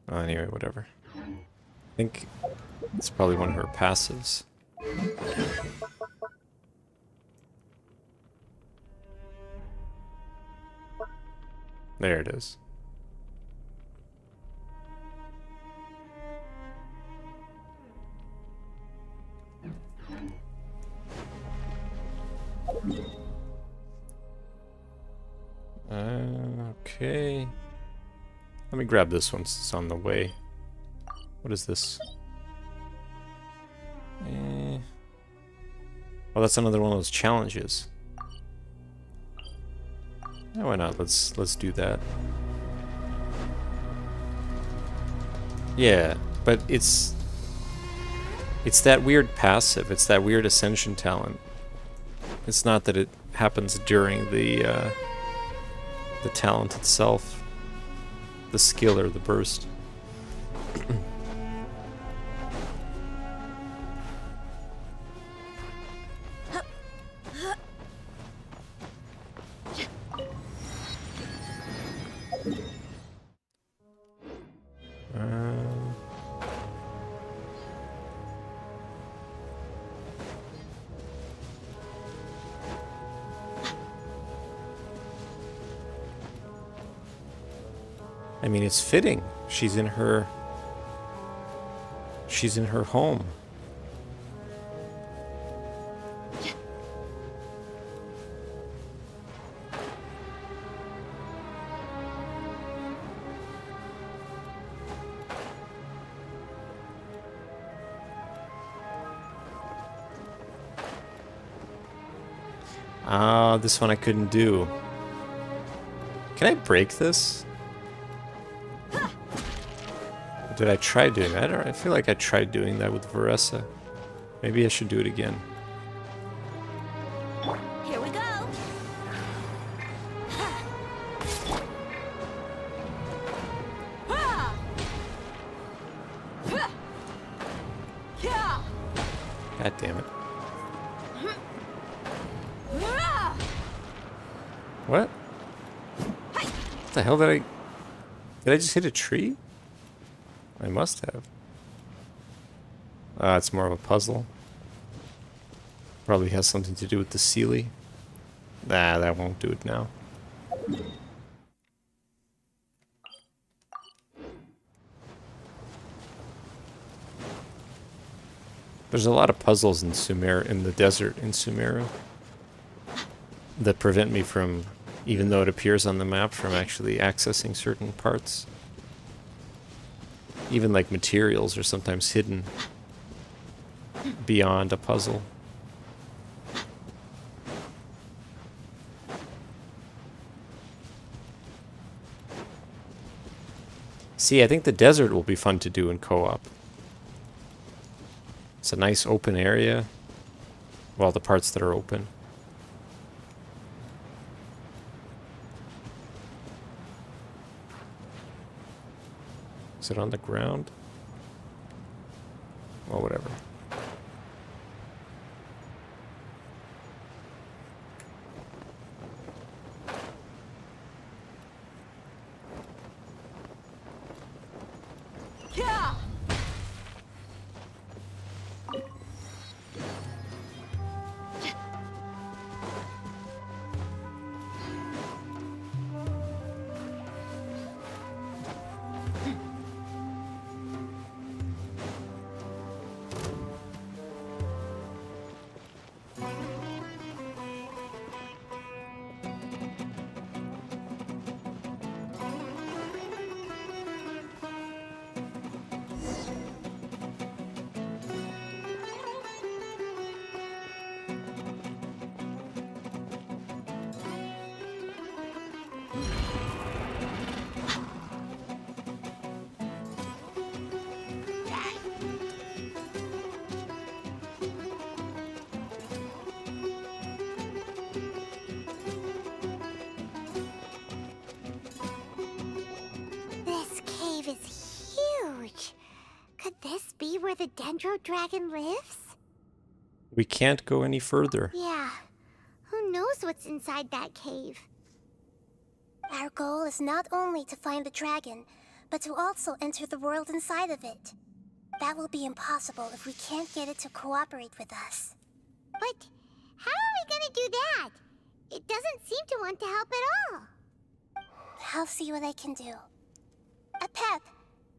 Oh, anyway, whatever. I think it's probably one of her passives. There it is. Okay. Let me grab this one since it's on the way. What is this? Oh, that's another one of those challenges. Yeah, why not? Let's do that. Yeah, but it's that weird passive. It's that weird ascension talent. It's not that it happens during the talent itself, the skill or the burst. I mean, it's fitting. She's in her home. Ah, this one I couldn't do. Can I break this? Did I try doing that? I feel like I tried doing that with Veressa. Maybe I should do it again. Here we go. God damn it. What? What the hell did I... Did I just hit a tree? I must have. It's more of a puzzle. Probably has something to do with the Sealy. Nah, that won't do it now. There's a lot of puzzles in in the desert in Sumeru that prevent me from, even though it appears on the map, from actually accessing certain parts. Even like materials are sometimes hidden beyond a puzzle. See, I think the desert will be fun to do in co-op. It's a nice open area. Well, the parts that are open. Is it on the ground? Well, whatever. the Dendro Dragon lives? We can't go any further. Yeah. Who knows what's inside that cave? Our goal is not only to find the dragon, but to also enter the world inside of it. That will be impossible if we can't get it to cooperate with us. But how are we gonna do that? It doesn't seem to want to help at all. I'll see what I can do. Pep,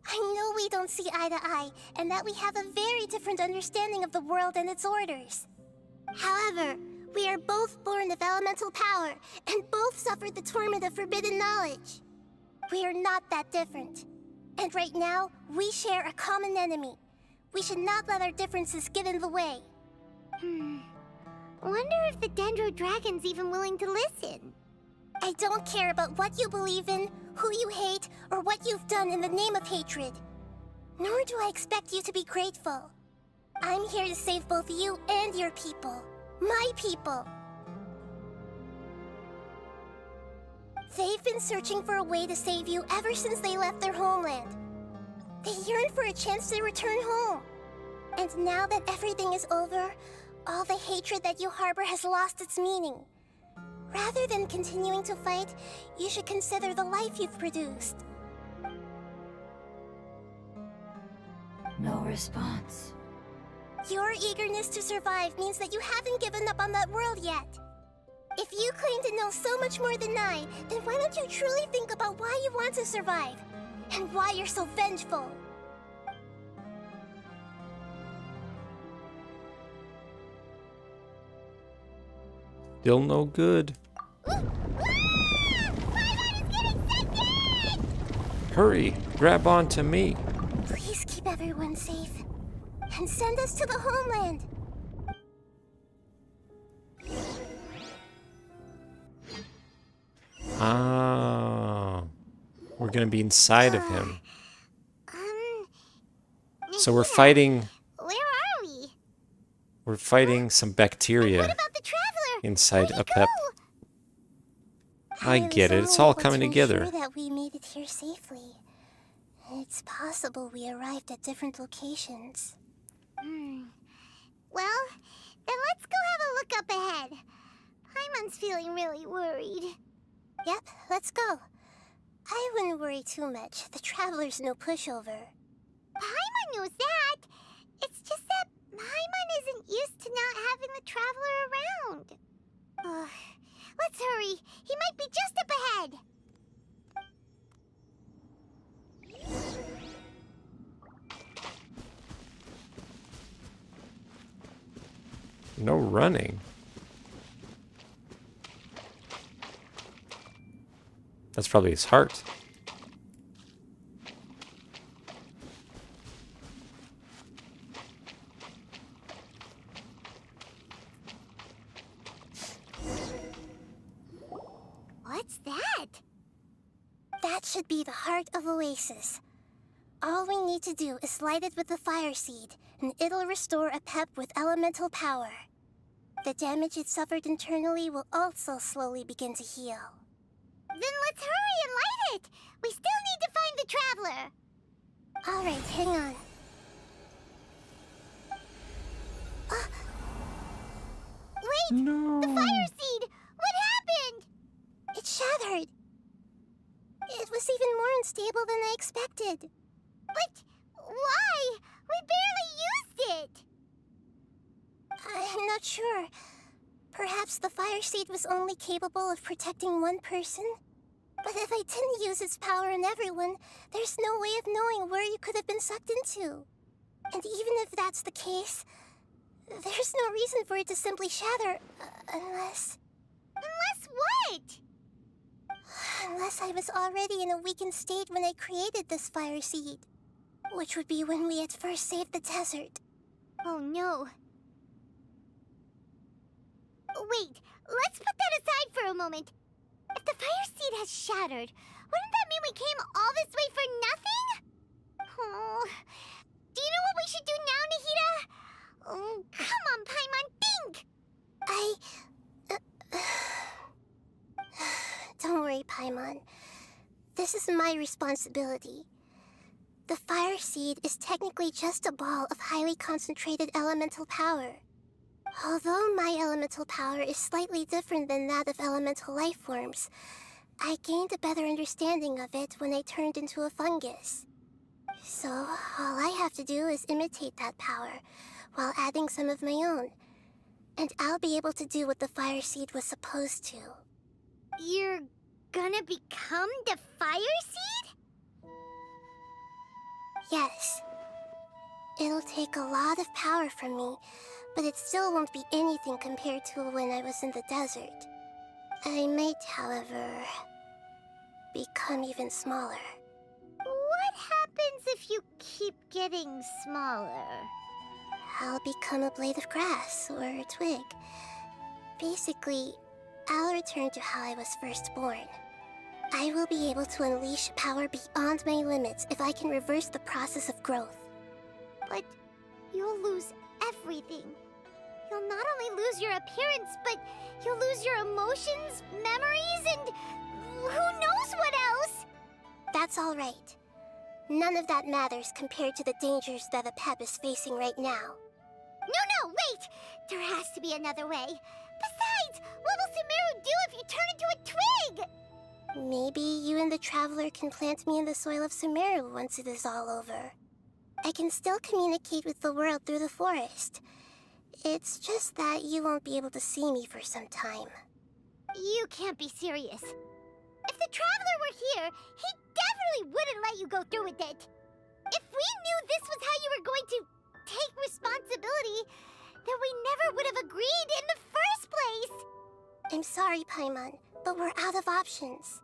I know we don't see eye to eye, and that we have a very different understanding of the world and its orders. However, we are both born of elemental power, and both suffered the torment of forbidden knowledge. We are not that different. And right now, we share a common enemy. We should not let our differences get in the way. Wonder if the Dendro Dragon's even willing to listen. I don't care about what you believe in, who you hate, or what you've done in the name of hatred. Nor do I expect you to be grateful. I'm here to save both you and your people. My people. They've been searching for a way to save you ever since they left their homeland. They yearn for a chance to return home. And now that everything is over, all the hatred that you harbor has lost its meaning. Rather than continuing to fight, you should consider the life you've produced. No response. Your eagerness to survive means that you haven't given up on that world yet. If you claim to know so much more than I, then why don't you truly think about why you want to survive? And why you're so vengeful? Still no good. Hurry, grab onto me. Please keep everyone safe. And send us to the homeland. Ah, we're gonna be inside of him. So we're Nahida, fighting. Where are we? We're fighting some bacteria What about the traveler? inside Where'd a he pep. go? I get it. It's all coming together. Sure that we made it here safely. It's possible we arrived at different locations. Well, then let's go have a look up ahead. Paimon's feeling really worried. Yep, let's go. I wouldn't worry too much. The traveler's no pushover. Paimon knows that. It's just that Paimon isn't used to not having the traveler around. Let's hurry. He might be just up ahead. No running. That's probably his heart. What's that? That should be the heart of Oasis. All we need to do is light it with the fire seed, and it'll restore a pep with elemental power. The damage it suffered internally will also slowly begin to heal. Then let's hurry and light it! We still need to find the traveler! Alright, hang on. Wait! No. The fire seed! What happened? It shattered. It was even more unstable than I expected. But why? We barely used it! I'm not sure. Perhaps the fire seed was only capable of protecting one person? But if I didn't use its power on everyone, there's no way of knowing where you could have been sucked into. And even if that's the case, there's no reason for it to simply shatter, unless... Unless what? Unless I was already in a weakened state when I created this fire seed. Which would be when we had first saved the desert. Oh no. Wait, let's put that aside for a moment. If the fire seed has shattered, wouldn't that mean we came all this way for nothing? Oh, do you know what we should do now, Nahida? Oh, come on, Paimon, think! Don't worry, Paimon. This is my responsibility. The fire seed is technically just a ball of highly concentrated elemental power. Although my elemental power is slightly different than that of elemental life forms, I gained a better understanding of it when I turned into a fungus. So, all I have to do is imitate that power, while adding some of my own. And I'll be able to do what the fire seed was supposed to. You're gonna become the fire seed? Yes. It'll take a lot of power from me, but it still won't be anything compared to when I was in the desert. I might, however, become even smaller. What happens if you keep getting smaller? I'll become a blade of grass or a twig. Basically, I'll return to how I was first born. I will be able to unleash power beyond my limits if I can reverse the process of growth. But you'll lose everything. You'll not only lose your appearance, but you'll lose your emotions, memories, and who knows what else? That's all right. None of that matters compared to the dangers that the Pep is facing right now. No, wait! There has to be another way. Besides, what will Sumeru do if you turn into a twig? Maybe you and the Traveler can plant me in the soil of Sumeru once it is all over. I can still communicate with the world through the forest. It's just that you won't be able to see me for some time. You can't be serious. If the Traveler were here, he definitely wouldn't let you go through with it. If we knew this was how you were going to take responsibility, then we never would have agreed in the first place. I'm sorry, Paimon, but we're out of options.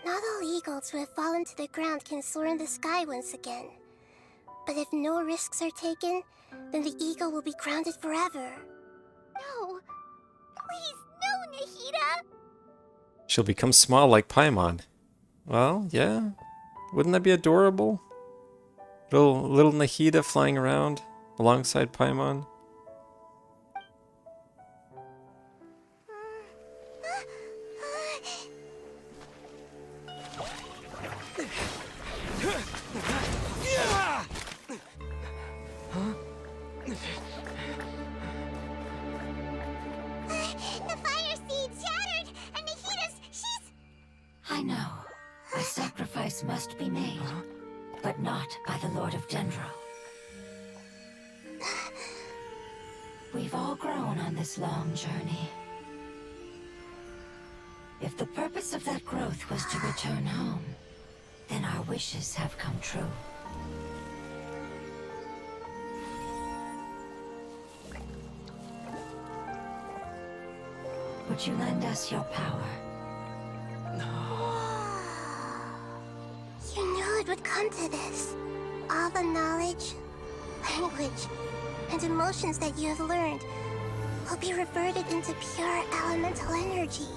Not all eagles who have fallen to the ground can soar in the sky once again. But if no risks are taken, then the eagle will be grounded forever. No. Please, no, Nahida! She'll become small like Paimon. Well, yeah. Wouldn't that be adorable? Little Nahida flying around alongside Paimon. The fire seed shattered, and she's... I know. A sacrifice must be made, but not by the Lord of Dendro. We've all grown on this long journey. If the purpose of that growth was to return home, then our wishes have come true. Would you lend us your power? You knew it would come to this. All the knowledge, language, and emotions that you have learned will be reverted into pure elemental energy.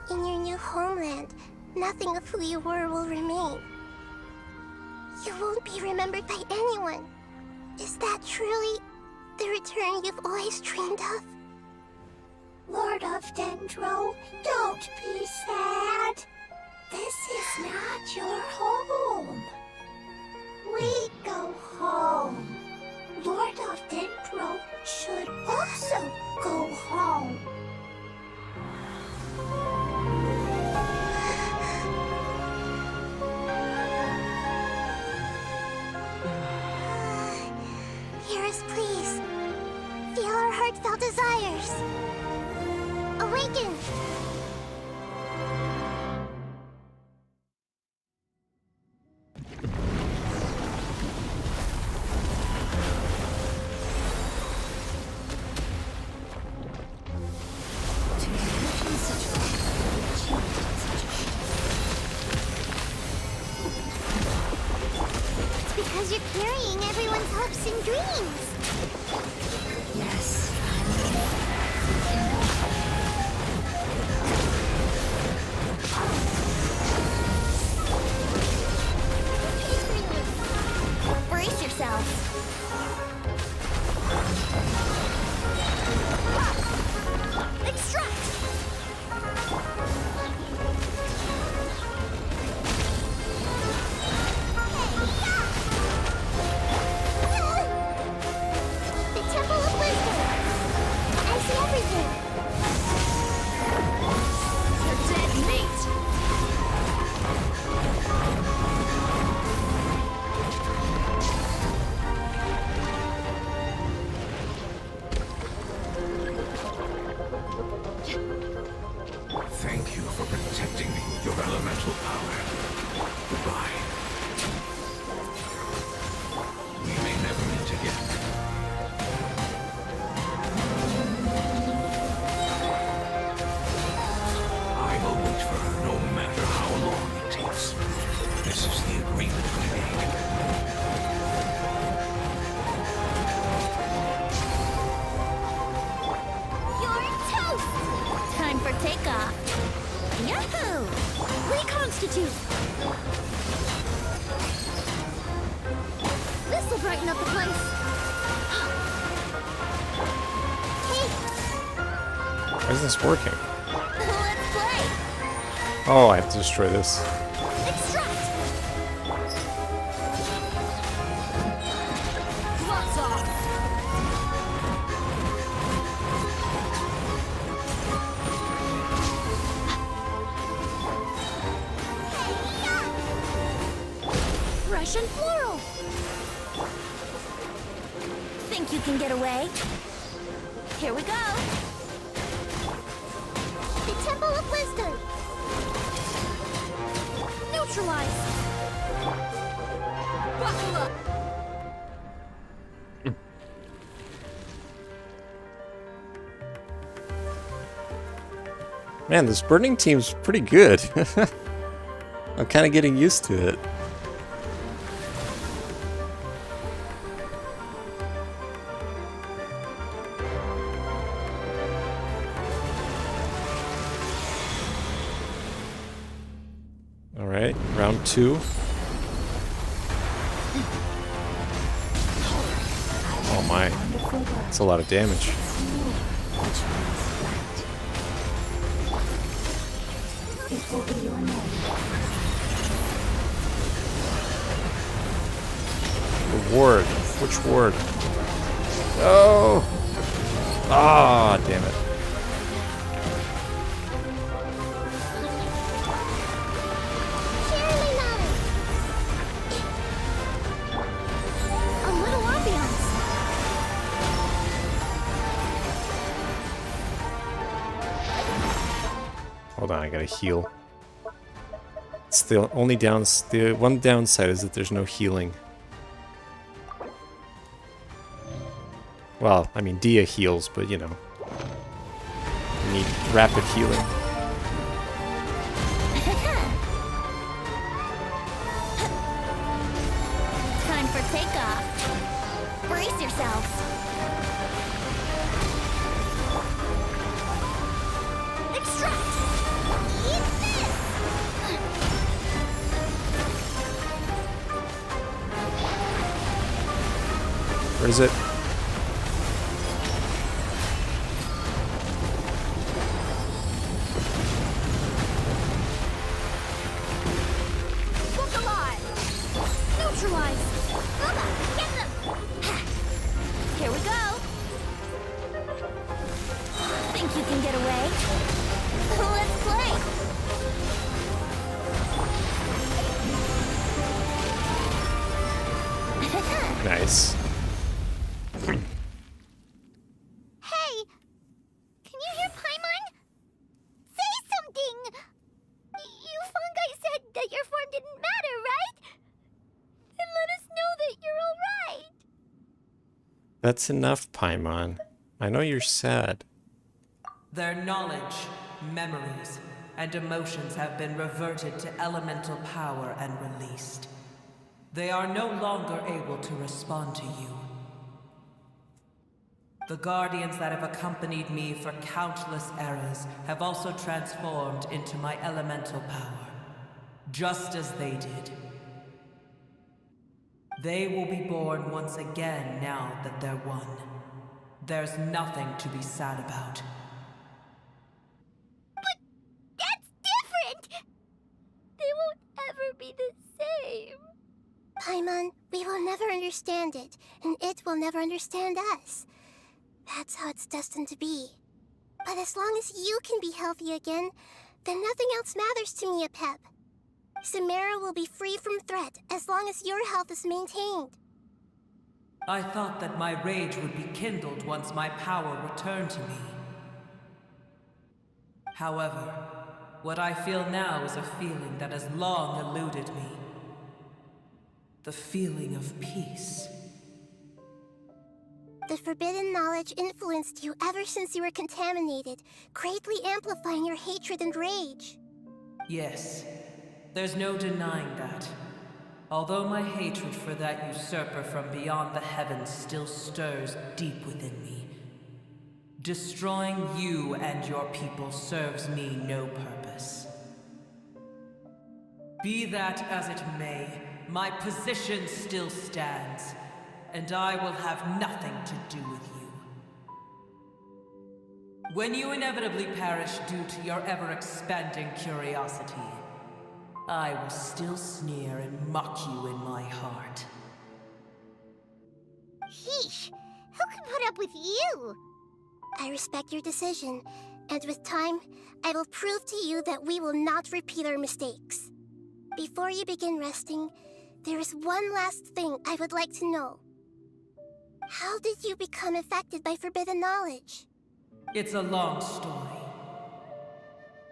In your new homeland, nothing of who you were will remain. You won't be remembered by anyone. Is that truly the return you've always dreamed of? Lord of Dendro, don't be sad. This is not your home. We go home. Lord of Dendro should also go home. Hear us, please. Feel our heartfelt desires. Awaken! It's because you're carrying everyone's hopes and dreams. Yes. Brace yourselves. Extract! elemental power. Goodbye. We may never meet again. I will wait for her no matter how long it takes. This is the agreement we made. You're toast! Time for takeoff. Yahoo! Reconstitute! This'll brighten up the place. Hey, Why is this working? let's play! Oh, I have to destroy this. Extract! Lots off! Fresh and floral! Think you can get away? Here we go! The Temple of Wisdom. Neutralize! Buckle up! Man, this burning team's pretty good. I'm kind of getting used to it. Alright, round 2. Oh my, that's a lot of damage. The ward. Which ward? Oh! Ah, damn it. Surely not. A little ambiance. Hold on, I gotta heal. It's the only the one downside is that there's no healing. Well, I mean, Dia heals, but you know. You need rapid healing. Time for takeoff. Brace yourselves. Extract! Eat this! Where is it? Look alive! Neutralize! Bubba, get them! Here we go! Think you can get away? Let's play! Nice. Hey! Can you hear Paimon? Say something! You fungi said that your form didn't matter, right? Then let us know that you're alright! That's enough, Paimon. I know you're sad. Their knowledge, memories, and emotions have been reverted to elemental power and released. They are no longer able to respond to you. The guardians that have accompanied me for countless eras have also transformed into my elemental power, just as they did. They will be born once again now that they're one. There's nothing to be sad about. But that's different! They won't ever be the same. Paimon, we will never understand it, and it will never understand us. That's how it's destined to be. But as long as you can be healthy again, then nothing else matters to me, Apep. Samara will be free from threat as long as your health is maintained. I thought that my rage would be kindled once my power returned to me. However, What I feel now is a feeling that has long eluded me. The feeling of peace. The forbidden knowledge influenced you ever since you were contaminated, greatly amplifying your hatred and rage. Yes, there's no denying that. Although my hatred for that usurper from beyond the heavens still stirs deep within me, destroying you and your people serves me no purpose. Be that as it may, my position still stands, and I will have nothing to do with you. When you inevitably perish due to your ever-expanding curiosity, I will still sneer and mock you in my heart. Heesh! Who can put up with you? I respect your decision, and with time, I will prove to you that we will not repeat our mistakes. Before you begin resting, there is one last thing I would like to know. How did you become affected by forbidden knowledge? It's a long story.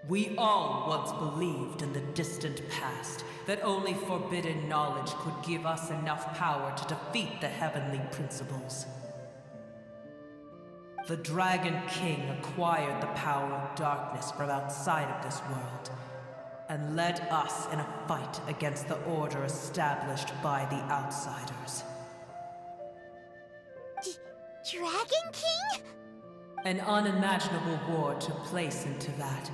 We all once believed in the distant past that only forbidden knowledge could give us enough power to defeat the heavenly principles. The Dragon King acquired the power of darkness from outside of this world, and led us in a fight against the order established by the outsiders. Dragon King? An unimaginable war took place into that,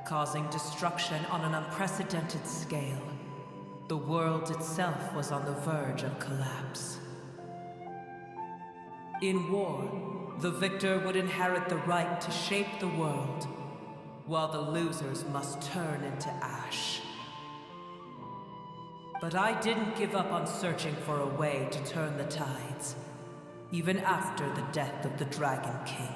causing destruction on an unprecedented scale. The world itself was on the verge of collapse. In war, the victor would inherit the right to shape the world, while the losers must turn into ash. But I didn't give up on searching for a way to turn the tides, even after the death of the Dragon King.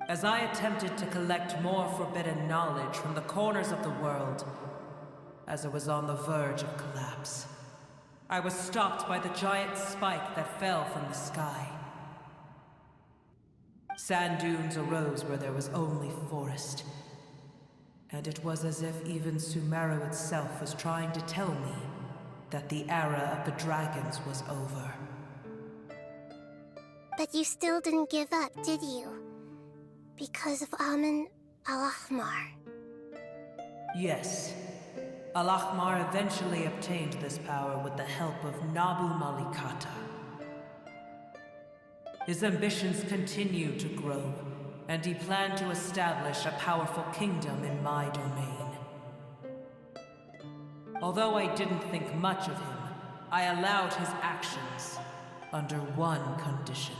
As I attempted to collect more forbidden knowledge from the corners of the world, as it was on the verge of collapse, I was stopped by the giant spike that fell from the sky. Sand dunes arose where there was only forest, and it was as if even Sumeru itself was trying to tell me that the era of the dragons was over. But you still didn't give up, did you? Because of Amun Al-Ahmar. Yes. Al-Ahmar eventually obtained this power with the help of Nabu Malikata. His ambitions continued to grow, and he planned to establish a powerful kingdom in my domain. Although I didn't think much of him, I allowed his actions under one condition.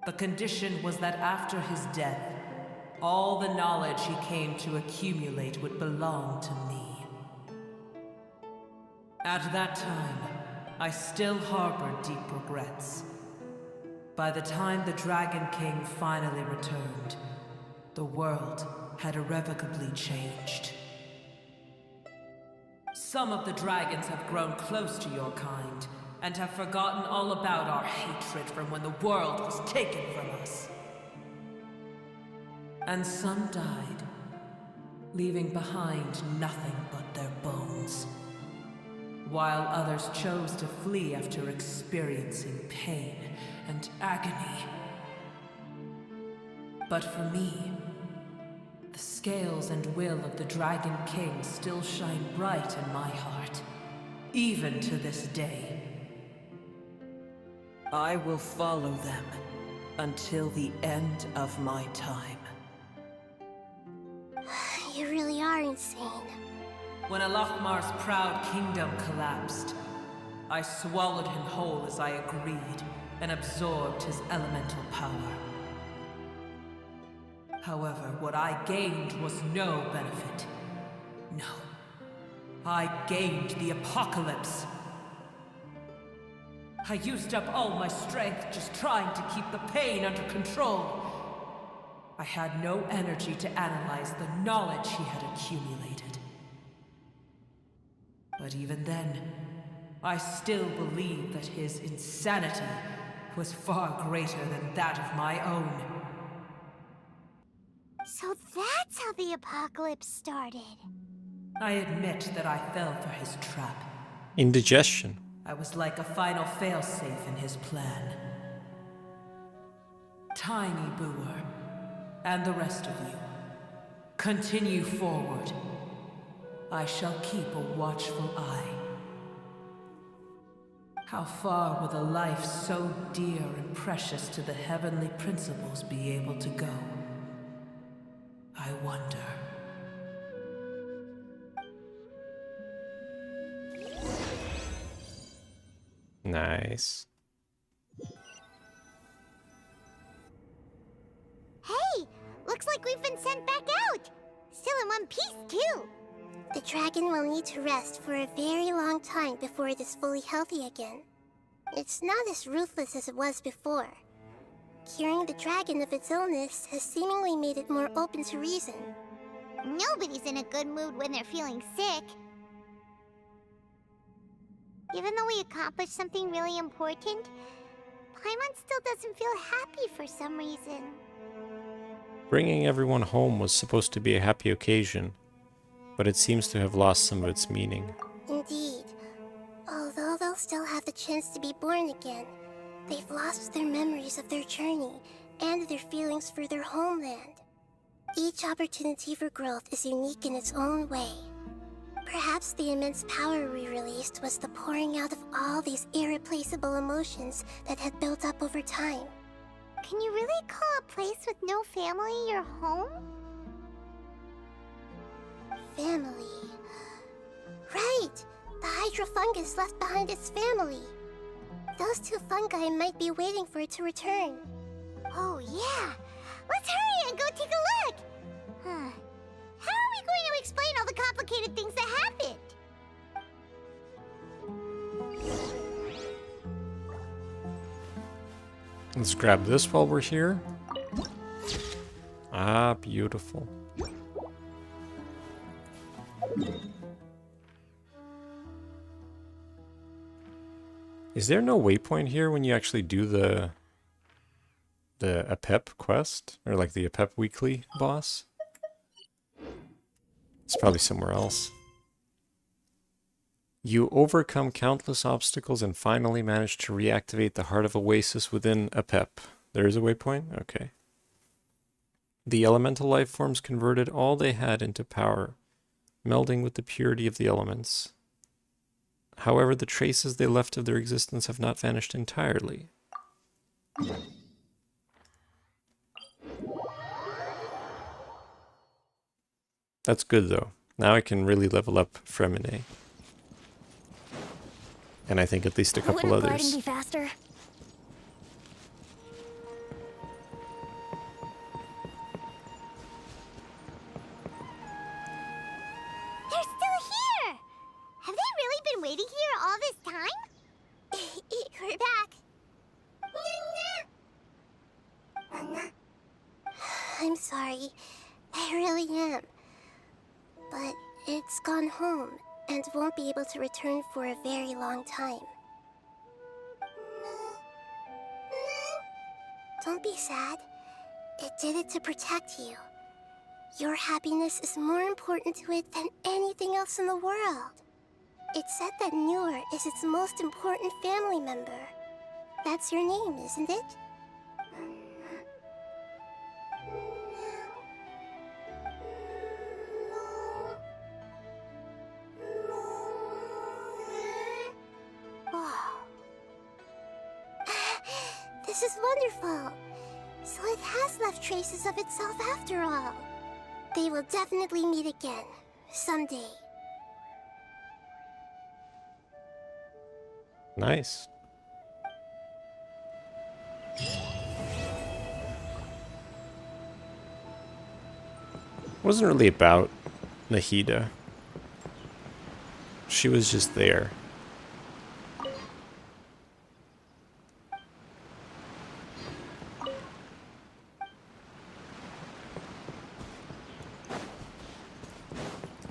The condition was that after his death, all the knowledge he came to accumulate would belong to me. At that time, I still harbored deep regrets. By the time the Dragon King finally returned, the world had irrevocably changed. Some of the dragons have grown close to your kind, and have forgotten all about our hatred from when the world was taken from us. And some died, leaving behind nothing but their bones, while others chose to flee after experiencing pain and agony. But for me, the scales and will of the Dragon King still shine bright in my heart, even to this day. I will follow them until the end of my time. You really are insane. When Al-Ahmar's proud kingdom collapsed, I swallowed him whole as I agreed and absorbed his elemental power. However, what I gained was no benefit. No. I gained the apocalypse. I used up all my strength just trying to keep the pain under control. I had no energy to analyze the knowledge he had accumulated. But even then, I still believed that his insanity was far greater than that of my own. So that's how the apocalypse started. I admit that I fell for his trap. Indigestion. I was like a final failsafe in his plan. Tiny Booer, and the rest of you, continue forward. I shall keep a watchful eye. How far will a life so dear and precious to the heavenly principles be able to go? I wonder. Nice. Hey! Looks like we've been sent back out! Still in one piece, too! The dragon will need to rest for a very long time before it is fully healthy again. It's not as ruthless as it was before. Curing the dragon of its illness has seemingly made it more open to reason. Nobody's in a good mood when they're feeling sick. Even though we accomplished something really important, Paimon still doesn't feel happy for some reason. Bringing everyone home was supposed to be a happy occasion, but it seems to have lost some of its meaning. Indeed. Although they'll still have the chance to be born again, they've lost their memories of their journey and their feelings for their homeland. Each opportunity for growth is unique in its own way. Perhaps the immense power we released was the pouring out of all these irreplaceable emotions that had built up over time. Can you really call a place with no family your home? Family. Right! The hydrofungus left behind its family. Those two fungi might be waiting for it to return. Oh yeah! Let's hurry and go take a look! How are we going to explain all the complicated things that happened? Let's grab this while we're here. Ah, beautiful. Is there no waypoint here when you actually do the APEP quest? Or like the APEP weekly boss? It's probably somewhere else. You overcome countless obstacles and finally manage to reactivate the heart of Oasis within APEP. There is a waypoint? Okay. The elemental life forms converted all they had into power, melding with the purity of the elements. However, the traces they left of their existence have not vanished entirely. That's good though. Now I can really level up Fremine. And I think at least a couple Wouldn't others. gliding be faster? They're still here! Have they really been waiting here all this time? We're back. I'm sorry. I really am. But it's gone home and won't be able to return for a very long time. Don't be sad. It did it to protect you. Your happiness is more important to it than anything else in the world. It's said that Newer is its most important family member. That's your name, isn't it? Wow. This is wonderful. So it has left traces of itself after all. They will definitely meet again, someday. Nice. Wasn't really about Nahida. She was just there.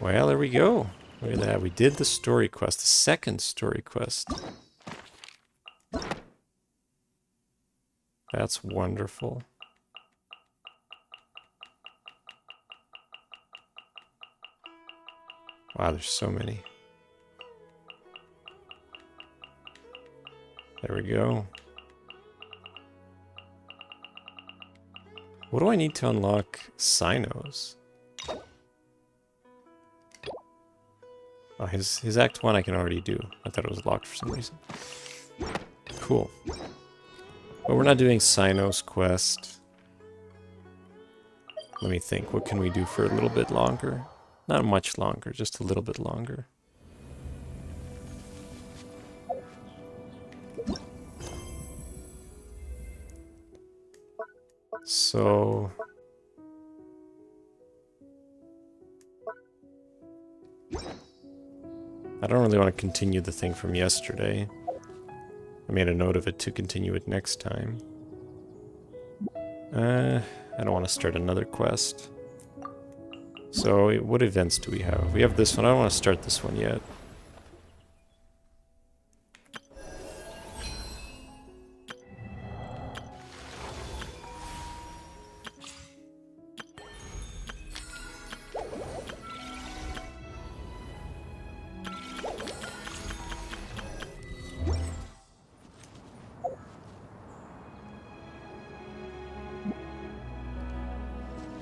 Well, there we go. Look at that. We did the story quest, the second story quest. That's wonderful. Wow, there's so many. There we go. What do I need to unlock Sinos? Oh, his Act 1 I can already do. I thought it was locked for some reason. Cool. But we're not doing Sinos quest. Let me think. What can we do for a little bit longer? Not much longer, just a little bit longer. So... I don't really want to continue the thing from yesterday. I made a note of it to continue it next time. I don't want to start another quest. So, what events do we have? We have this one. I don't want to start this one yet.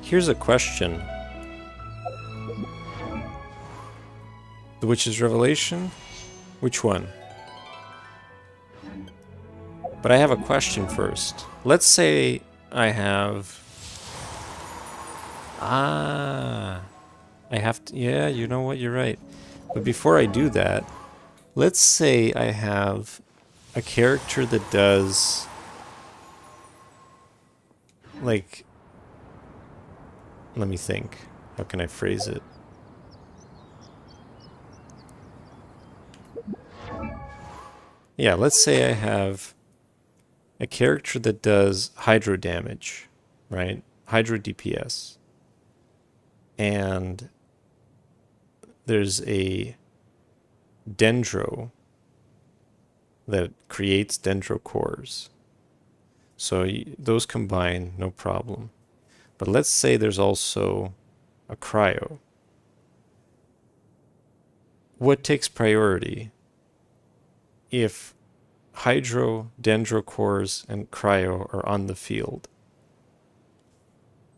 Here's a question. The Witch's Revelation? Which one? But I have a question first. Let's say I have... I have to... Yeah, you know what? You're right. But before I do that, let's say I have a character that does... like... Let me think. How can I phrase it? Yeah, let's say I have a character that does hydro damage, right? Hydro DPS. And there's a dendro that creates dendro cores. So those combine, no problem. But let's say there's also a cryo. What takes priority if hydro, dendro cores, and cryo are on the field?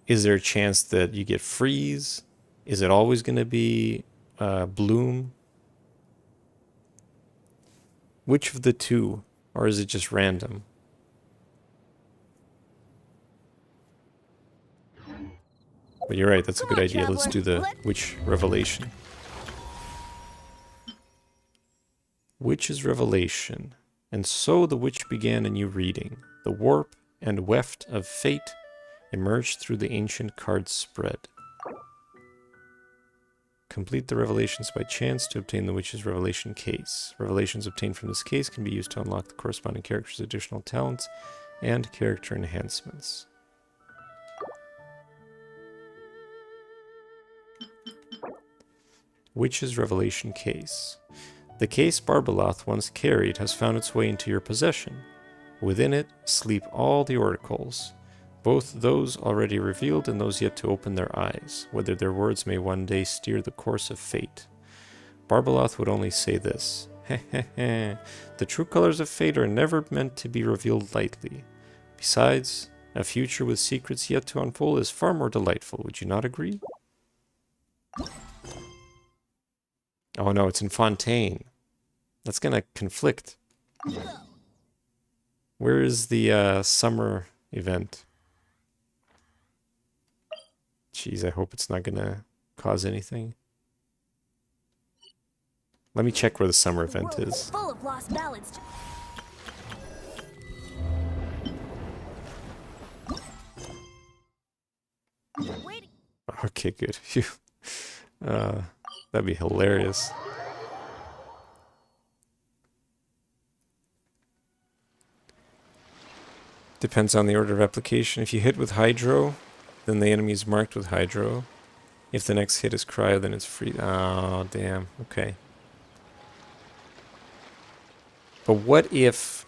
Is there a chance that you get freeze? Is it always going to be bloom? Which of the two? Or is it just random? But you're right, that's a good idea. Let's do the Witch Revelation. Witch's Revelation. And so the witch began a new reading. The warp and weft of fate emerged through the ancient card spread. Complete the revelations by chance to obtain the Witch's Revelation case. Revelations obtained from this case can be used to unlock the corresponding character's additional talents and character enhancements. Witch's Revelation case. The case Barbeloth once carried has found its way into your possession. Within it sleep all the oracles, both those already revealed and those yet to open their eyes, whether their words may one day steer the course of fate. Barbeloth would only say this: the true colors of fate are never meant to be revealed lightly. Besides, a future with secrets yet to unfold is far more delightful, would you not agree? Oh no, it's in Fontaine. That's gonna conflict. Where is the summer event? Jeez, I hope it's not gonna cause anything. Let me check where the summer event is. Full of lost ballads. Okay, good. Phew. That'd be hilarious. Depends on the order of application. If you hit with hydro, then the enemy is marked with hydro. If the next hit is cryo, then it's free. Oh, damn. Okay. But what if...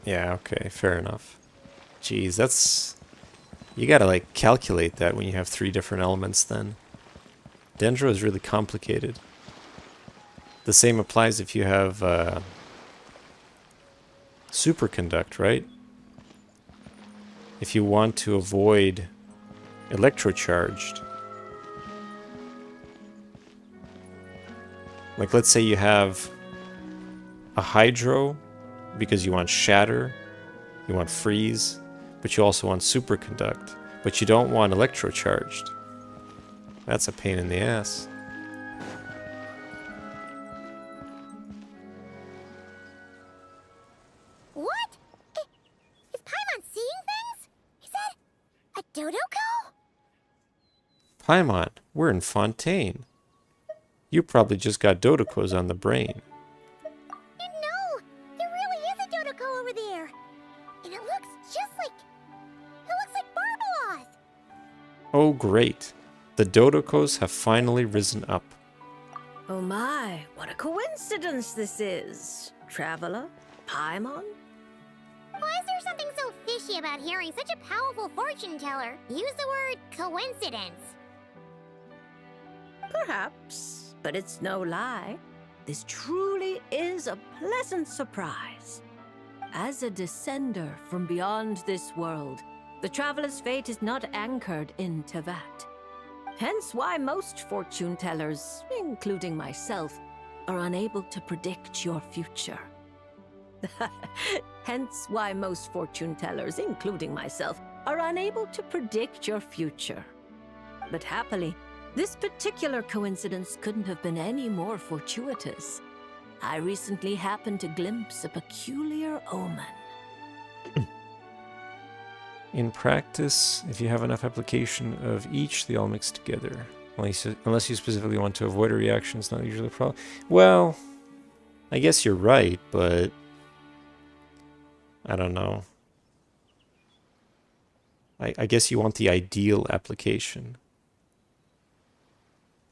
Yeah, okay, fair enough. Jeez, that's... You gotta, like, calculate that when you have 3 different elements, then. Dendro is really complicated. The same applies if you have superconduct, right? If you want to avoid electrocharged, like let's say you have a hydro because you want shatter, you want freeze, but you also want superconduct, but you don't want electrocharged. That's a pain in the ass. What? Is Paimon seeing things? Is that a Dodoko? Paimon, we're in Fontaine. You probably just got Dodokos on the brain. No, there really is a Dodoko over there. And it looks just like... It looks like Barbaloth. Oh great. The Dodokos have finally risen up. Oh my, what a coincidence this is. Traveler? Paimon? Why is there something so fishy about hearing such a powerful fortune teller use the word coincidence? Perhaps, but it's no lie. This truly is a pleasant surprise. As a descender from beyond this world, the traveler's fate is not anchored in Teyvat. Hence why most fortune tellers, including myself, are unable to predict your future. Hence why most fortune tellers, including myself, are unable to predict your future. But happily, this particular coincidence couldn't have been any more fortuitous. I recently happened to glimpse a peculiar omen. In practice, if you have enough application of each, they all mix together. Unless you specifically want to avoid a reaction, it's not usually a problem. Well, I guess you're right, but I don't know. I guess you want the ideal application.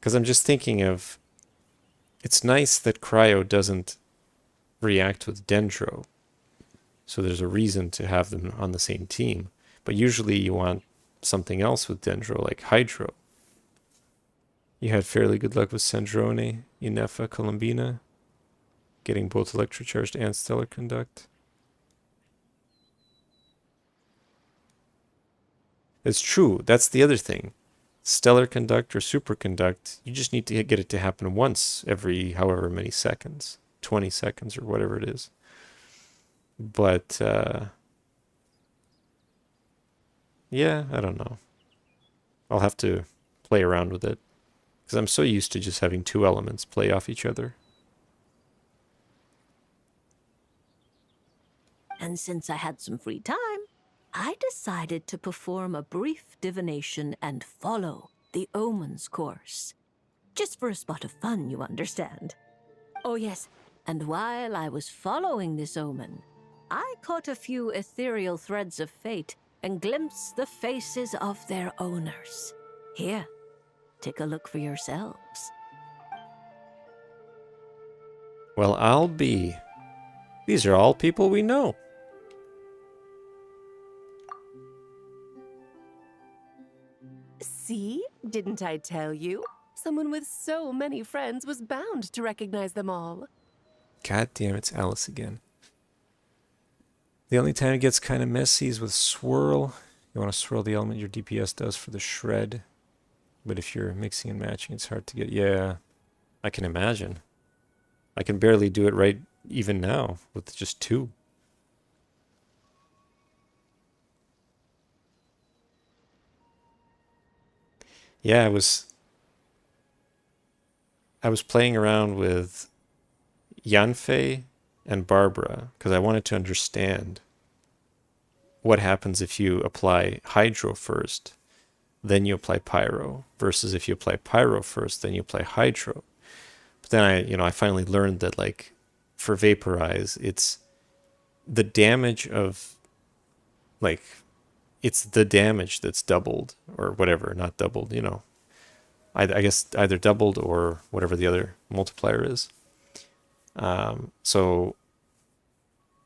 Because I'm just thinking of... It's nice that Cryo doesn't react with Dendro. So there's a reason to have them on the same team. But usually you want something else with Dendro, like Hydro. You had fairly good luck with Sandrone, Inefa, Columbina, getting both electrocharged and stellar conduct. It's true, that's the other thing. Stellar conduct or superconduct, you just need to get it to happen once every however many seconds. 20 seconds or whatever it is. But, yeah, I don't know. I'll have to play around with it. Because I'm so used to just having two elements play off each other. And since I had some free time, I decided to perform a brief divination and follow the omen's course. Just for a spot of fun, you understand. Oh yes, and while I was following this omen, I caught a few ethereal threads of fate and glimpsed the faces of their owners. Here, take a look for yourselves. Well, I'll be. These are all people we know. See? Didn't I tell you? Someone with so many friends was bound to recognize them all. God damn, it's Alice again. The only time it gets kind of messy is with swirl. You want to swirl the element your DPS does for the shred. But if you're mixing and matching, it's hard to get... Yeah, I can imagine. I can barely do it right even now with just two. Yeah, I was playing around with Yanfei and Barbara because I wanted to understand what happens if you apply Hydro first, then you apply Pyro, versus if you apply Pyro first, then you apply Hydro. But then I finally learned that, like, for Vaporize, it's the damage of, like, it's the damage that's doubled, or whatever, not doubled, you know. I guess either doubled or whatever the other multiplier is. So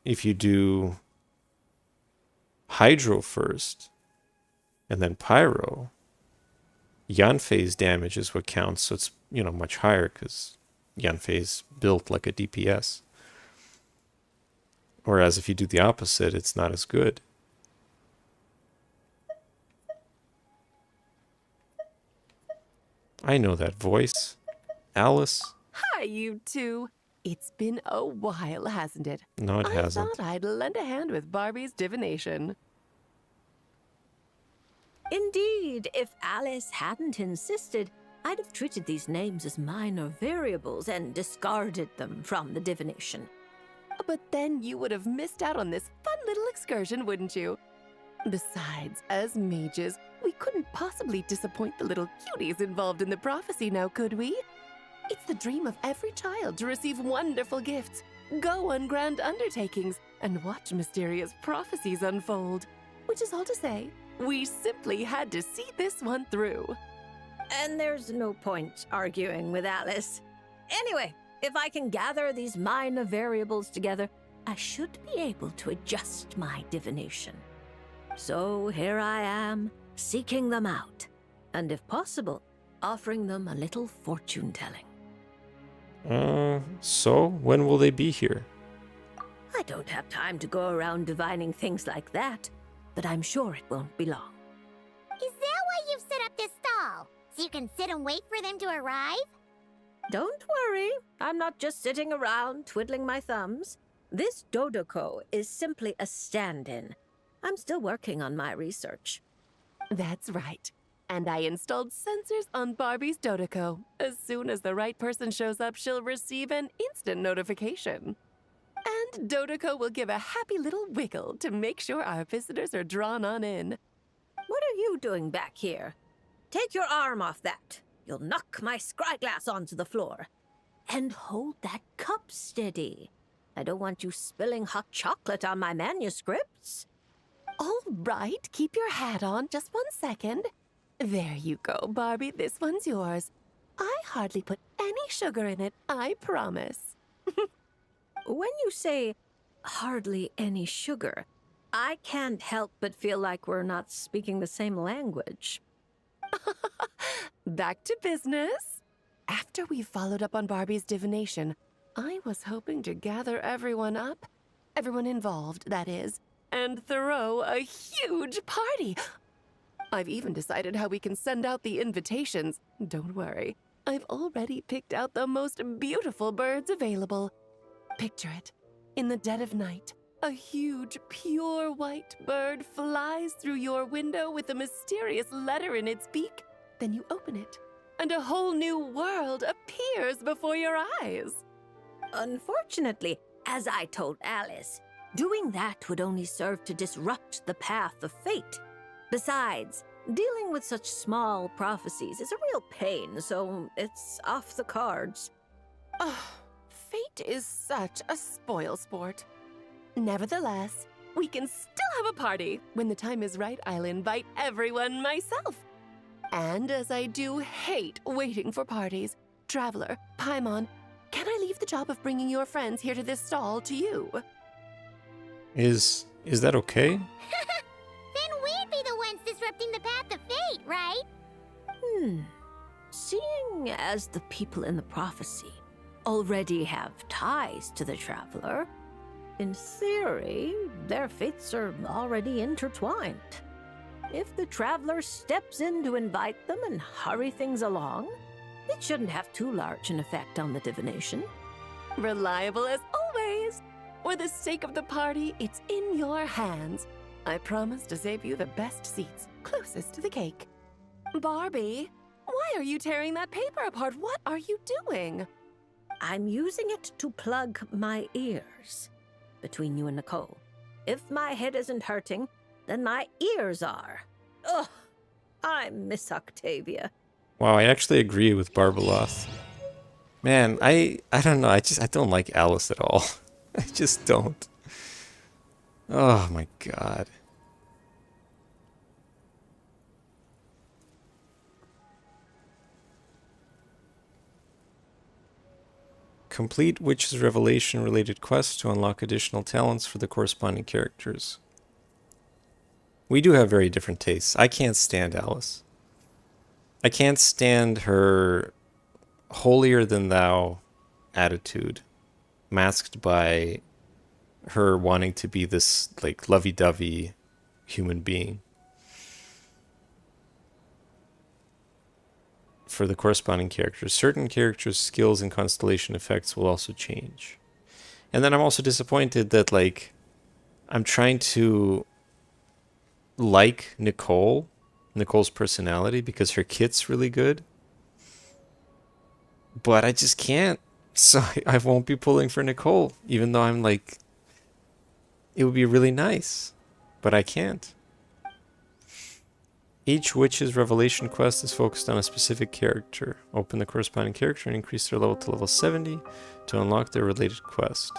if you do Hydro first and then Pyro, Yanfei's damage is what counts, so it's, you know, much higher because Yanfei's built like a DPS. Whereas if you do the opposite, it's not as good. I know that voice. Alice? Hi, you two. It's been a while, hasn't it? No, it hasn't. I thought I'd lend a hand with Barbie's divination. Indeed, if Alice hadn't insisted, I'd have treated these names as minor variables and discarded them from the divination. But then you would have missed out on this fun little excursion, wouldn't you? Besides, as mages, we couldn't possibly disappoint the little cuties involved in the prophecy now, could we? It's the dream of every child to receive wonderful gifts, go on grand undertakings, and watch mysterious prophecies unfold. Which is all to say, we simply had to see this one through. And there's no point arguing with Alice. Anyway, if I can gather these minor variables together, I should be able to adjust my divination. So here I am, seeking them out, and if possible, offering them a little fortune-telling. So when will they be here? I don't have time to go around divining things like that, but I'm sure it won't be long. Is that why you've set up this stall? So you can sit and wait for them to arrive? Don't worry, I'm not just sitting around twiddling my thumbs. This Dodoko is simply a stand-in. I'm still working on my research. That's right. And I installed sensors on Barbie's Dodoko. As soon as the right person shows up, she'll receive an instant notification. And Dodoko will give a happy little wiggle to make sure our visitors are drawn on in. What are you doing back here? Take your arm off that. You'll knock my scryglass onto the floor. And hold that cup steady. I don't want you spilling hot chocolate on my manuscripts. All right, keep your hat on. Just 1 second. There you go, Barbie. This one's yours. I hardly put any sugar in it, I promise. When you say hardly any sugar, I can't help but feel like we're not speaking the same language. Back to business. After we followed up on Barbie's divination, I was hoping to gather everyone up, everyone involved, that is, and throw a huge party. I've even decided how we can send out the invitations. Don't worry, I've already picked out the most beautiful birds available. Picture it. In the dead of night, a huge, pure white bird flies through your window with a mysterious letter in its beak. Then you open it, and a whole new world appears before your eyes. Unfortunately, as I told Alice, doing that would only serve to disrupt the path of fate. Besides, dealing with such small prophecies is a real pain, so it's off the cards. Fate is such a spoilsport. Nevertheless, we can still have a party. When the time is right, I'll invite everyone myself. And as I do hate waiting for parties, Traveler, Paimon, can I leave the job of bringing your friends here to this stall to you? Is that okay? Then we'd be the ones disrupting the path of fate, right? Seeing as the people in the prophecy already have ties to the Traveler, in theory, their fates are already intertwined. If the Traveler steps in to invite them and hurry things along, it shouldn't have too large an effect on the divination. Reliable as always. For the sake of the party, it's in your hands. I promise to save you the best seats, closest to the cake. Barbie, why are you tearing that paper apart? What are you doing? I'm using it to plug my ears. Between you and Nicole, if my head isn't hurting, then my ears are. Ugh, I miss Octavia. Wow, I actually agree with Barbaloth. Man, I don't know, I don't like Alice at all. I just don't. Oh my god. Complete Witch's Revelation related quests to unlock additional talents for the corresponding characters. We do have very different tastes. I can't stand Alice. I can't stand her holier than thou attitude, masked by her wanting to be this like lovey-dovey human being. For the corresponding characters, certain characters' skills and constellation effects will also change. And then I'm also disappointed that, like, I'm trying to like Nicole's personality, because her kit's really good. But I just can't. So I won't be pulling for Nicole, even though I'm like, it would be really nice. But I can't. Each witch's revelation quest is focused on a specific character. Open the corresponding character and increase their level to level 70 to unlock their related quest.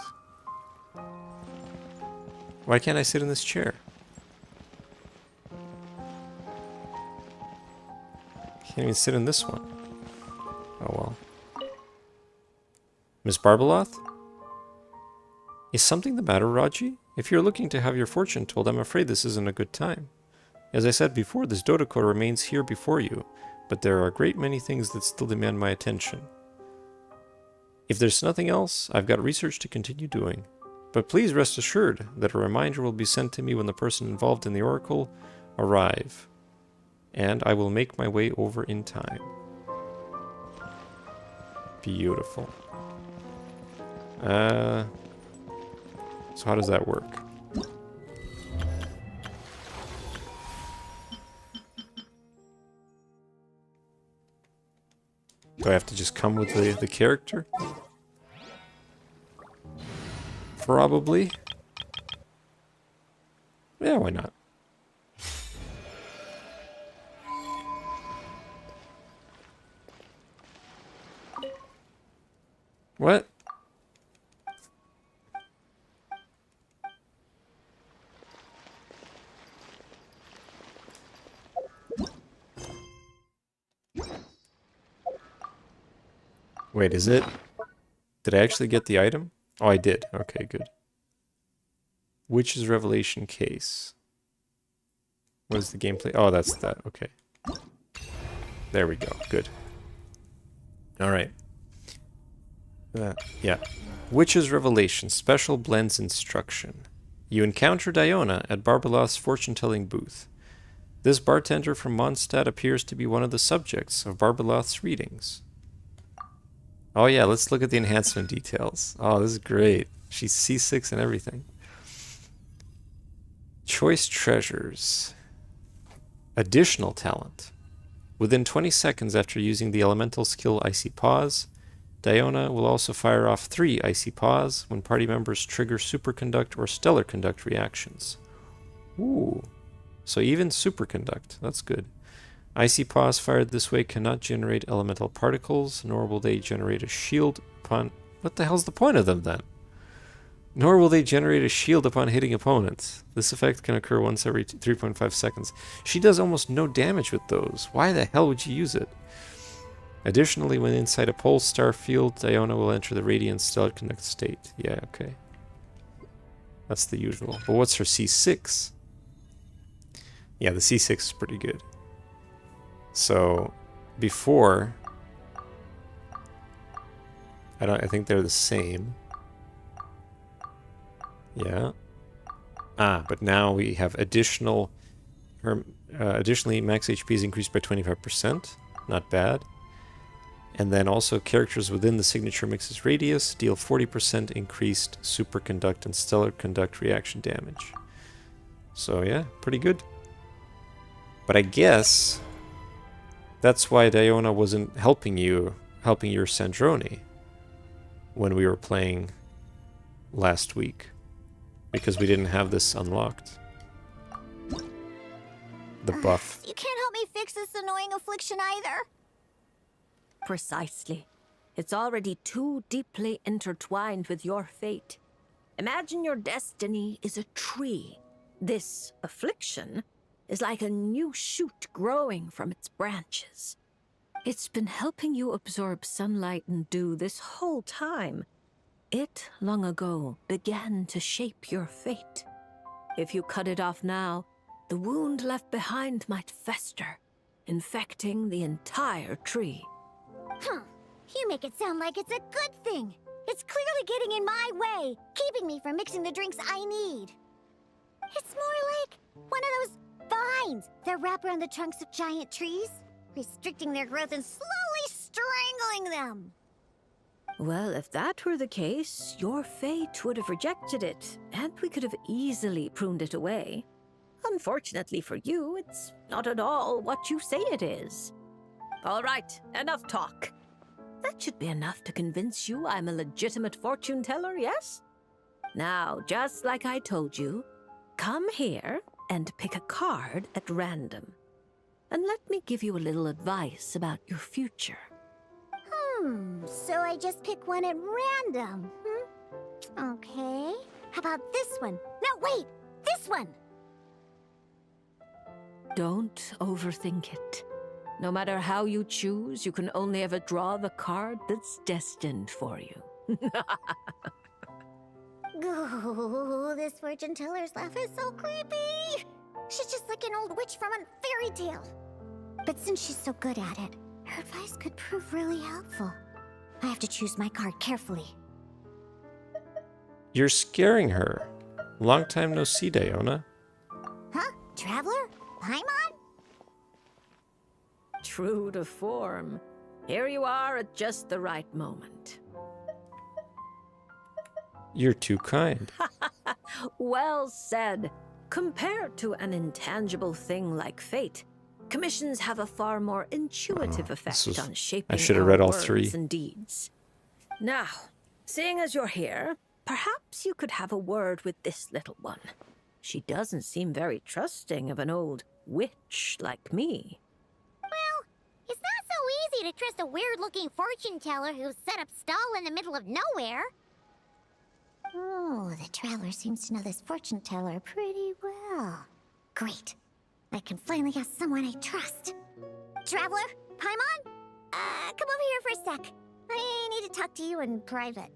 Why can't I sit in this chair? Can't even sit in this one. Oh well. Miss Barbeloth? Is something the matter, Raji? If you're looking to have your fortune told, I'm afraid this isn't a good time. As I said before, this Dodoko remains here before you, but there are a great many things that still demand my attention. If there's nothing else, I've got research to continue doing. But please rest assured that a reminder will be sent to me when the person involved in the Oracle arrive. And I will make my way over in time. Beautiful. So how does that work? Do I have to just come with the character? Probably. Yeah, why not? What? Wait, is it? Did I actually get the item? Oh, I did. Okay, good. Witch's Revelation case. What is the gameplay? Oh, that's that. Okay. There we go. Good. Alright. Yeah. Witch's Revelation. Special Blends Instruction. You encounter Diona at Barbeloth's fortune-telling booth. This bartender from Mondstadt appears to be one of the subjects of Barbeloth's readings. Oh yeah, let's look at the enhancement details. Oh, this is great. She's C6 and everything. Choice treasures. Additional talent. Within 20 seconds after using the elemental skill Icy Paws, Diona will also fire off 3 Icy Paws when party members trigger Superconduct or Stellar Conduct reactions. Ooh. So even Superconduct. That's good. Icy Paws fired this way cannot generate elemental particles, nor will they generate a shield upon... What the hell's the point of them, then? Nor will they generate a shield upon hitting opponents. This effect can occur once every 3.5 seconds. She does almost no damage with those. Why the hell would you use it? Additionally, when inside a pole star field, Diona will enter the Radiant Stellar Conduct state. Yeah, okay. That's the usual. But what's her C6? Yeah, the C6 is pretty good. So, before, I think they're the same. Yeah. But now we have additionally, max HP is increased by 25%. Not bad. And then also characters within the signature mix's radius deal 40% increased superconduct and stellar conduct reaction damage. So yeah, pretty good. But I guess that's why Diona wasn't helping your Sandrone when we were playing last week. Because we didn't have this unlocked. The buff. You can't help me fix this annoying affliction either. Precisely. It's already too deeply intertwined with your fate. Imagine your destiny is a tree. This affliction is like a new shoot growing from its branches. It's been helping you absorb sunlight and dew this whole time. It, long ago, began to shape your fate. If you cut it off now, the wound left behind might fester. infecting the entire tree. Huh. You make it sound like it's a good thing. It's clearly getting in my way, keeping me from mixing the drinks I need. It's more like one of those vines that wrap around the trunks of giant trees, restricting their growth and slowly strangling them. Well, if that were the case, your fate would have rejected it, and we could have easily pruned it away. Unfortunately for you, it's not at all what you say it is. All right, enough talk. That should be enough to convince you I'm a legitimate fortune teller, yes? Now, just like I told you, come here and pick a card at random. And let me give you a little advice about your future. So I just pick one at random, Okay. How about this one? No, wait! This one! Don't overthink it. No matter how you choose, you can only ever draw the card that's destined for you. Oh, this fortune teller's laugh is so creepy! She's just like an old witch from a fairy tale. But since she's so good at it, her advice could prove really helpful. I have to choose my card carefully. You're scaring her. Long time no see, Diona. Huh? Traveler? Paimon? True to form. Here you are at just the right moment. You're too kind. Well said. Compared to an intangible thing like fate, commissions have a far more intuitive effect on shaping I should have our read all words three. and deeds. Now, seeing as you're here, perhaps you could have a word with this little one. She doesn't seem very trusting of an old witch like me. Well, it's not so easy to trust a weird-looking fortune teller who's set up stall in the middle of nowhere. Oh, the traveler seems to know this fortune teller pretty well. Great. I can finally have someone I trust. Traveler? Paimon? Come over here for a sec. I need to talk to you in private.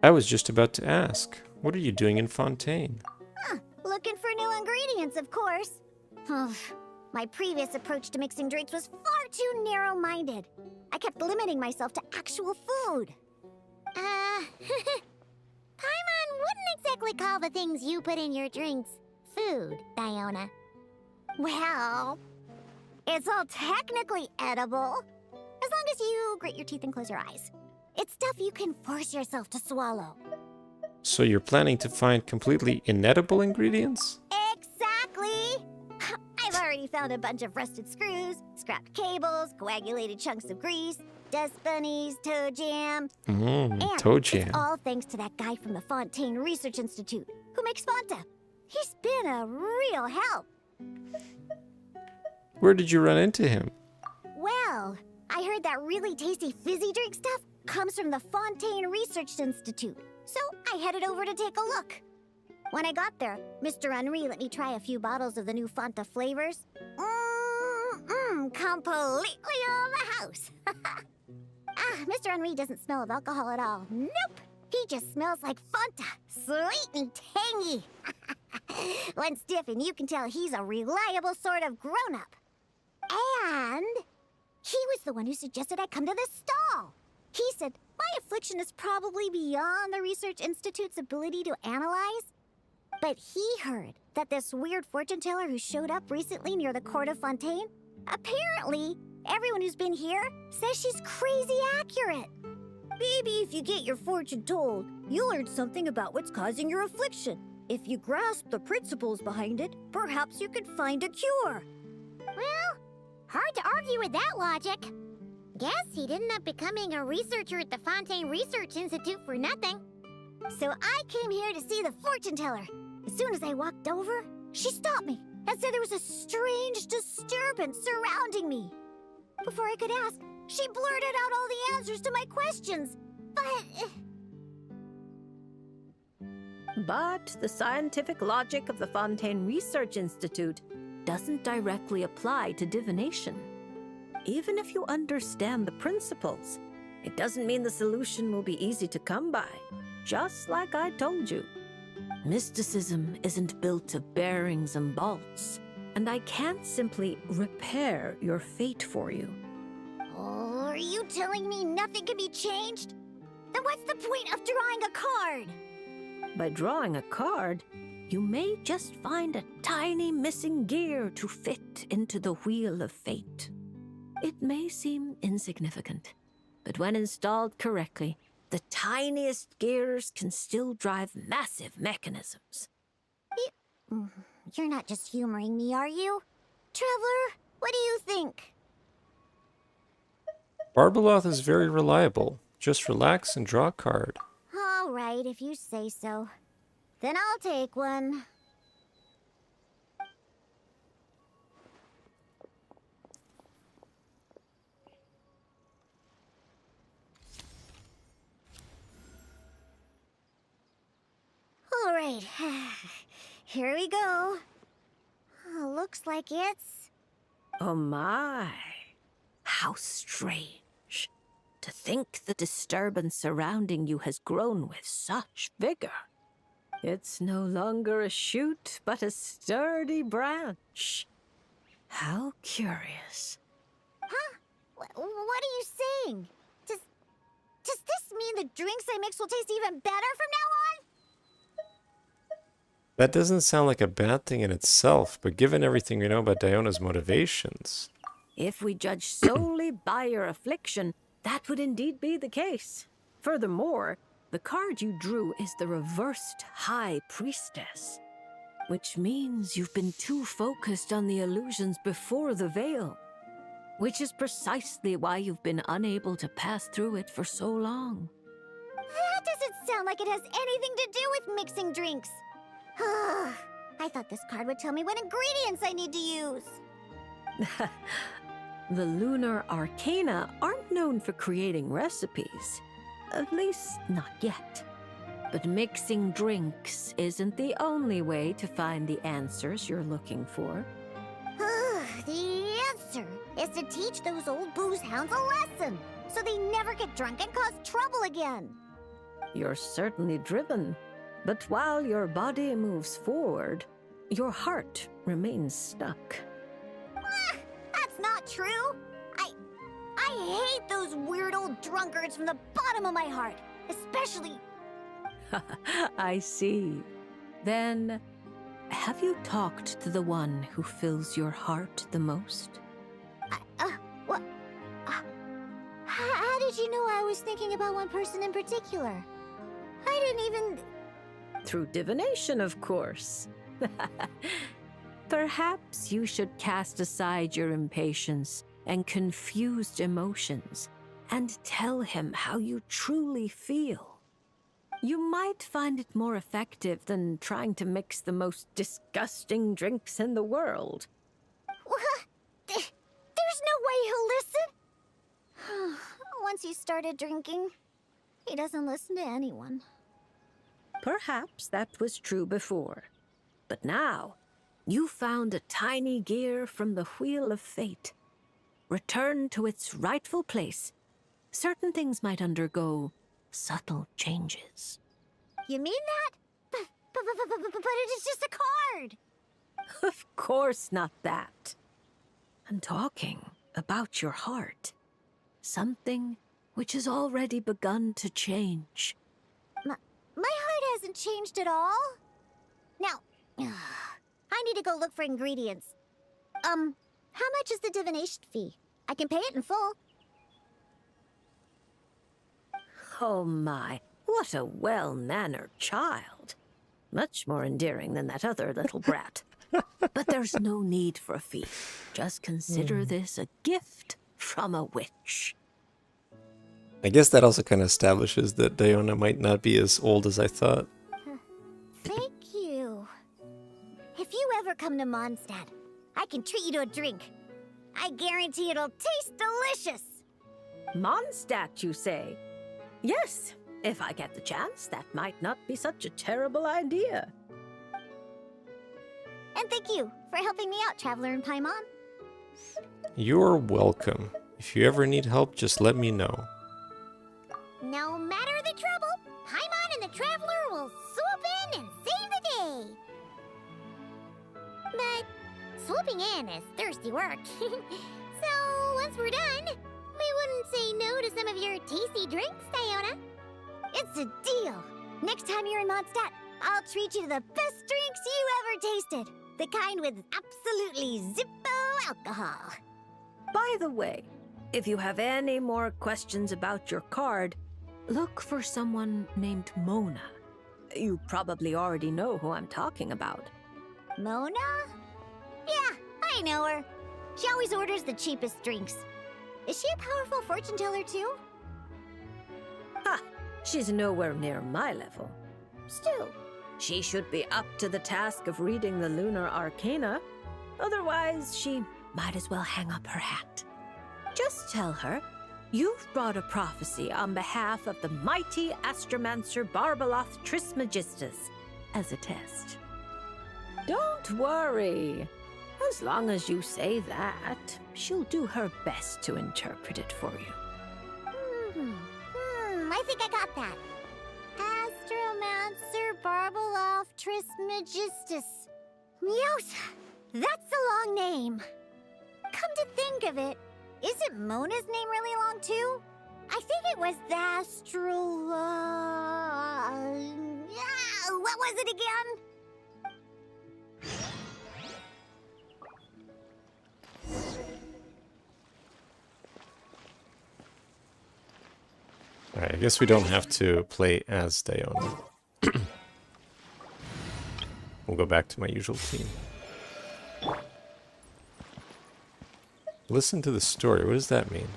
I was just about to ask. What are you doing in Fontaine? Looking for new ingredients, of course. My previous approach to mixing drinks was far too narrow-minded. I kept limiting myself to actual food. Paimon wouldn't exactly call the things you put in your drinks food, Diona. Well, it's all technically edible, as long as you grit your teeth and close your eyes. It's stuff you can force yourself to swallow. So you're planning to find completely inedible ingredients? Exactly! I've already found a bunch of rusted screws, scrapped cables, coagulated chunks of grease, dust bunnies, toe jam. And toe jam. It's all thanks to that guy from the Fontaine Research Institute who makes Fanta. He's been a real help. Where did you run into him? Well, I heard that really tasty fizzy drink stuff comes from the Fontaine Research Institute, so I headed over to take a look. When I got there, Mr. Henri let me try a few bottles of the new Fanta flavors. Completely on the house. Mr. Henri doesn't smell of alcohol at all. Nope. He just smells like Fanta. Sweet and tangy. When stiff, and you can tell he's a reliable sort of grown-up. And he was the one who suggested I come to this stall. He said my affliction is probably beyond the Research Institute's ability to analyze. But he heard that this weird fortune teller who showed up recently near the court of Fontaine, apparently everyone who's been here says she's crazy accurate. Maybe if you get your fortune told, you'll learn something about what's causing your affliction. If you grasp the principles behind it, perhaps you could find a cure. Well, hard to argue with that logic. Guess he didn't end up becoming a researcher at the Fontaine Research Institute for nothing. So I came here to see the fortune teller. As soon as I walked over, she stopped me and said there was a strange disturbance surrounding me. Before I could ask, she blurted out all the answers to my questions. But the scientific logic of the Fontaine Research Institute doesn't directly apply to divination. Even if you understand the principles, it doesn't mean the solution will be easy to come by, just like I told you. Mysticism isn't built of bearings and bolts. and I can't simply repair your fate for you. Oh, are you telling me nothing can be changed? Then what's the point of drawing a card? By drawing a card, you may just find a tiny missing gear to fit into the wheel of fate. It may seem insignificant, but when installed correctly, the tiniest gears can still drive massive mechanisms. You're not just humoring me, are you? Traveler, what do you think? Barbeloth is very reliable. Just relax and draw a card. All right, if you say so. Then I'll take one. All right, here we go. Looks like it's... Oh my, how strange. To think the disturbance surrounding you has grown with such vigor. It's no longer a shoot, but a sturdy branch. How curious. Huh? What are you saying? Does this mean the drinks I mix will taste even better from now on? That doesn't sound like a bad thing in itself, but given everything we know about Diona's motivations... If we judge solely by your affliction, that would indeed be the case. Furthermore, the card you drew is the reversed High Priestess, which means you've been too focused on the illusions before the veil, which is precisely why you've been unable to pass through it for so long. That doesn't sound like it has anything to do with mixing drinks. I thought this card would tell me what ingredients I need to use. The lunar arcana aren't known for creating recipes. At least, not yet. But mixing drinks isn't the only way to find the answers you're looking for. The answer is to teach those old booze hounds a lesson, so they never get drunk and cause trouble again. You're certainly driven, but while your body moves forward, your heart remains stuck. That's not true. I hate those weird old drunkards from the bottom of my heart, especially... I see. Then, have you talked to the one who fills your heart the most? What? How did you know I was thinking about one person in particular? I didn't even... Through divination, of course. Perhaps you should cast aside your impatience and confused emotions and tell him how you truly feel. You might find it more effective than trying to mix the most disgusting drinks in the world. What? There's no way he'll listen. Once he started drinking, he doesn't listen to anyone. Perhaps that was true before. But now, you found a tiny gear from the Wheel of Fate. Return to its rightful place. Certain things might undergo subtle changes. You mean that? But it is just a card! Of course not that. I'm talking about your heart. Something which has already begun to change. My heart hasn't changed at all. Now, I need to go look for ingredients. How much is the divination fee? I can pay it in full. Oh my, what a well-mannered child. Much more endearing than that other little brat. But there's no need for a fee. Just consider this a gift from a witch. I guess that also kind of establishes that Diona might not be as old as I thought. Thank you. If you ever come to Mondstadt, I can treat you to a drink. I guarantee it'll taste delicious. Mondstadt, you say? Yes, if I get the chance, that might not be such a terrible idea. And thank you for helping me out, Traveler in Paimon. You're welcome. If you ever need help, just let me know. No matter the trouble, Paimon and the Traveler will swoop in and save the day. But swooping and this thirsty work. So, once we're done, we wouldn't say no to some of your tasty drinks, Diona. It's a deal. Next time you're in Mondstadt, I'll treat you to the best drinks you ever tasted. The kind with absolutely zippo alcohol. By the way, if you have any more questions about your card, look for someone named Mona. You probably already know who I'm talking about. Mona? Yeah, I know her. She always orders the cheapest drinks. Is she a powerful fortune teller too? Ha! She's nowhere near my level. Still, she should be up to the task of reading the lunar arcana. Otherwise, she might as well hang up her hat. Just tell her you've brought a prophecy on behalf of the mighty astromancer Barbaloth Trismegistus as a test. Don't worry. As long as you say that, she'll do her best to interpret it for you. I think I got that. Astromancer Barbaloth Trismegistus. Yos, that's a long name. Come to think of it, isn't Mona's name really long too? I think it was the what was it again? Alright, I guess we don't have to play as Diona. We'll go back to my usual team. Listen to the story. What does that mean?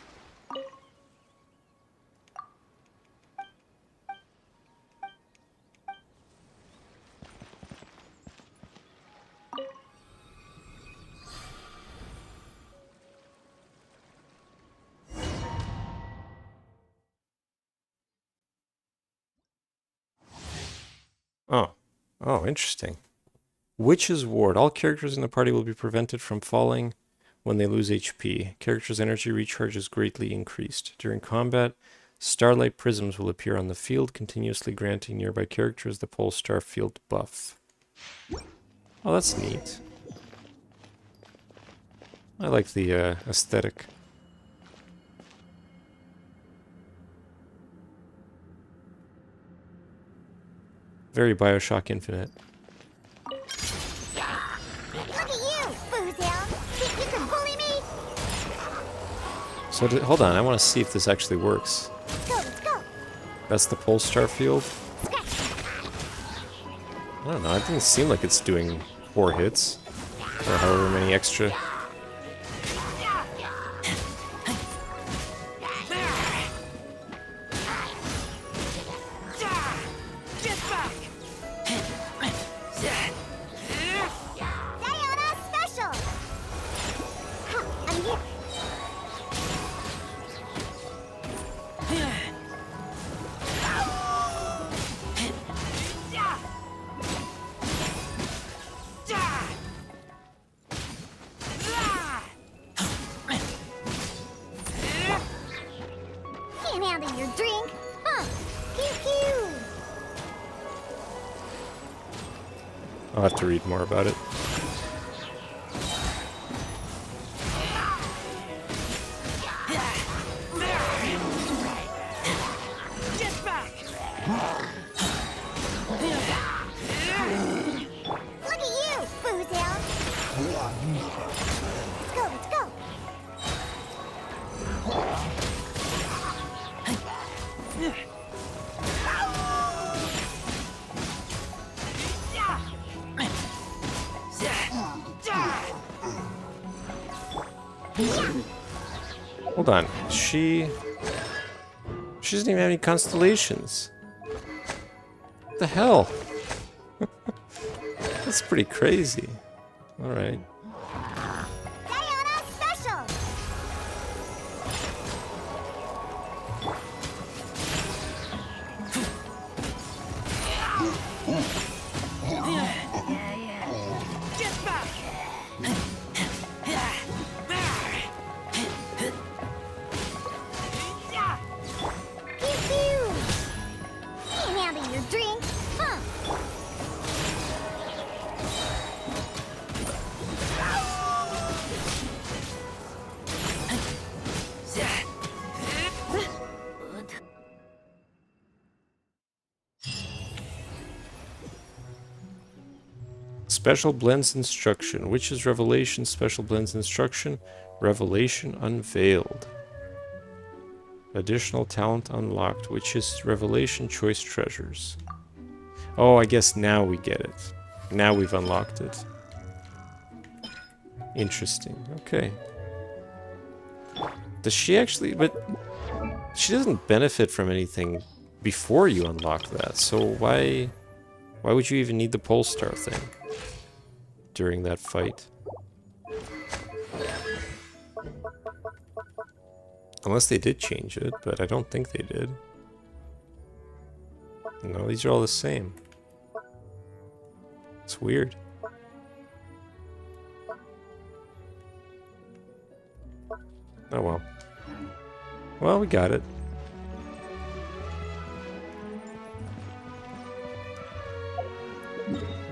Oh, interesting. Witch's Ward. All characters in the party will be prevented from falling when they lose HP. Characters' energy recharge is greatly increased. During combat, starlight prisms will appear on the field, continuously granting nearby characters the Pole Star Field buff. Oh, that's neat. I like the aesthetic. Very Bioshock Infinite. Look at you, Boozle! Think you can bully me? So, hold on, I want to see if this actually works. Let's go! That's the Pole Star Field? I don't know, it doesn't seem like it's doing 4 hits. Or however many extra. I'll have to read more about it. Hold on, she doesn't even have any constellations. What the hell? That's pretty crazy. Alright. Special blends instruction. Witch's Revelation. Special blends instruction. Revelation unveiled. Additional talent unlocked. Witch's Revelation choice treasures. Oh, I guess now we get it. Now we've unlocked it. Interesting. Okay. Does she actually... But she doesn't benefit from anything before you unlock that. So why would you even need the pole star thing during that fight? Unless they did change it, but I don't think they did. No, these are all the same. It's weird. Oh well. Well, we got it.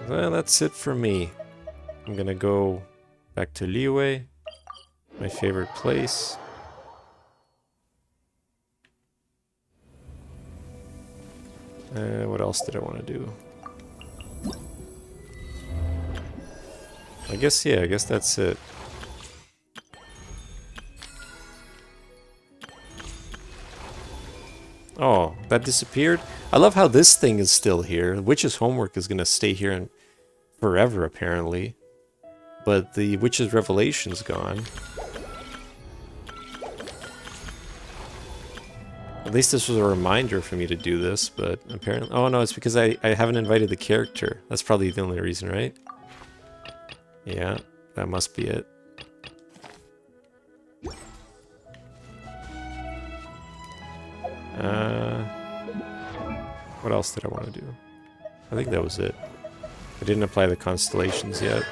Well, that's it for me. I'm gonna go back to Liyue, my favorite place. What else did I want to do? I guess that's it. Oh, that disappeared? I love how this thing is still here. Witch's homework is gonna stay here and forever, apparently. But the Witch's Revelation's gone. At least this was a reminder for me to do this, but apparently... Oh no, it's because I haven't invited the character. That's probably the only reason, right? Yeah, that must be it. What else did I want to do? I think that was it. I didn't apply the constellations yet.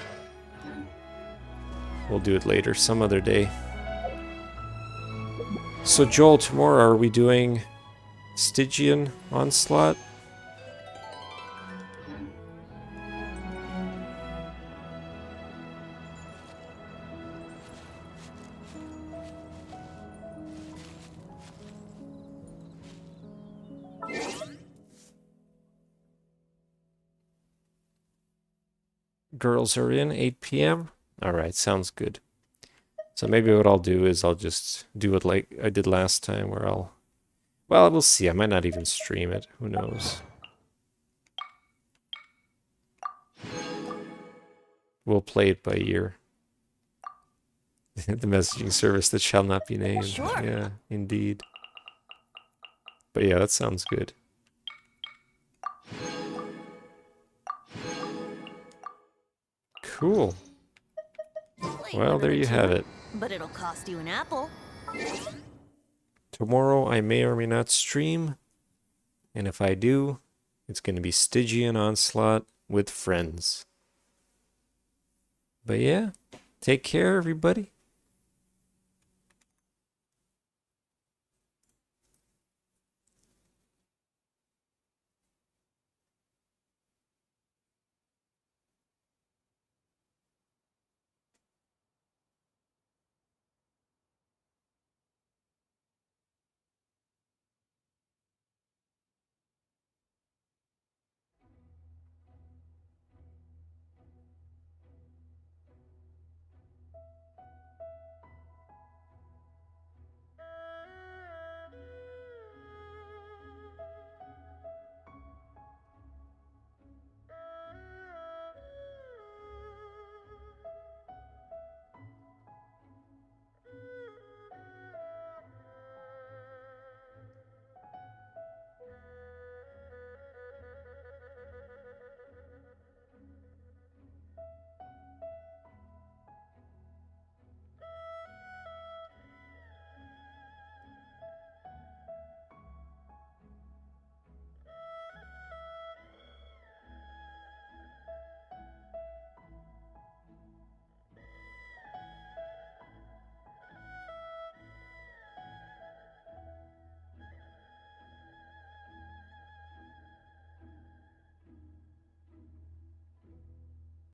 We'll do it later, some other day. So Joel, tomorrow are we doing Stygian Onslaught? Girls are in 8 p.m. Alright, sounds good. So maybe what I'll do is I'll just do it like I did last time, where I'll... Well, we'll see. I might not even stream it. Who knows? We'll play it by ear. The messaging service that shall not be named. Sure. Yeah, indeed. But yeah, that sounds good. Cool. Well, there you have it. But it'll cost you an apple. Tomorrow I may or may not stream. And if I do, it's going to be Stygian Onslaught with friends. But yeah, take care everybody.